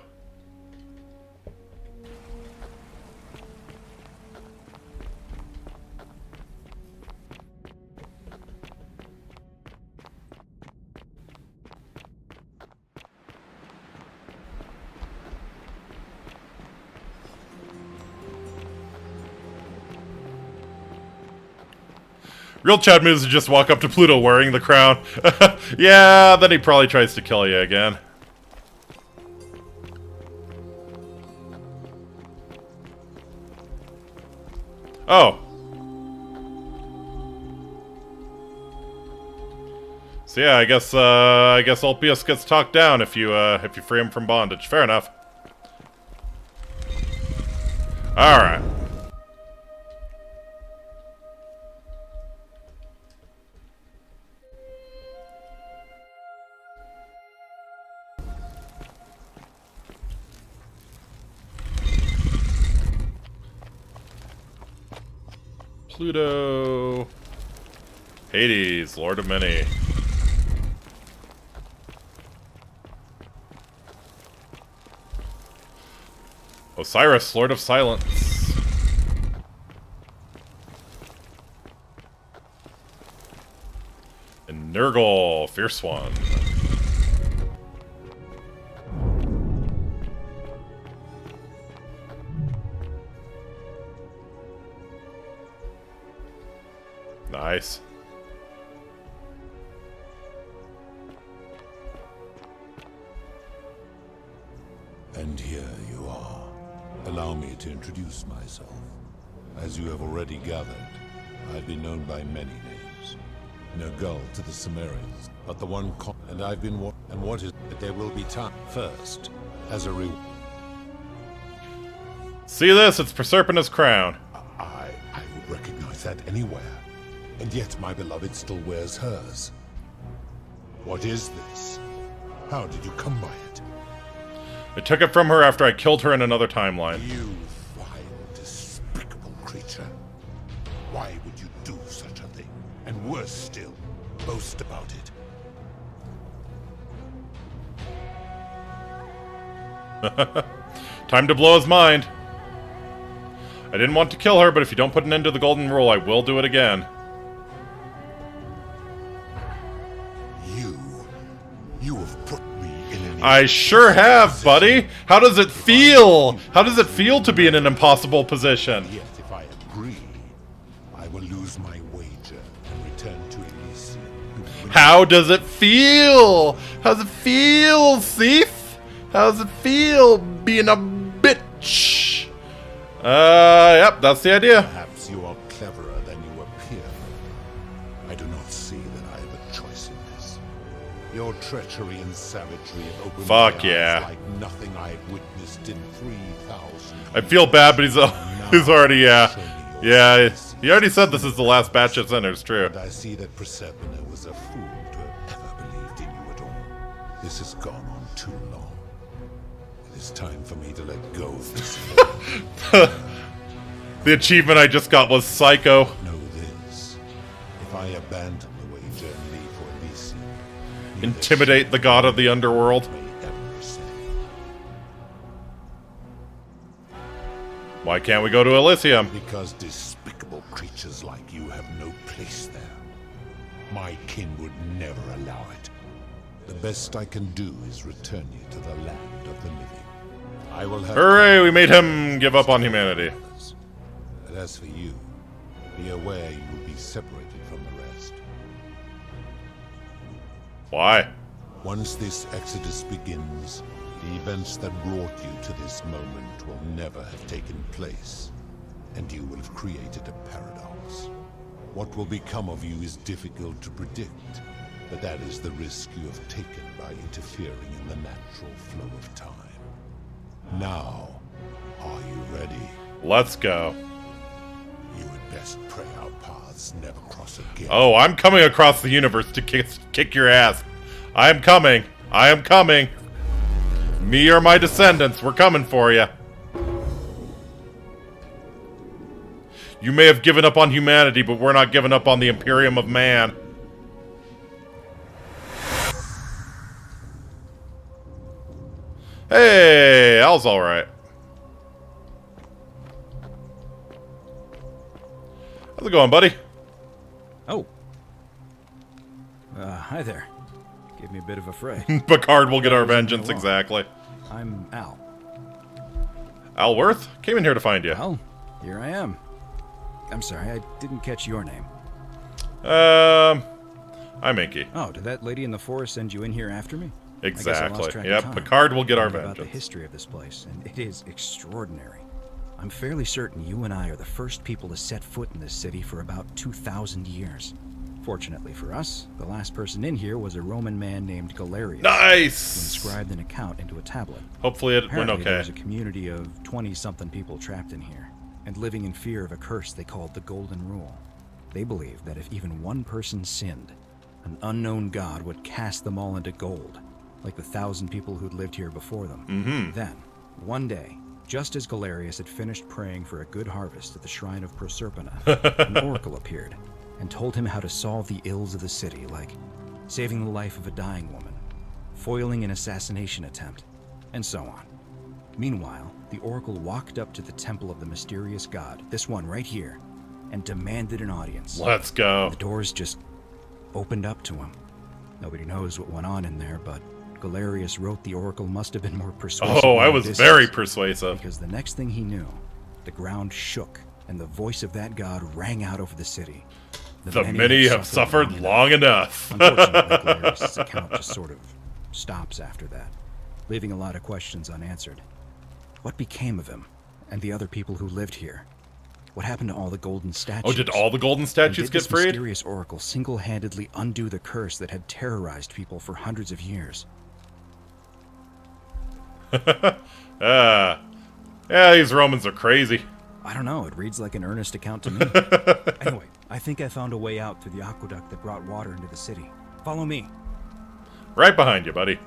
Real Chad moves to just walk up to Pluto wearing the crown. Yeah, then he probably tries to kill you again. Oh. So yeah, I guess Ulpius gets talked down if you free him from bondage. Fair enough. All right. Pluto. Hades, Lord of Many. Osiris, Lord of Silence. And Nurgle, Fierce One. Nice. And here you are. Allow me to introduce myself. As you have already gathered, I've been known by many names. Nergal to the Cimmerians, but the one and I've been and what is that there will be time first, as a reward. See this? It's Proserpina's crown. I would recognize that anywhere. And yet my beloved still wears hers. What is this? How did you come by it? I took it from her after I killed her in another timeline. You vile, despicable creature. Why would you do such a thing? And worse still, boast about it. Time to blow his mind. I didn't want to kill her, but if you don't put an end to the golden rule, I will do it again. You have put me in an... I sure have, buddy! How does it feel? How does it feel to be in an impossible position? Yet if I agree, I will lose my wager and return to Elysium. How does it feel? How does it feel, Thief? How does it feel being a bitch? Yep, that's the idea. Perhaps you are cleverer than you appear. I do not see that I have a choice in this. Your treachery and savagery have opened my eyes like nothing I've witnessed in 3,000. I feel bad, but he's already, yeah, he already said this is the last batch of sinners, true. And I see that Proserpina was a fool to have ever believed in you at all. This has gone on too long. It is time for me to let go of this. The achievement I just got was Psycho. Know this. If I abandon the wager and leave for Elysium, intimidate the god of the underworld. Why can't we go to Elysium? Because despicable creatures like you have no place there. My kin would never allow it. The best I can do is return you to the land of the living. I will have... Hooray, we made him give up on humanity. But as for you, be aware you will be separated from the rest. Why? Once this exodus begins, the events that brought you to this moment will never have taken place, and you will have created a paradox. What will become of you is difficult to predict, but that is the risk you have taken by interfering in the natural flow of time. Now, are you ready? Let's go. You had best pray our paths never cross again. Oh, I'm coming across the universe to kick your ass. I am coming. I am coming. Me or my descendants, we're coming for you. You may have given up on humanity, but we're not giving up on the Imperium of Man. Hey, Al's alright. How's it going, buddy? Oh. Hi there. Gave me a bit of a fray. Picard will get our vengeance, exactly. I'm Al. Al Worth? Came in here to find you. Well, here I am. I'm sorry, I didn't catch your name. I'm Inky. Oh, did that lady in the forest send you in here after me? Exactly. Yep, Picard will get our vengeance. About the history of this place, and it is extraordinary. I'm fairly certain you and I are the first people to set foot in this city for about 2,000 years. Fortunately for us, the last person in here was a Roman man named Galerius. Nice! Who inscribed an account into a tablet. Hopefully it went okay. There's a community of 20-something people trapped in here, and living in fear of a curse they called the Golden Rule. They believed that if even one person sinned, an unknown god would cast them all into gold, like the 1,000 people who'd lived here before them. Then, one day, just as Galerius had finished praying for a good harvest at the shrine of Proserpina, an oracle appeared and told him how to solve the ills of the city, like saving the life of a dying woman, foiling an assassination attempt, and so on. Meanwhile, the oracle walked up to the temple of the mysterious god, this one right here, and demanded an audience. Let's go. The doors just opened up to him. Nobody knows what went on in there, but Galerius wrote the oracle must have been more persuasive. Oh, I was very persuasive. Because the next thing he knew, the ground shook, and the voice of that god rang out over the city. The many have suffered long enough. Unfortunately, Galerius' account just sort of stops after that, leaving a lot of questions unanswered. What became of him and the other people who lived here? What happened to all the golden statues? Oh, did all the golden statues get freed? Did this mysterious oracle single-handedly undo the curse that had terrorized people for hundreds of years? Yeah, these Romans are crazy. I don't know, it reads like an earnest account to me. Anyway, I think I found a way out through the aqueduct that brought water into the city. Follow me. Right behind you, buddy.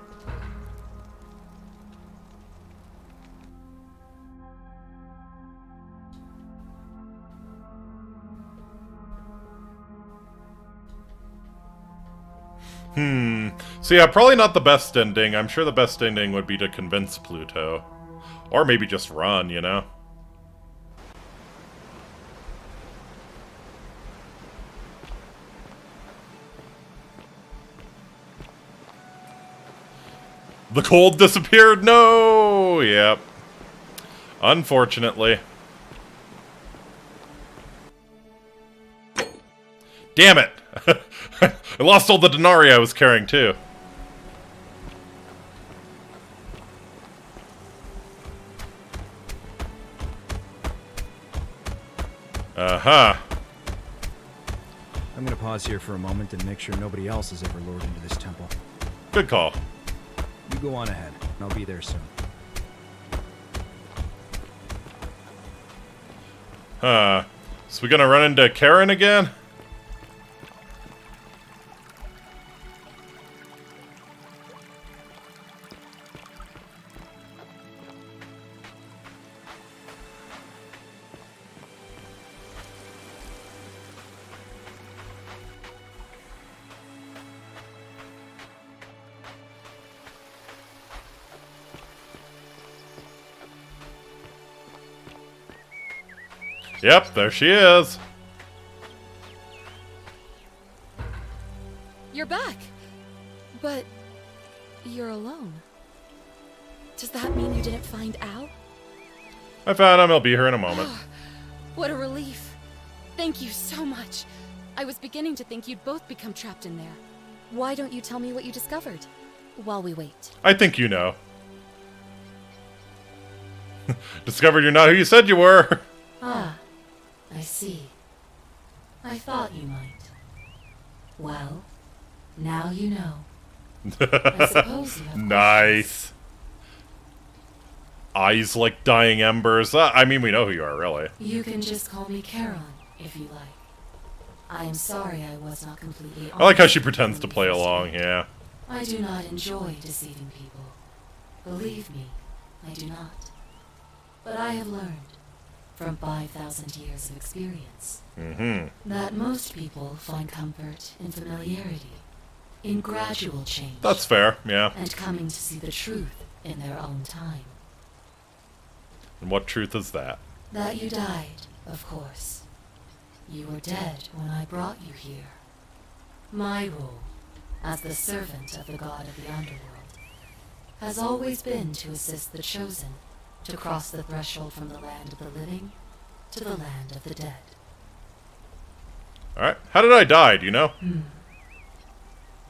So yeah, probably not the best ending. I'm sure the best ending would be to convince Pluto. Or maybe just run, you know? The cold disappeared? No! Yep. Unfortunately. Damn it! I lost all the denarii I was carrying, too. Uh-huh. I'm gonna pause here for a moment and make sure nobody else has ever lured into this temple. Good call. You go on ahead, and I'll be there soon. So we gonna run into Karen again? Yep, there she is. You're back. But you're alone. Does that mean you didn't find Al? I found him. He'll be here in a moment. What a relief. Thank you so much. I was beginning to think you'd both become trapped in there. Why don't you tell me what you discovered while we wait? I think you know. Discovered you're not who you said you were. Ah, I see. I thought you might. Well, now you know. I suppose you have Nice. Eyes like dying embers. I mean, we know who you are, really. You can just call me Charon, if you like. I am sorry I was not completely honest. I like how she pretends to play along, yeah. I do not enjoy deceiving people. Believe me, I do not. But I have learned, from 5,000 years of experience, that most people find comfort in familiarity, in gradual change. That's fair, yeah. And coming to see the truth in their own time. And what truth is that? That you died, of course. You were dead when I brought you here. My role, as the servant of the god of the underworld, has always been to assist the chosen to cross the threshold from the land of the living to the land of the dead. Alright, how did I die, do you know?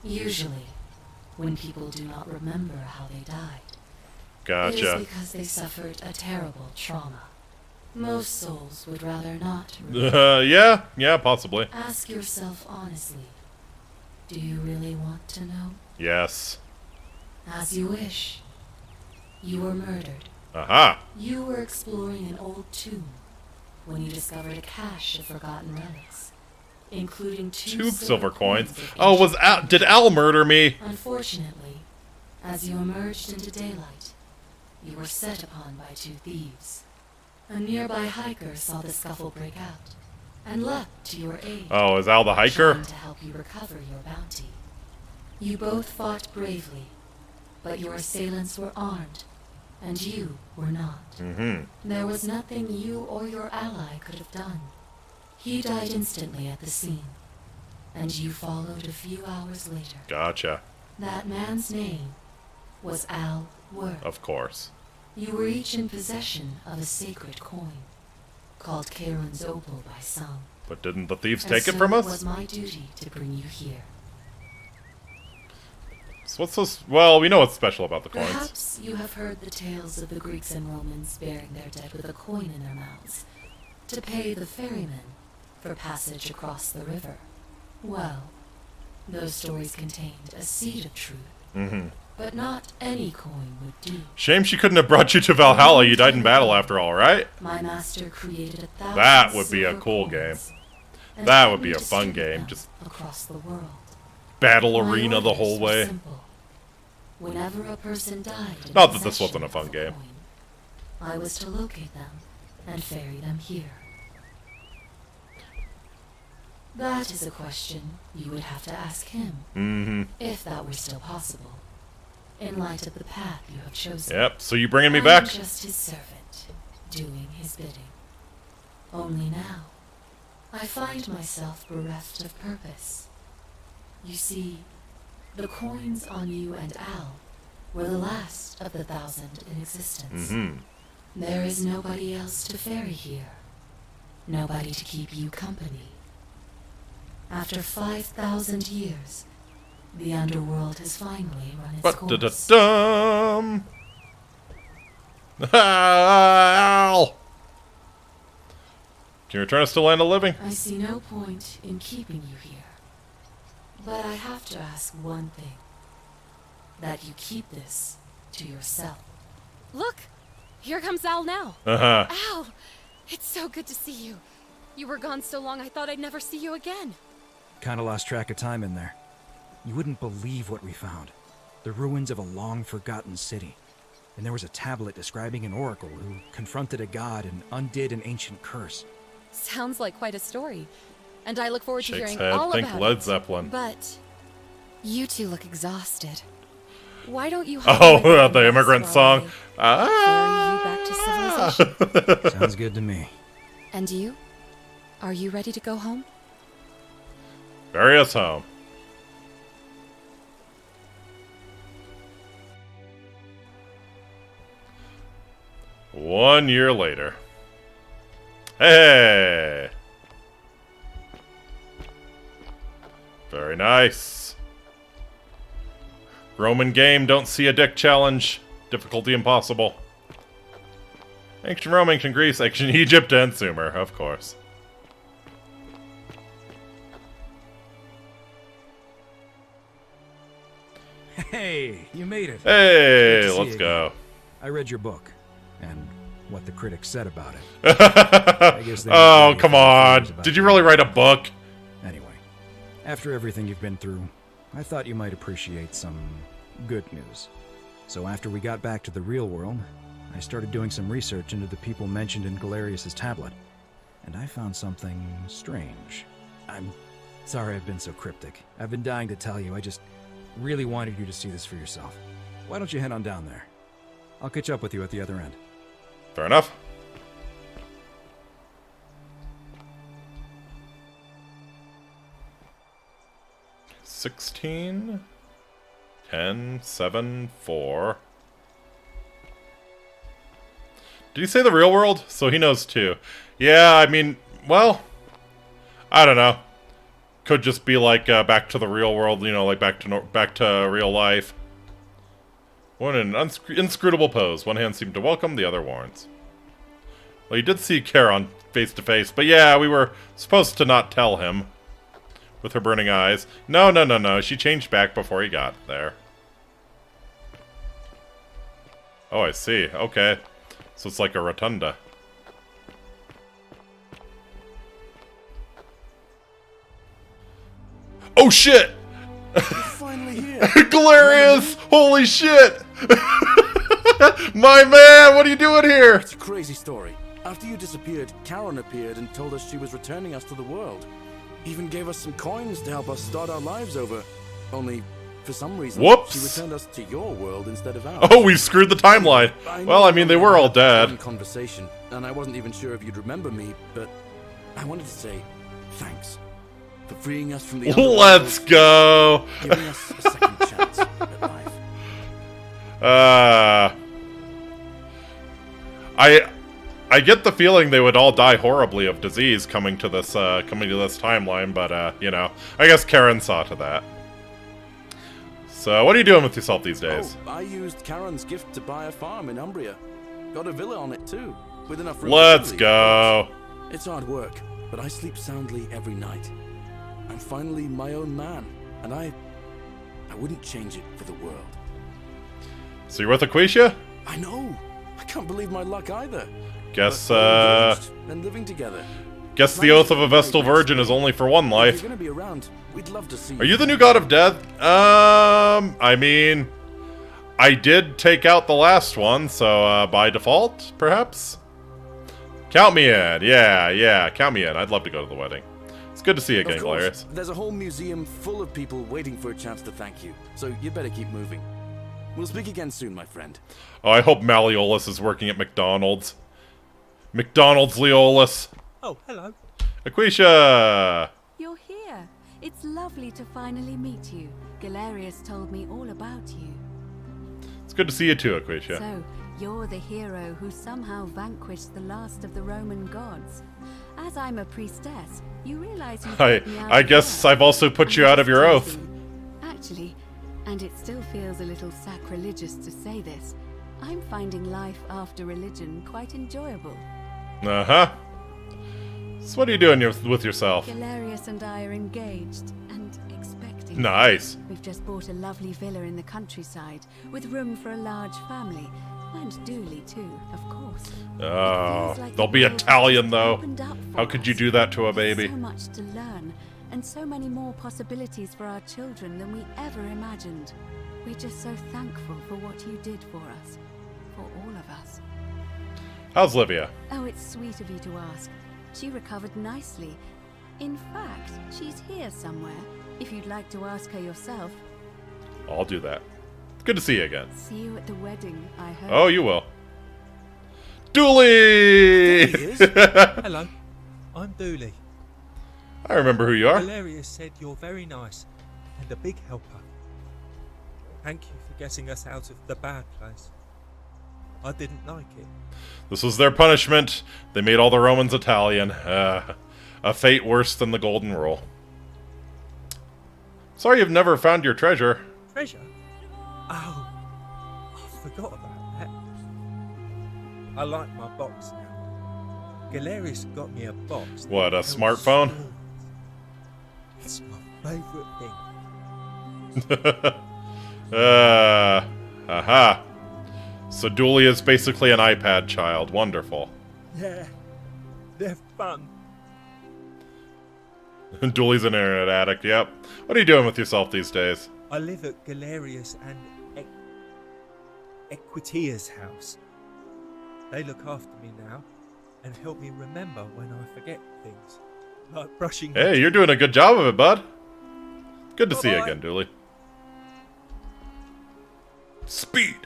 Usually, when people do not remember how they died, Gotcha. it is because they suffered a terrible trauma. Most souls would rather not remember. Yeah, possibly. Ask yourself honestly, do you really want to know? Yes. As you wish. You were murdered. Aha. You were exploring an old tomb when you discovered a cache of forgotten relics, including two silver coins. Oh, did Al murder me? Unfortunately, as you emerged into daylight, you were set upon by two thieves. A nearby hiker saw the scuffle break out and leapt to your aid. Oh, is Al the hiker? Trying to help you recover your bounty. You both fought bravely, but your assailants were armed, and you were not. There was nothing you or your ally could have done. He died instantly at the scene, and you followed a few hours later. Gotcha. That man's name was Al Worth. Of course. You were each in possession of a sacred coin, called Charon's Opal by some. But didn't the thieves take it from us? It was my duty to bring you here. So what's this? Well, we know what's special about the coins. Perhaps you have heard the tales of the Greeks and Romans burying their dead with a coin in their mouths to pay the ferryman for passage across the river. Well, those stories contained a seed of truth. But not any coin would do. Shame she couldn't have brought you to Valhalla. You died in battle after all, right? My master created 1,000 That would be a silver cool game. coins, and That had would be me a fun distribute game. them Just across the world. battle My arena the orders whole were way. simple. Whenever a person died in Not that this possession wasn't a fun of the game. coin, I was to locate them and ferry them here. That is a question you would have to ask him, if that were still possible, in light of the path you have chosen. Yep, so you bringing me I'm back? just his servant, doing his bidding. Only now, I find myself bereft of purpose. You see, the coins on you and Al were the last of the 1,000 in existence. There is nobody else to ferry here. Nobody to keep you company. After 5,000 years, the underworld has finally run its course. Dum. Al! Can you return us to land of living? I see no point in keeping you here. But I have to ask one thing. That you keep this to yourself. Look! Here comes Al now. Uh-huh. Al! It's so good to see you. You were gone so long I thought I'd never see you again. Kinda lost track of time in there. You wouldn't believe what we found. The ruins of a long-forgotten city. And there was a tablet describing an oracle who confronted a god and undid an ancient curse. Sounds like quite a story. And I look forward to Shakes hearing head. all Think about Led it. Zeppelin. But you two look exhausted. Why don't you Oh, the immigrant song. Ferry you back to civilization? Sounds good to me. And you? Are you ready to go home? Bury us home. One year later. Hey! Very nice. Roman game, don't see a dick challenge. Difficulty impossible. Ancient Rome, ancient Greece, ancient Egypt, and Sumer, of course. Hey, you made it. Hey, Good to see let's you go. again. I read your book and what the critics said about it. I guess they Oh, weren't come ready for the on. theories about Did you really write a book? Anyway, after everything you've been through, I thought you might appreciate some good news. So after we got back to the real world, I started doing some research into the people mentioned in Galerius' tablet, and I found something strange. I'm sorry I've been so cryptic. I've been dying to tell you. I just really wanted you to see this for yourself. Why don't you head on down there? I'll catch up with you at the other end. Fair enough. $16, 10, 7, 4. Did he say the real world? So he knows too. Yeah, I mean, well, I don't know. Could just be like back to the real world, you know, like back to real life. One in an inscrutable pose. One hand seemed to welcome, the other warns. Well, you did see Charon face to face, but yeah, we were supposed to not tell him. With her burning eyes. No, no, no, no. She changed back before he got there. Oh, I see. Okay. So it's like a rotunda. Oh, shit! Finally here. Galerius! Holy shit! My man, what are you doing here? It's a crazy story. After you disappeared, Charon appeared and told us she was returning us to the world. Even gave us some coins to help us start our lives over. Only, for some reason, Whoops. she returned us to your world instead of ours. Oh, we screwed the timeline. Well, I mean, they were all dead. Conversation, and I wasn't even sure if you'd remember me, but I wanted to say thanks for freeing us from the underworld. Let's go. Giving us a second chance at life. I get the feeling they would all die horribly of disease coming to this timeline, but you know, I guess Charon saw to that. So, what are you doing with yourself these days? Oh, I used Charon's gift to buy a farm in Umbria. Got a villa on it too, with enough room. Let's go. It's hard work, but I sleep soundly every night. I'm finally my own man, and I wouldn't change it for the world. So you're with Aquatia? I know. I can't believe my luck either. Guess, and living together. Guess the oath of a Vestal Virgin is only for one life. If you're gonna be around, we'd love to see Are you the new god of death? I mean, I did take out the last one, so by default, perhaps? Count me in. Yeah, count me in. I'd love to go to the wedding. It's good to see you again, Galerius. There's a whole museum full of people waiting for a chance to thank you, so you better keep moving. We'll speak again soon, my friend. Oh, I hope Malleolus is working at McDonald's. McDonald's Leolus. Oh, hello. Aquatia! You're here. It's lovely to finally meet you. Galerius told me all about you. It's good to see you too, Aquatia. So, you're the hero who somehow vanquished the last of the Roman gods. As I'm a priestess, you realize you put me out I of guess work. I've also put you out of your oath. Actually, and it still feels a little sacrilegious to say this, I'm finding life after religion quite enjoyable. Uh-huh. So what are you doing with yourself? Galerius and I are engaged and expecting. Nice. We've just bought a lovely villa in the countryside with room for a large family. And Dooley too, of course. Oh, like they'll the be world Italian has though. opened up for How could us. you do that to a baby? So much to learn, and so many more possibilities for our children than we ever imagined. We're just so thankful for what you did for us, for all of us. How's Livia? Oh, it's sweet of you to ask. She recovered nicely. In fact, she's here somewhere, if you'd like to ask her yourself. I'll do that. It's good to see you again. See you at the wedding, I hope. Oh, you will. Dooley! Hello, I'm Dooley. I remember who you are. Galerius said you're very nice and a big helper. Thank you for getting us out of the bad place. I didn't like it. This was their punishment. They made all the Romans Italian. A fate worse than the Golden Rule. Sorry you've never found your treasure. Treasure? Oh, I forgot about that. I like my box now. Galerius got me a box. What, a that held smartphone? swords. It's my favourite thing. Aha. So Dooley is basically an iPad child. Wonderful. Yeah, they're fun. Dooley's an internet addict, yep. What are you doing with yourself these days? I live at Galerius and Equitia's house. They look after me now and help me remember when I forget things, like brushing. Hey, you're doing a good job of it, bud. Good to see you again, Dooley. Speed.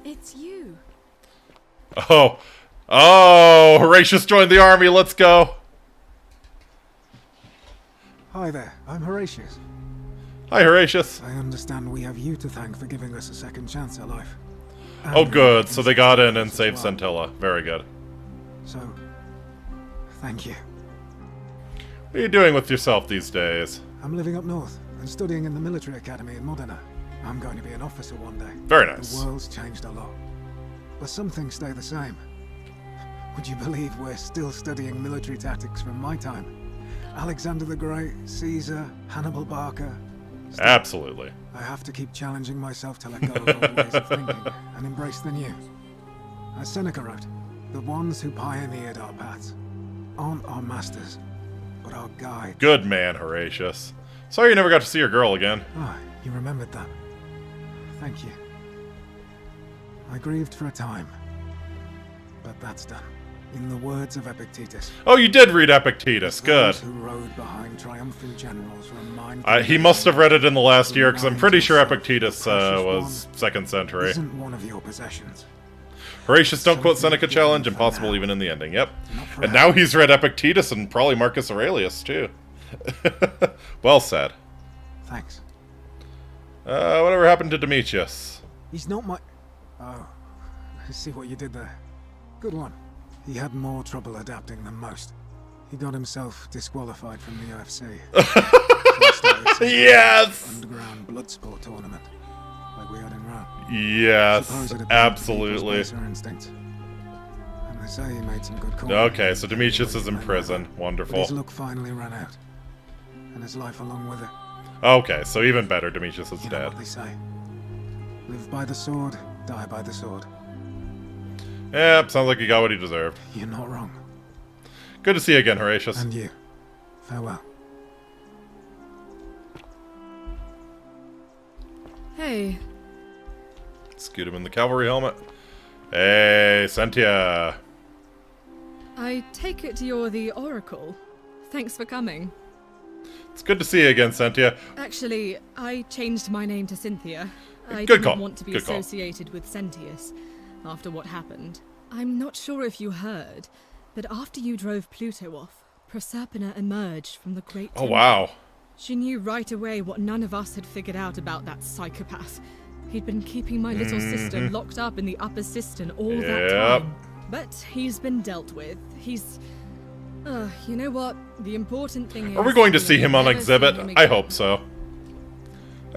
It's you. Oh, Horatius joined the army. Let's go. Hi there, I'm Horatius. Hi, Horatius. I understand we have you to thank for giving us a second chance at life. Oh, good. So they got in and saved Scintilla. Very good. So, thank you. What are you doing with yourself these days? I'm living up north and studying in the military academy in Modena. I'm going to be an officer one day. Very nice. The world's changed a lot, but some things stay the same. Would you believe we're still studying military tactics from my time? Alexander the Great, Caesar, Hannibal Barca. Absolutely. I have to keep challenging myself to let go of old ways of thinking and embrace the new. As Seneca wrote, the ones who pioneered our paths aren't our masters, but our guides. Good man, Horatius. Sorry you never got to see your girl again. Ah, you remembered that. Thank you. I grieved for a time, but that's done. In the words of Epictetus. Oh, you did read Epictetus. Good. Those who rode behind triumphant generals remind He must have read it in the last year, because I'm pretty sure Epictetus was 2nd century. Isn't one of your possessions. Horatius, don't quote Seneca challenge, impossible even in the ending. Yep. And now he's read Epictetus and probably Marcus Aurelius, too. Well said. Thanks. Whatever happened to Demetrius? He's not my... Oh, I see what you did there. Good one. He had more trouble adapting than most. He got himself disqualified from the UFC. Yes! Underground blood sport tournament, like we had in Rome. Yes, absolutely. Instincts. And they say he made some good calls. Okay, so Demetrius is in prison. Wonderful. But his luck finally ran out, and his life along with it. Okay, so even better, Demetrius is You know dead. what they say. Live by the sword, die by the sword. Yep, sounds like he got what he deserved. You're not wrong. Good to see you again, Horatius. And you. Farewell. Hey. Scoot him in the cavalry helmet. Hey, Sentia. I take it you're the Oracle. Thanks for coming. It's good to see you again, Sentia. Actually, I changed my name to Cynthia. I Good didn't call. want to be Good call. associated with Sentius after what happened. I'm not sure if you heard, but after you drove Pluto off, Proserpina emerged from the Great Oh, Temple. wow. She knew right away what none of us had figured out about that psychopath. He'd been keeping my little sister locked up in the upper cistern all that time. But he's been dealt with. He's... you know what? The important thing is... Are we going to see him on never exhibit? him I again. hope so.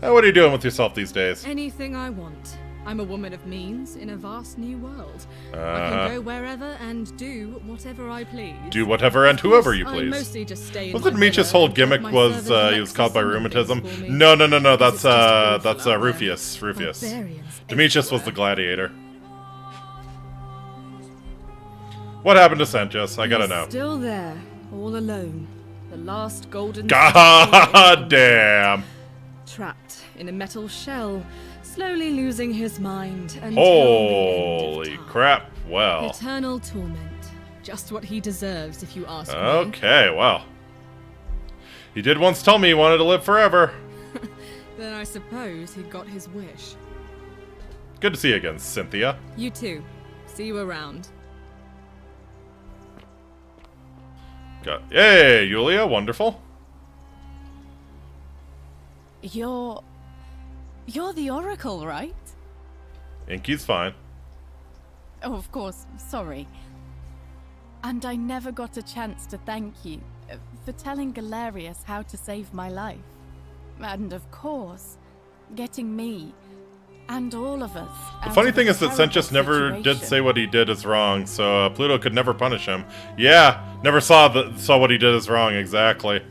What are you doing with yourself these days? Anything I want. I'm a woman of means in a vast new world. I Uh-huh. can go wherever and do whatever I please. Do whatever and whoever you I please. mostly just stay in Wasn't my Demetrius' villa whole and help gimmick my was servant he was Alexis caught by summon things rheumatism? for me. No, that's It's just awful that's out there. Rufius. Barbarians Demetrius was the gladiator. What happened to Sanchez? I gotta He's know. Still there, all alone. The last golden... God damn! Trapped in a metal shell, slowly losing his mind until Holy crap! Well. eternal torment. Just what he deserves, if you ask me. Okay, well. He did once tell me he wanted to live forever. Then I suppose he got his wish. Good to see you again, Cynthia. You too. See you around. Yay, Yulia, wonderful. You're the Oracle, right? Inky's fine. Oh, of course, sorry. And I never got a chance to thank you for telling Galerius how to save my life. And of course, getting me and all of us. The funny thing is that Senchus never did say what he did is wrong, so Pluto could never punish him. Yeah, never saw what he did is wrong, exactly.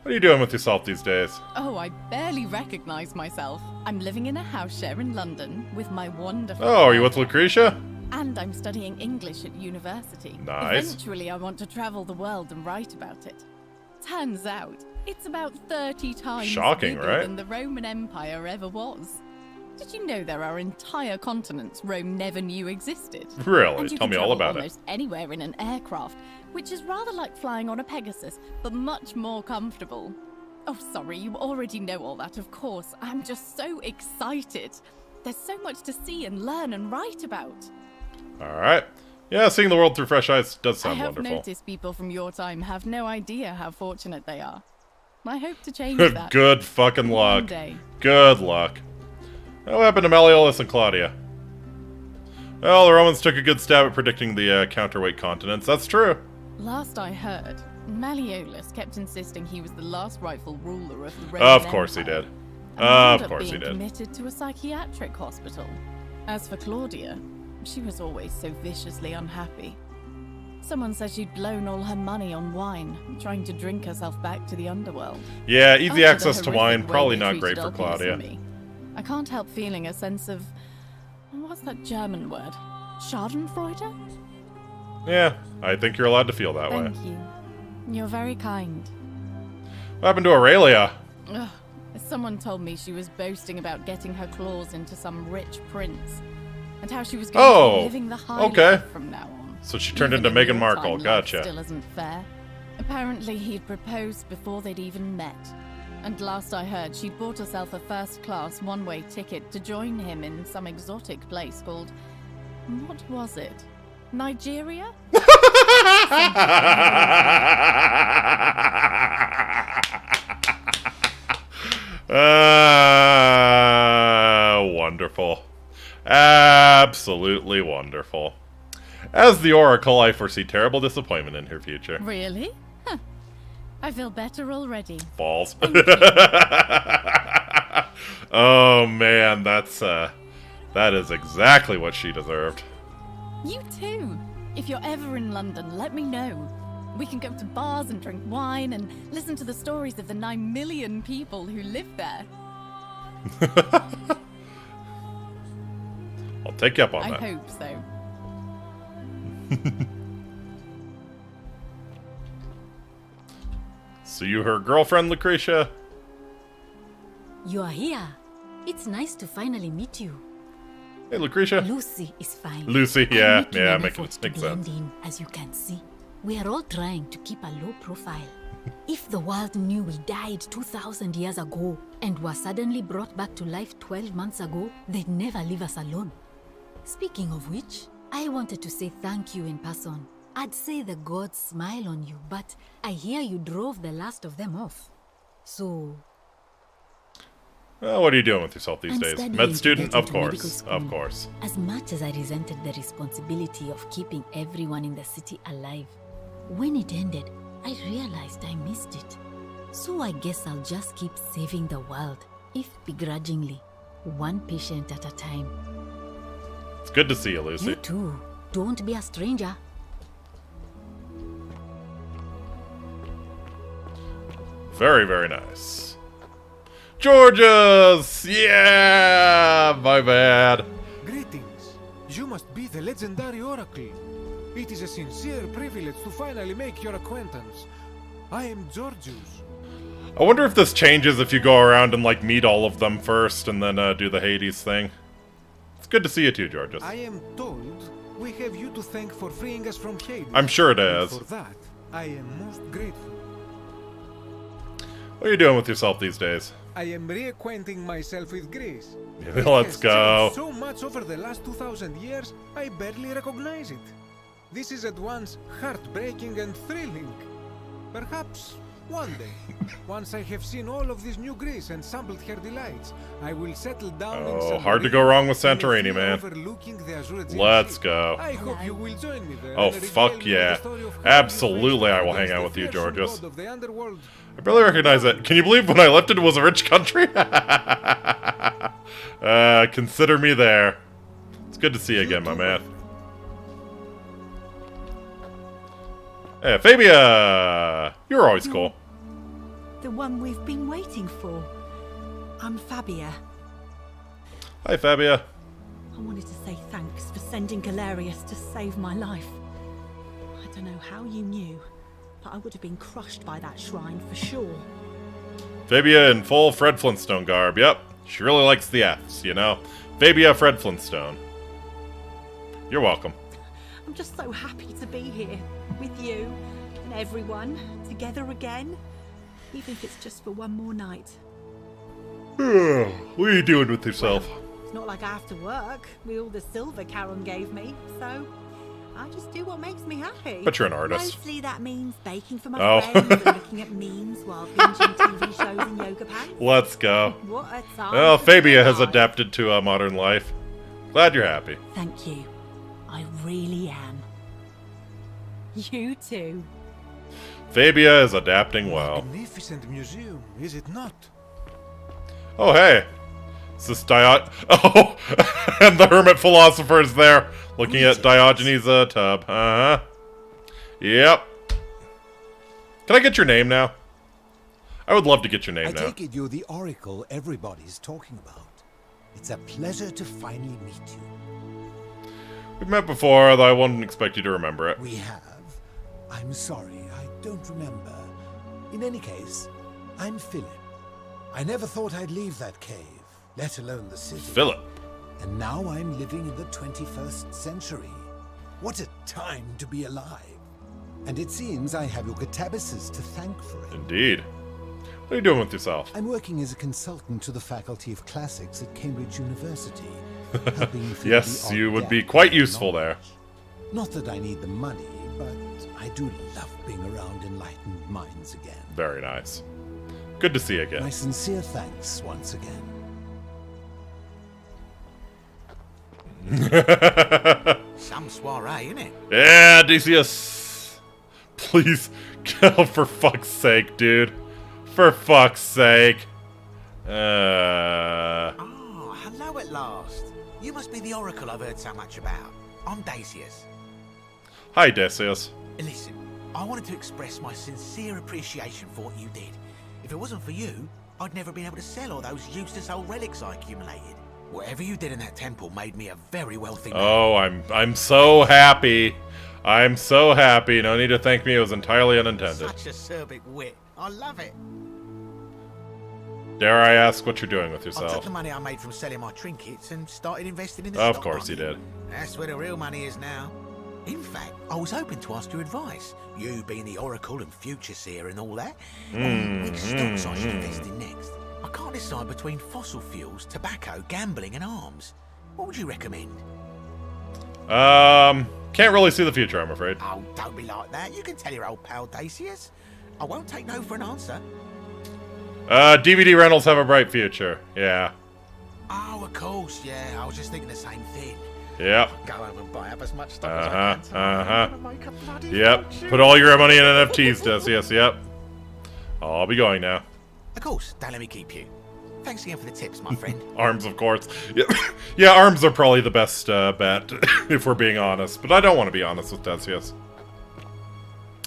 What are you doing with yourself these days? Oh, I barely recognize myself. I'm living in a house share in London with my wonderful Oh, are you with partner. Lucretia? And I'm studying English at university. Nice. Eventually, I want to travel the world and write about it. Turns out, it's about 30 times Shocking, bigger right? than the Roman Empire ever was. Did you know there are entire continents Rome never knew existed? Really? And you Tell can me all travel about it. almost anywhere in an aircraft, which is rather like flying on a Pegasus, but much more comfortable. Oh, sorry, you already know all that, of course. I'm just so excited. There's so much to see and learn and write about. Alright. Yeah, seeing the world through fresh eyes does sound I have wonderful. noticed people from your time have no idea how fortunate they are. I hope to change that. Good fucking One luck. day. Good luck. What happened to Malleolus and Claudia? Well, the Romans took a good stab at predicting the counterweight continents. That's true. Last I heard, Malleolus kept insisting he was the last rightful ruler of the Roman Of course he Empire, did. and Of ended up course he being did. committed to a psychiatric hospital. As for Claudia, she was always so viciously unhappy. Someone said she'd blown all her money on wine, trying to drink herself back to the underworld. Yeah, easy After the access to horrific wine, way probably they not treated great for opiates Claudia. and me, I can't help feeling a sense of... what's that German word? Schadenfreude? Yeah, I think you're allowed to feel that way. Thank you. You're very kind. What happened to Aurelia? Ugh. Someone told me she was boasting about getting her claws into some rich prince, and how she was going to be living the high okay. life from now on. So she turned Even into in Meghan your Markle. time, life Gotcha. Still isn't fair. Apparently, he'd proposed before they'd even met. And last I heard, she'd bought herself a first-class one-way ticket to join him in some exotic place called... what was it? Nigeria? Wonderful. Absolutely wonderful. As the Oracle, I foresee terrible disappointment in her future. Really? Huh. I feel better already. Balls. Oh man, that is exactly what she deserved. You too. If you're ever in London, let me know. We can go to bars and drink wine and listen to the stories of the 9 million people who live there. I'll take you up on I that. hope so. So you her girlfriend, Lucretia? You are here. It's nice to finally meet you. Hey, Lucretia. Lucy is fine. Lucy, I'm yeah, making yeah, an makes effort to sense. blend in, as you can see. We are all trying to keep a low profile. If the world knew we died 2,000 years ago and were suddenly brought back to life 12 months ago, they'd never leave us alone. Speaking of which, I wanted to say thank you in person. I'd say the gods smile on you, but I hear you drove the last of them off. So... Well, what are you doing with yourself these I'm days? studying Med to student? get Of into medical course. school. Of course. As much as I resented the responsibility of keeping everyone in the city alive, when it ended, I realized I missed it. So I guess I'll just keep saving the world, if begrudgingly, one patient at a time. It's good to see you, Lucy. You too. Don't be a stranger. Very, very nice. Georges! Yeah! My bad. Greetings. You must be the legendary Oracle. It is a sincere privilege to finally make your acquaintance. I am Georgius. I wonder if this changes if you go around and, like, meet all of them first and then do the Hades thing. It's good to see you too, Georges. I am told we have you to thank for freeing us from Hades. I'm sure it And is. for that, I am most grateful. What are you doing with yourself these days? I am reacquainting myself with Greece. Yeah, let's It has go. changed so much over the last 2,000 years, I barely recognize it. This is at once heartbreaking and thrilling. Perhaps one day, once I have seen all of this new Greece and sampled her delights, I will settle down in Oh, hard to go wrong with Santorini, man. Let's go. I hope you will join me there Oh, and regale fuck me with yeah. the story of how Absolutely, you I will faced hang out the with you, fearsome Georges. god of the underworld. I barely recognize it. Can you believe when I left it was a rich country? Consider me there. It's good to see you again, my man. Hey, Fabia! You're always cool. The one we've been waiting for. I'm Fabia. Hi, Fabia. I wanted to say thanks for sending Galerius to save my life. I don't know how you knew, but I would have been crushed by that shrine for sure. Fabia in full Fred Flintstone garb. Yep. She really likes the F's, you know? Fabia Fred Flintstone. You're welcome. I'm just so happy to be here with you and everyone together again, even if it's just for one more night. What are you doing with yourself? It's not like I have to work with all the silver Charon gave me, so I just do what makes me happy. But you're an artist. Mostly that means baking for my Oh. friends and looking at memes while binging TV shows in yoga pants. Let's go. What a time. Well, to Fabia be has alive. adapted to modern life. Glad you're happy. Thank you. I really am. You too. Fabia is adapting well. Magnificent museum, is it not? Oh, hey. Is this Oh, and the hermit philosopher is there, looking at Diogenes' tub. Uh-huh. Yep. Can I get your name now? I would love to get your name I now. take it you're the oracle everybody's talking about. It's a pleasure to finally meet you. We've met before, though I wouldn't expect you to remember it. We have. I'm sorry, I don't remember. In any case, I'm Philip. I never thought I'd leave that cave, let alone the city. Philip. And now I'm living in the 21st century. What a time to be alive. And it seems I have your catabases to thank for it. Indeed. What are you doing with yourself? I'm working as a consultant to the Faculty of Classics at Cambridge University. helping fill Yes, the you odd would gap be in quite my useful there. knowledge. Not that I need the money, but I do love being around enlightened minds again. Very nice. Good to see you again. My sincere thanks once again. Some soiree, innit? Yeah, Odysseus. Please, oh, for fuck's sake, dude. For fuck's sake. Oh, hello at last. You must be the oracle I've heard so much about. I'm Dacius. Hi, Odysseus. Listen, I wanted to express my sincere appreciation for what you did. If it wasn't for you, I'd never been able to sell all those useless old relics I accumulated. Whatever you did in that temple made me a very wealthy man. Oh, I'm so happy. I'm so happy. No need to thank me. It was entirely unintended. Such acerbic wit. I love it. Dare I ask what you're doing with I took yourself? the money I made from selling my trinkets and started investing in the Of stock course you market. did. That's where the real money is now. In fact, I was hoping to ask your advice. You being the oracle and future seer and all that. On which stocks I should invest in next. I can't decide between fossil fuels, tobacco, gambling and arms. What would you recommend? Can't really see the future, I'm afraid. Oh, don't be like that. You can tell your old pal Dacius. I won't take no for an answer. DVD rentals have a bright future. Yeah. Oh, of course, yeah. I was just thinking the same thing. Yep. Go home and buy up as much stuff as I can tonight. I'm gonna make a bloody Yep. fortune. Put all your money in NFTs, Decius. Yep. I'll be going now. Of course, don't let me keep you. Thanks again for the tips, my friend. Arms, of course. Yeah, yeah, arms are probably the best bet, if we're being honest. But I don't want to be honest with Decius.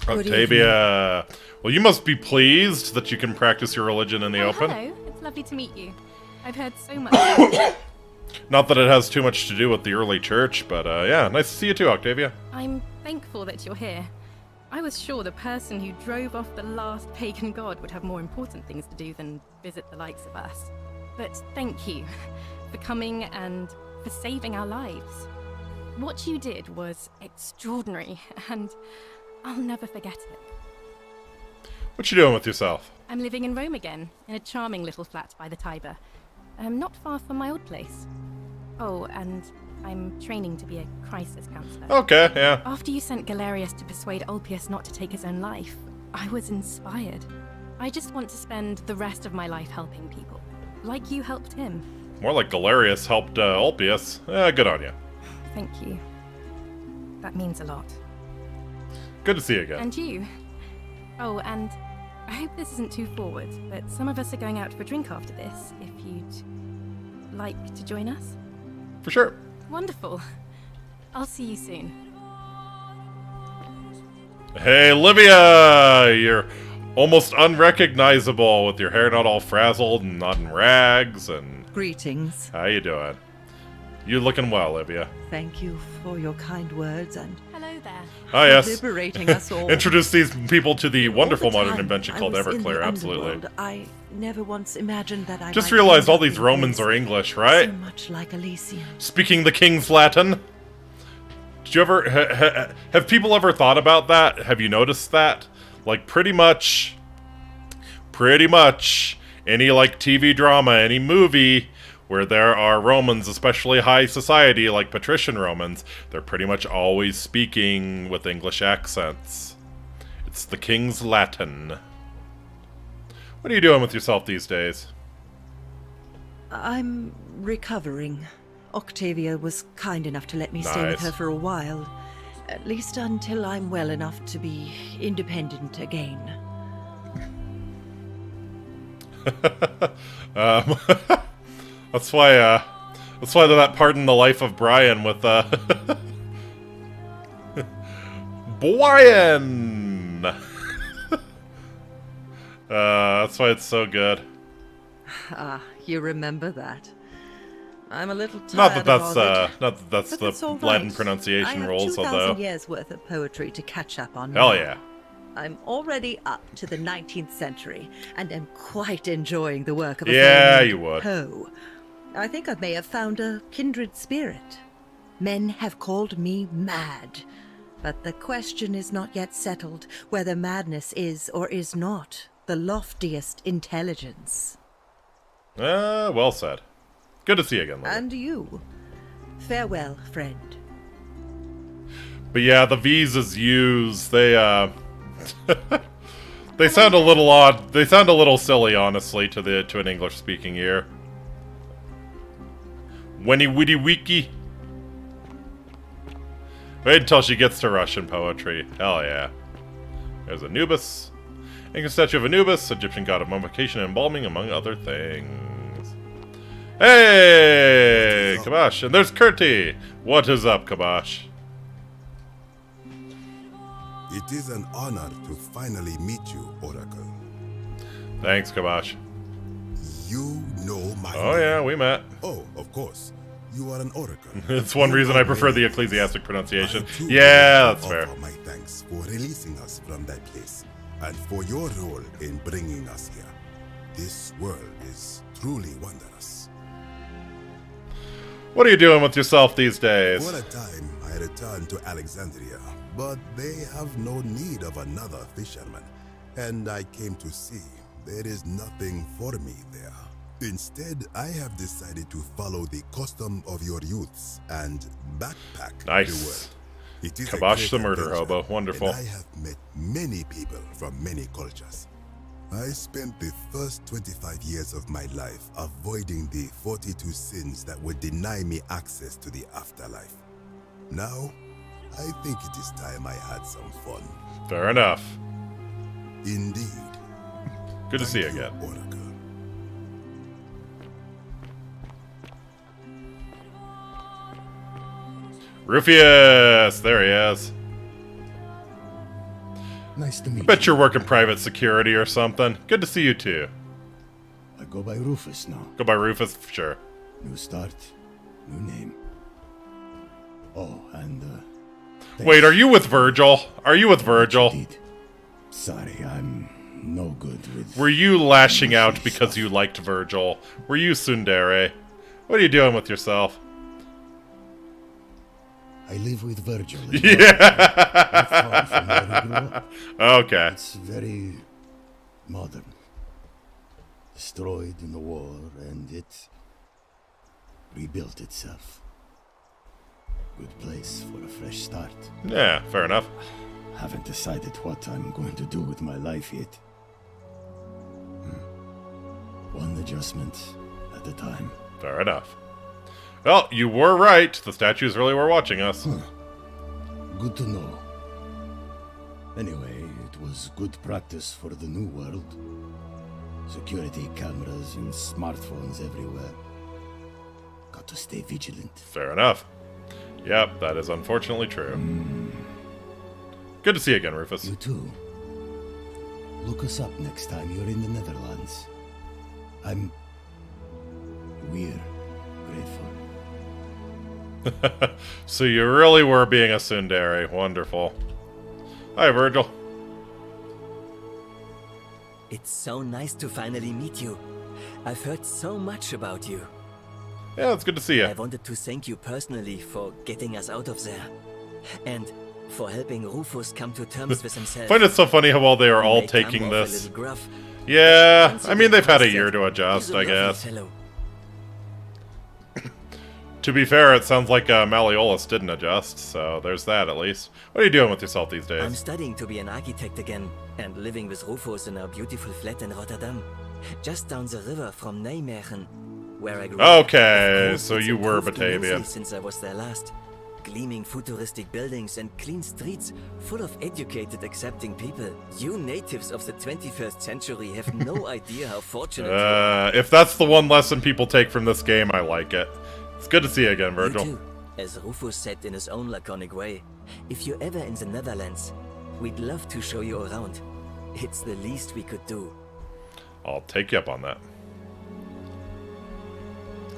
Good Octavia. Well, you must be pleased that you can practice your religion in the open. Hello, it's lovely to meet you. I've heard so much about you. Not that it has too much to do with the early church, but yeah, nice to see you too, Octavia. I'm thankful that you're here. I was sure the person who drove off the last pagan god would have more important things to do than visit the likes of us. But thank you for coming and for saving our lives. What you did was extraordinary, and I'll never forget it. What you doing with yourself? I'm living in Rome again, in a charming little flat by the Tiber. Not far from my old place. Oh, and I'm training to be a crisis counselor. Okay, yeah. After you sent Galerius to persuade Ulpius not to take his own life, I was inspired. I just want to spend the rest of my life helping people, like you helped him. More like Galerius helped Ulpius. Good on you. Thank you. That means a lot. Good to see you again. And you. Oh, and I hope this isn't too forward, but some of us are going out for a drink after this, if you'd like to join us. For sure. Wonderful. I'll see you soon. Hey, Livia! You're almost unrecognizable with your hair not all frazzled and not in rags. And Greetings. how you doing? You looking well, Livia. Thank you for your kind words and Hello there. Oh, yes. liberating us all. Introduce these people to the wonderful All the modern time invention I called was in the Everclear. Absolutely. underworld, I never once imagined that I Just might realized end all up these in Romans place are English, right? So much like Elysium. Speaking the King's Latin. Did you ever have people ever thought about that? Have you noticed that? Like pretty much any like TV drama, any movie where there are Romans, especially high society, like patrician Romans, they're pretty much always speaking with English accents. It's the King's Latin. What are you doing with yourself these days? I'm recovering. Octavia was kind enough to let me stay with Nice. her for a while. At least until I'm well enough to be independent again. That's why that pardon the life of Brian with Brian. That's why it's so good. Ah, you remember that. I'm a little tired Not that of all it, not that that's but the that's all Latin right. pronunciation I have rules, 2,000 although. years worth of poetry to catch up on. Hell now. yeah. I'm already up to the 19th century, and am quite enjoying the work of a Yeah, fellow named you would. Poe. I think I may have found a kindred spirit. Men have called me mad, but the question is not yet settled whether madness is or is not the loftiest intelligence. Well said. Good to see you again, Lily. And you. Farewell, friend. But yeah, the V's as U's, they they sound a little odd. They sound a little silly, honestly, to an English-speaking ear. Wenny witty wiki. Wait until she gets to Russian poetry. Hell yeah. There's Anubis. Ancient statue of Anubis, Egyptian god of mummification and embalming, among other things. Hey, Kabash. And there's Kurti. What is up, Kabash? It is an honor to finally meet you, Oracle. Thanks, Kabash. You know my Oh name. yeah, we met. Oh, of course. You are an oracle. It's one reason I prefer the ecclesiastic pronunciation. I too Yeah, would that's fair. offer my thanks for releasing us from that place, and for your role in bringing us here. This world is truly wondrous. What are you doing with yourself these days? For a time, I returned to Alexandria, but they have no need of another fisherman, and I came to see there is nothing for me there. Instead, I have decided to follow the custom of your youths and backpack the Nice. world. It is a Kabash the great murder adventure, hobo. Wonderful. And I have met many people from many cultures. I spent the first 25 years of my life avoiding the 42 sins that would deny me access to the afterlife. Now, I think it is time I had some fun. Fair enough. Indeed. Good to see you again. Oracle. Rufius! There he is. Nice to meet I bet you're working private security or something. Good to see you too. I go by Rufus now. Go by Rufus? Sure. New start, new name. Oh, and Wait, are you with Virgil? Are you with Virgil? sorry, I'm no good with... Were you lashing out because you liked Virgil? Were you tsundere? What are you doing with yourself? I live with Virgil. Yeah. Not far from where he grew up. Okay. It's very modern. Destroyed in the war, and it rebuilt itself. Good place for a fresh start. Yeah, fair enough. Haven't decided what I'm going to do with my life yet. One adjustment at a time. Fair enough. Well, you were right. The statues really were watching us. Good to know. Anyway, it was good practice for the new world. Security cameras and smartphones everywhere. Got to stay vigilant. Fair enough. Yep, that is unfortunately true. Good to see you again, Rufus. You too. look us up next time you're in the Netherlands. We're grateful. So you really were being a tsundere. Wonderful. Hi, Virgil. It's so nice to finally meet you. I've heard so much about you. Yeah, it's good to see you. I wanted to thank you personally for getting us out of there. And for helping Rufus come to terms with himself. I find it so funny how well they are all taking this. Yeah, I mean, they've had a year to adjust, I guess. To be fair, it sounds like Malleolus didn't adjust, so there's that at least. What are you doing with yourself these days? I'm studying to be an architect again, and living with Rufus in our beautiful flat in Rotterdam. Just down the river from Nijmegen, where I grew up. Okay, so you were Batavian. Since I was there last. Gleaming futuristic buildings and clean streets full of educated, accepting people. You natives of the 21st century have no idea how fortunate you are. If that's the one lesson people take from this game, I like it. It's good to see you again, Virgil. You too. As Rufus said in his own laconic way, if you're ever in the Netherlands, we'd love to show you around. It's the least we could do. I'll take you up on that.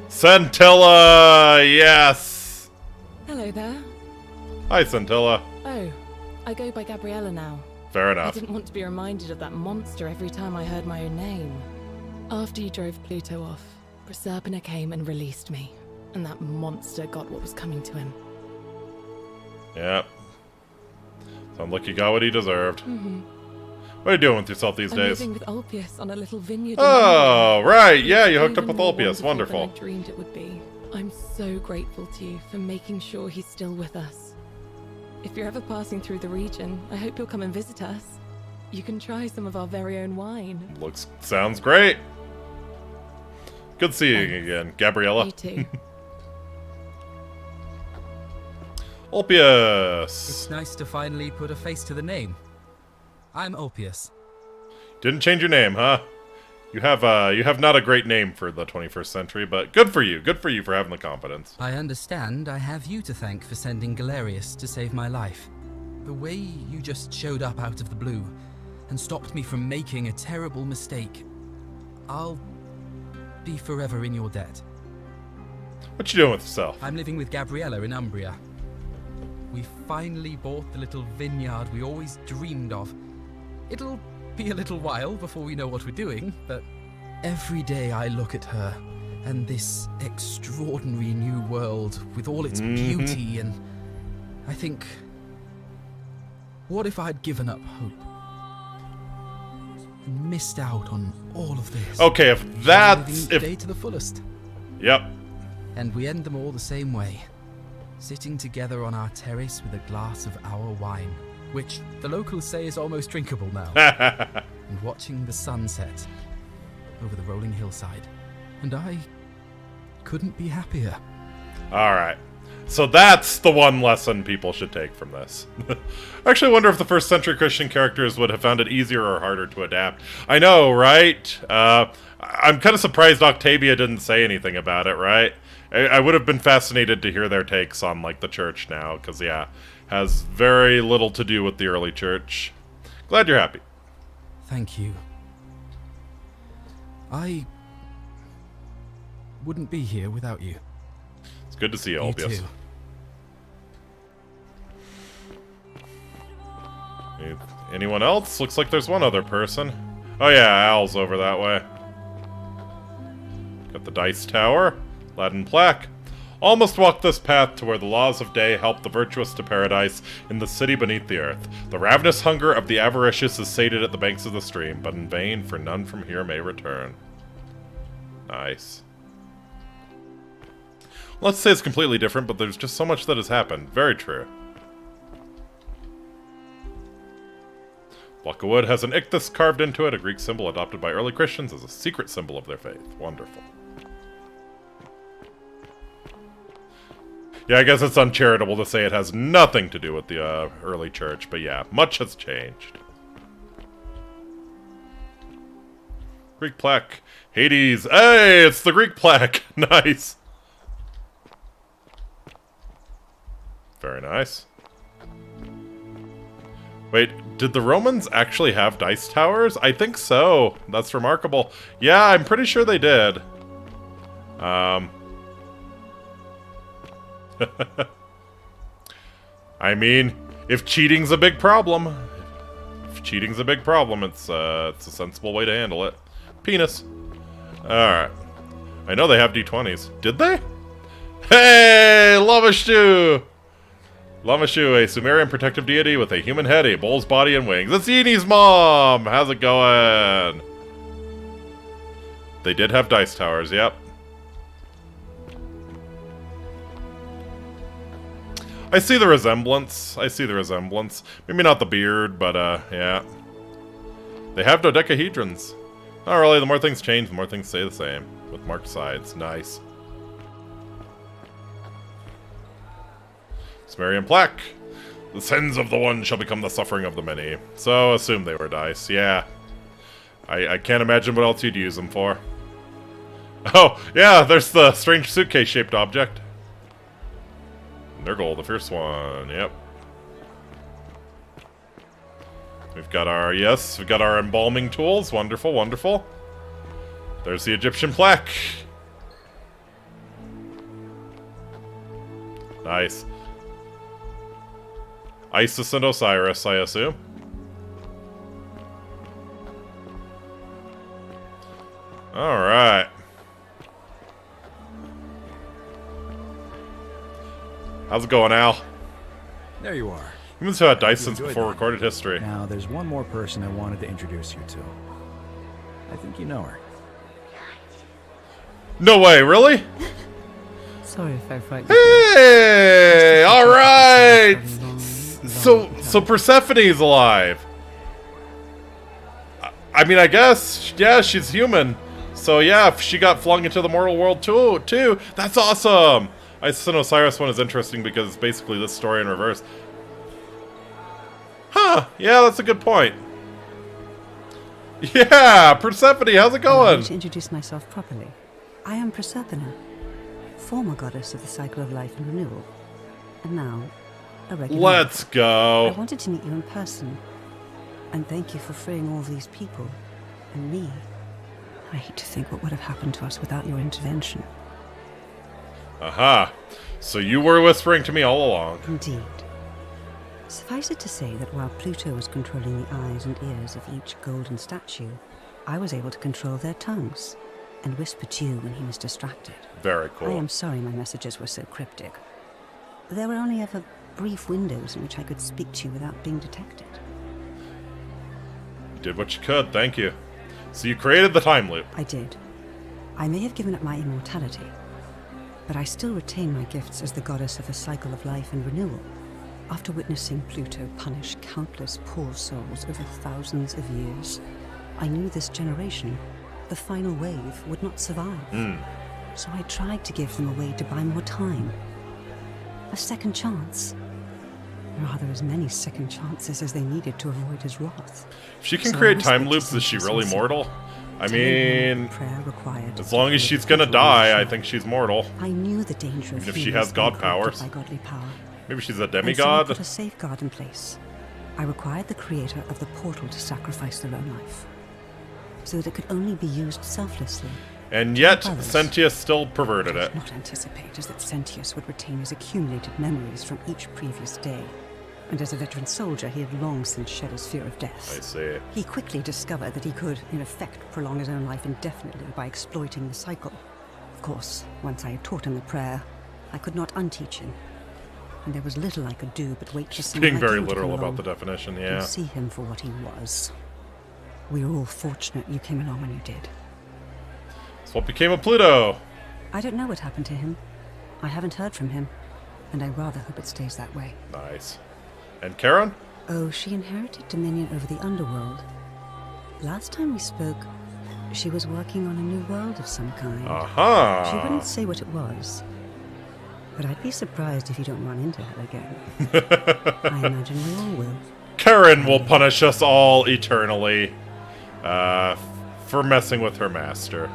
Scintilla! Yes! Hello there. Hi, Scintilla. Oh, I go by Gabriella now. Fair enough. I didn't want to be reminded of that monster every time I heard my own name. After you drove Pluto off, Proserpina came and released me. And that monster got what was coming to him. Yep. Sounds like you got what he deserved. Mm-hmm. What are you doing with yourself these I'm days? living with Ulpius on a little vineyard. Oh, right. Yeah, you hooked up Even with more Ulpius. Wonderful. than I dreamed it would be. I'm so grateful to you for making sure he's still with us. If you're ever passing through the region, I hope you'll come and visit us. You can try some of our very own wine. Sounds great. Good seeing you again, Gabriella. You too. Ulpius. It's nice to finally put a face to the name. I'm Ulpius. Didn't change your name, huh? You have not a great name for the 21st century, but good for you. Good for you for having the confidence. I understand I have you to thank for sending Galerius to save my life. The way you just showed up out of the blue and stopped me from making a terrible mistake. I'll be forever in your debt. What you doing with yourself? I'm living with Gabriella in Umbria. We finally bought the little vineyard we always dreamed of. It'll be a little while before we know what we're doing, but every day I look at her and this extraordinary new world with all its beauty, and I think, what if I'd given up hope and missed out on all of this? Okay, if that's day to the fullest. Yep. And we end them all the same way, sitting together on our terrace with a glass of our wine, which the locals say is almost drinkable now, and watching the sunset over the rolling hillside. And I couldn't be happier. Alright. So that's the one lesson people should take from this. I actually wonder if the first century Christian characters would have found it easier or harder to adapt. I know, right? I'm kind of surprised Octavia didn't say anything about it, right? I would have been fascinated to hear their takes on, like, the church now, because, yeah, has very little to do with the early church. Glad you're happy. Thank you. I wouldn't be here without you. It's good to see you, Ulpius. Ulpius. Anyone else? Looks like there's one other person. Oh yeah, Al's over that way. Got the dice tower. Latin plaque. All must walk this path to where the laws of day help the virtuous to paradise in the city beneath the earth. The ravenous hunger of the avaricious is sated at the banks of the stream, but in vain, for none from here may return. Nice. Let's say it's completely different, but there's just so much that has happened. Very true. Block of wood has an ichthus carved into it, a Greek symbol adopted by early Christians as a secret symbol of their faith. Wonderful. Yeah, I guess it's uncharitable to say it has nothing to do with the early church, but yeah, much has changed. Greek plaque. Hades. Hey, it's the Greek plaque. Nice. Very nice. Wait, Did the Romans actually have dice towers? I think so. That's remarkable. Yeah, I'm pretty sure they did. I mean, if cheating's a big problem, it's a sensible way to handle it. Penis. Alright. I know they have D20s. Did they? Hey! Lamashu! Lamashu, a Sumerian protective deity with a human head, a bull's body, and wings. It's Eni's mom! How's it going? They did have dice towers, yep. I see the resemblance. Maybe not the beard, but, yeah. They have dodecahedrons. Not really, the more things change, the more things stay the same. With marked sides. Nice. Sumerian plaque. The sins of the one shall become the suffering of the many. So, assume they were dice. Yeah. I can't imagine what else you'd use them for. Oh, yeah, there's the strange suitcase-shaped object. Nurgle, the first one. Yep. We've got our embalming tools. Wonderful, wonderful. There's the Egyptian plaque. Nice. Isis and Osiris, I assume. Alright. How's it going, Al? There you are. Humans have had dice since before recorded history. Now, there's one more person I wanted to introduce you to. I think you know her. No way, really? Sorry if I frightened you. Hey! Alright! So Persephone's alive. I mean, I guess, yeah, she's human. So yeah, if she got flung into the mortal world too, that's awesome! Isis and Osiris one is interesting because it's basically this story in reverse. Huh, yeah, that's a good point. Yeah, Persephone, how's it going? I'm going to introduce myself properly. I am Proserpina, former goddess of the cycle of life and renewal, and now a regular. Let's go. I wanted to meet you in person, and thank you for freeing all these people, and me. I hate to think what would have happened to us without your intervention. Aha. So you were whispering to me all along. Indeed. Suffice it to say that while Pluto was controlling the eyes and ears of each golden statue, I was able to control their tongues and whisper to you when he was distracted. Very cool. I am sorry my messages were so cryptic. There were only ever brief windows in which I could speak to you without being detected. You did what you could, thank you. So you created the time loop. I did. I may have given up my immortality, but I still retain my gifts as the goddess of the cycle of life and renewal. After witnessing Pluto punish countless poor souls over thousands of years, I knew this generation, the final wave, would not survive. So I tried to give them a way to buy more time. A second chance. Rather, as many second chances as they needed to avoid his wrath. If she can create time loops, is she really mortal? I mean, as long as she's gonna die, I think she's mortal. I knew the danger of even if she has god powers. By godly power. Maybe she's a demigod? So I put a safeguard in place. I required the creator of the portal to sacrifice their own life, so that it could only be used selflessly. And yet, Sentius still perverted it. What I did not anticipate is that Sentius would retain his accumulated memories from each previous day. And as a veteran soldier, he had long since shed his fear of death. I see. He quickly discovered that he could, in effect, prolong his own life indefinitely by exploiting the cycle. Of course, once I had taught him the prayer, I could not unteach him. And there was little I could do but wait for someone being very literal about the definition, yeah. And see him for what he was. We were all fortunate you came along when you did. So what became of Pluto? I don't know what happened to him. I haven't heard from him, and I rather hope it stays that way. Nice. And Karen? Oh, she inherited dominion over the underworld. Last time we spoke, she was working on a new world of some kind. Aha! She wouldn't say what it was. But I'd be surprised if you don't run into her again. I imagine we all will. Karen will punish us all eternally for messing with her master.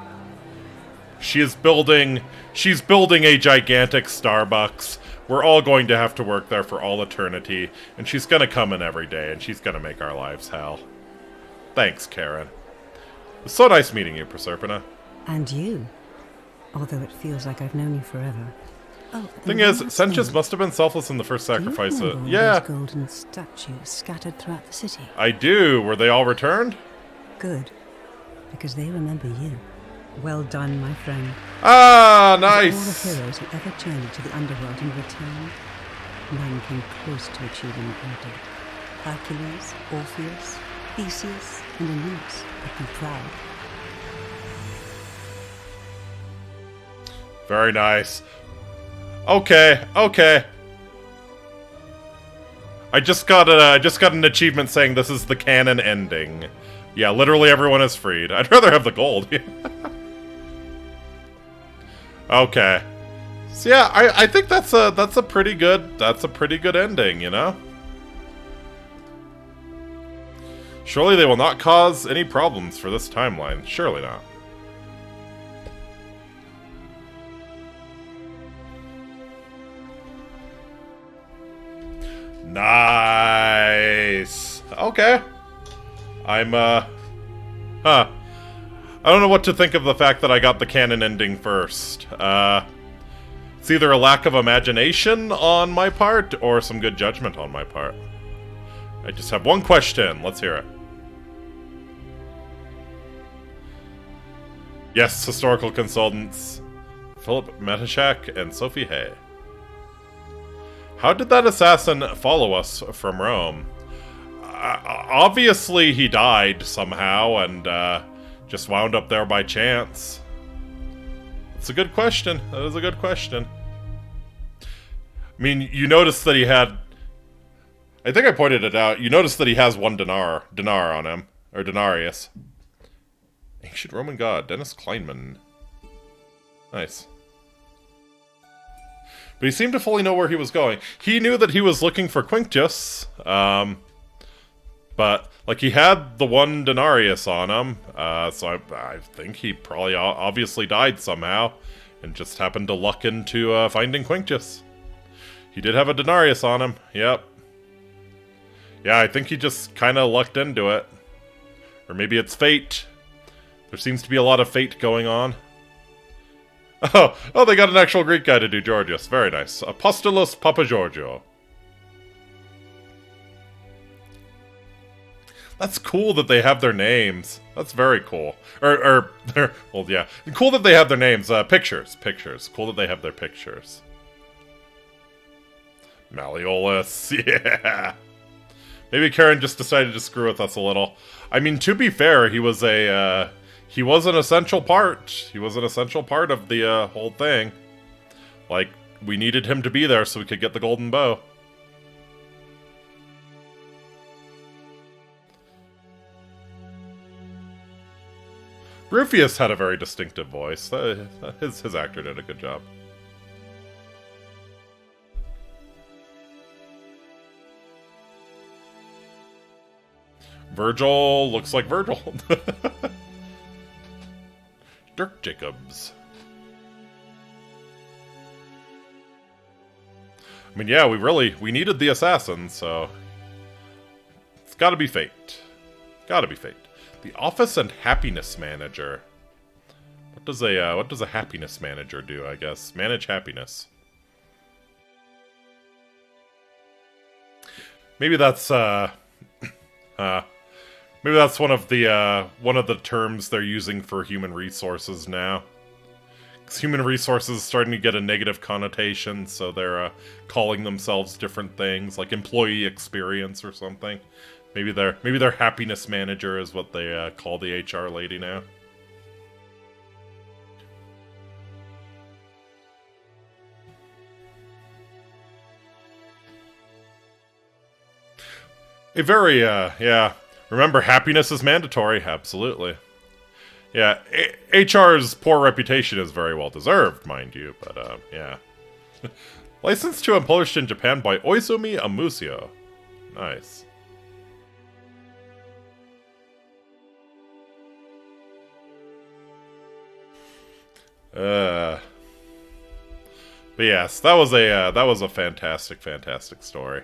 She's building a gigantic Starbucks We're all going to have to work there for all eternity, and she's gonna come in every day, and she's gonna make our lives hell. Thanks, Karen. It was so nice meeting you, Proserpina. And you. Although it feels like I've known you forever. Oh, Thing is, Senchus must have been selfless in the first sacrifice. Do you remember all Yeah. those golden statues scattered throughout the city? I do. Were they all returned? Good. Because they remember you. Well done, my friend. Ah, Of nice. all the heroes who ever journeyed to the underworld and returned, none came close to achieving what you did. Hercules, Orpheus, Theseus, and Aeneas would be proud. Very nice. Okay, okay. I just got an achievement saying this is the canon ending. Yeah, literally everyone is freed. I'd rather have the gold. Okay. So yeah, I think that's a pretty good ending, you know? Surely they will not cause any problems for this timeline. Surely not. Nice. Okay. I don't know what to think of the fact that I got the canon ending first. It's either a lack of imagination on my part or some good judgment on my part. I just have one question. Let's hear it. Yes, historical consultants Philip Metashak and Sophie Hay. How did that assassin follow us from Rome? Obviously he died somehow and just wound up there by chance. It's a good question. That is a good question. I mean, you notice that he had... I think I pointed it out. You notice that he has one dinar on him. Or denarius. Ancient Roman god, Dennis Kleinman. Nice. But he seemed to fully know where he was going. He knew that he was looking for Quinctius. But, like, he had the one denarius on him. So I think he probably obviously died somehow. And just happened to luck into finding Quinctius. He did have a denarius on him. Yep. Yeah, I think he just kind of lucked into it. Or maybe it's fate. There seems to be a lot of fate going on. Oh, they got an actual Greek guy to do Georgius. Very nice. Apostolus Papa Giorgio. That's cool that they have their names. That's very cool. Well, yeah. Cool that they have their names. Pictures. Cool that they have their pictures. Malleolus. Yeah. Maybe Karen just decided to screw with us a little. I mean, to be fair, he was an essential part. He was an essential part of the whole thing. Like, we needed him to be there so we could get the golden bow. Rufius had a very distinctive voice. His actor did a good job. Virgil looks like Virgil. Dirk Jacobs. I mean, yeah, we needed the assassin, so it's gotta be fate. Gotta be fate. The Office and Happiness Manager. What does a happiness manager do, I guess? Manage happiness. Maybe that's maybe that's one of the terms they're using for human resources now. Because human resources is starting to get a negative connotation, so they're calling themselves different things, like employee experience or something. Maybe their happiness manager is what they call the HR lady now. A very, yeah. Remember, happiness is mandatory. Absolutely. Yeah, HR's poor reputation is very well deserved, mind you, but, yeah. Licensed to and published in Japan by Oizumi Amusio. Nice. But But yes, that was a fantastic, fantastic story.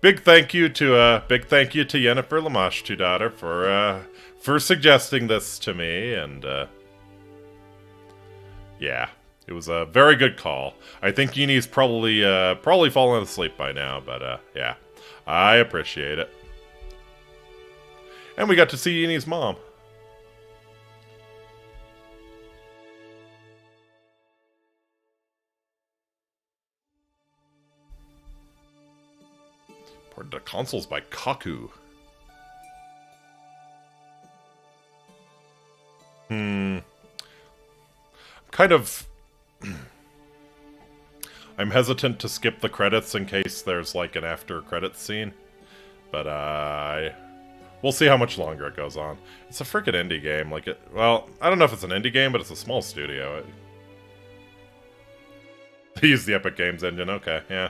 Big thank you to Yennefer Lamashtu daughter for suggesting this to me, and yeah, it was a very good call. I think Yenie's probably fallen asleep by now, but yeah, I appreciate it. And we got to see Yenie's mom. Ported to consoles by Kaku. I'm hesitant to skip the credits in case there's like an after credits scene, but we'll see how much longer it goes on. It's a freaking indie game. Well, I don't know if it's an indie game, but it's a small studio. They use the Epic Games engine. Okay, yeah.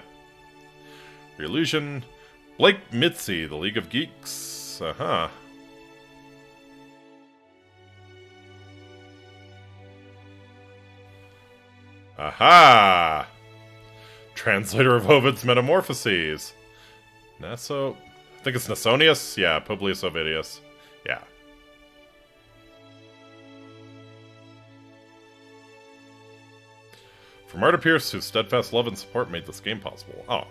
Illusion. Blake Mitzi, the League of Geeks. Uh-huh. Aha! Translator of Ovid's Metamorphoses. Naso... I think it's Nasonius? Yeah, Publius Ovidius. Yeah. From Arda Pierce, whose steadfast love and support made this game possible. Oh.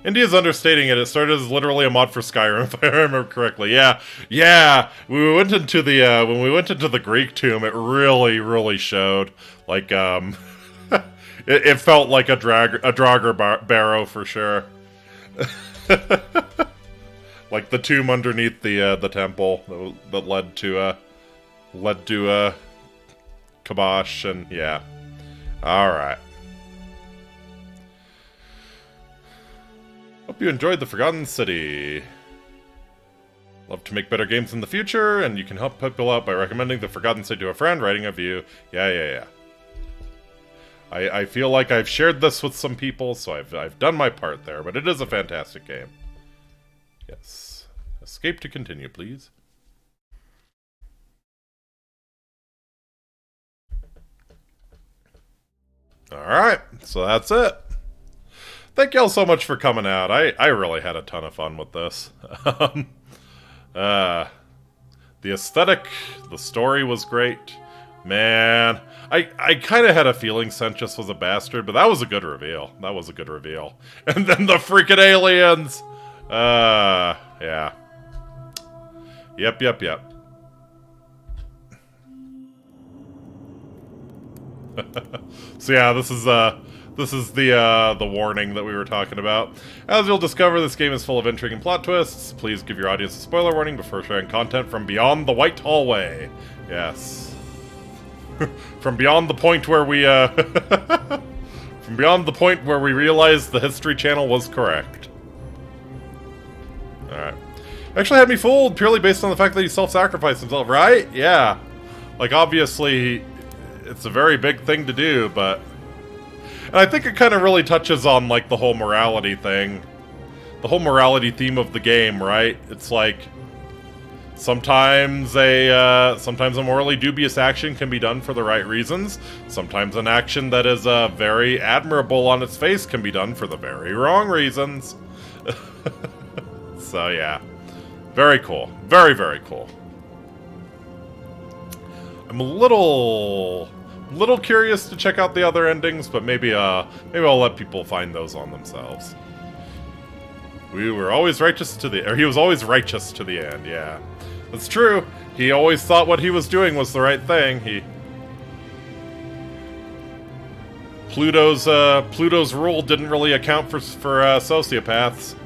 India's understating it. It started as literally a mod for Skyrim, if I remember correctly. Yeah, yeah. When we went into the Greek tomb, it really showed. Like, it felt like a Draugr barrow for sure. Like the tomb underneath the temple that led to Kabosh, and yeah. All right. Hope you enjoyed The Forgotten City. Love to make better games in the future, and you can help people out by recommending The Forgotten City to a friend, writing a review. Yeah. I feel like I've shared this with some people, so I've done my part there, but it is a fantastic game. Yes. Escape to continue, please. Alright, so that's it. Thank y'all so much for coming out. I really had a ton of fun with this. The aesthetic, the story was great. Man, I kind of had a feeling Senchus was a bastard, but that was a good reveal. That was a good reveal. And then the freaking aliens! Yeah. Yep. So yeah, this is the warning that we were talking about. As you'll discover, this game is full of intriguing plot twists. Please give your audience a spoiler warning before sharing content from beyond the White Hallway. Yes. From beyond the point where we realized the History Channel was correct. Alright. Actually had me fooled purely based on the fact that he self-sacrificed himself, right? Yeah. Like, obviously, it's a very big thing to do, but... And I think it kind of really touches on, like, the whole morality thing. The whole morality theme of the game, right? It's like... Sometimes a morally dubious action can be done for the right reasons. Sometimes an action that is very admirable on its face can be done for the very wrong reasons. So yeah. Very cool. Very, very cool. I'm a little curious to check out the other endings, but maybe I'll let people find those on themselves. We were always righteous he was always righteous to the end, yeah. That's true. He always thought what he was doing was the right thing. Pluto's rule didn't really account for sociopaths.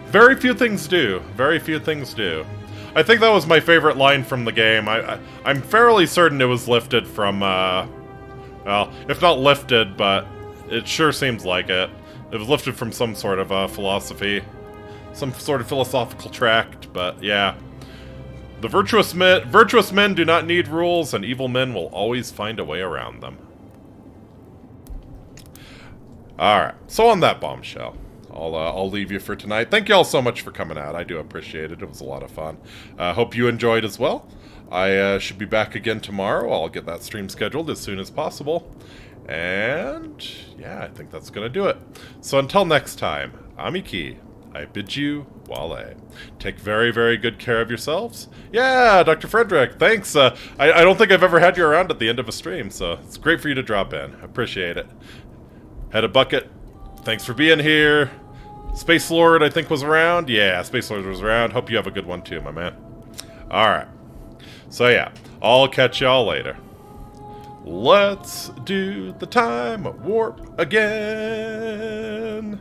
Very few things do. Very few things do. I think that was my favorite line from the game. I'm fairly certain it was lifted from, well, if not lifted, but it sure seems like it. It was lifted from some sort of philosophy. Some sort of philosophical tract, but yeah. The virtuous men do not need rules, and evil men will always find a way around them. Alright, so on that bombshell, I'll leave you for tonight. Thank you all so much for coming out. I do appreciate it. It was a lot of fun. Hope you enjoyed as well. I should be back again tomorrow. I'll get that stream scheduled as soon as possible. And yeah, I think that's going to do it. So until next time, Amiki, I bid you wale. Take very, very good care of yourselves. Yeah, Dr. Frederick, thanks. I don't think I've ever had you around at the end of a stream, so it's great for you to drop in. Appreciate it. Head a bucket. Thanks for being here. Space Lord, I think, was around. Yeah, Space Lord was around. Hope you have a good one too, my man. Alright. So yeah, I'll catch y'all later. Let's do the time warp again.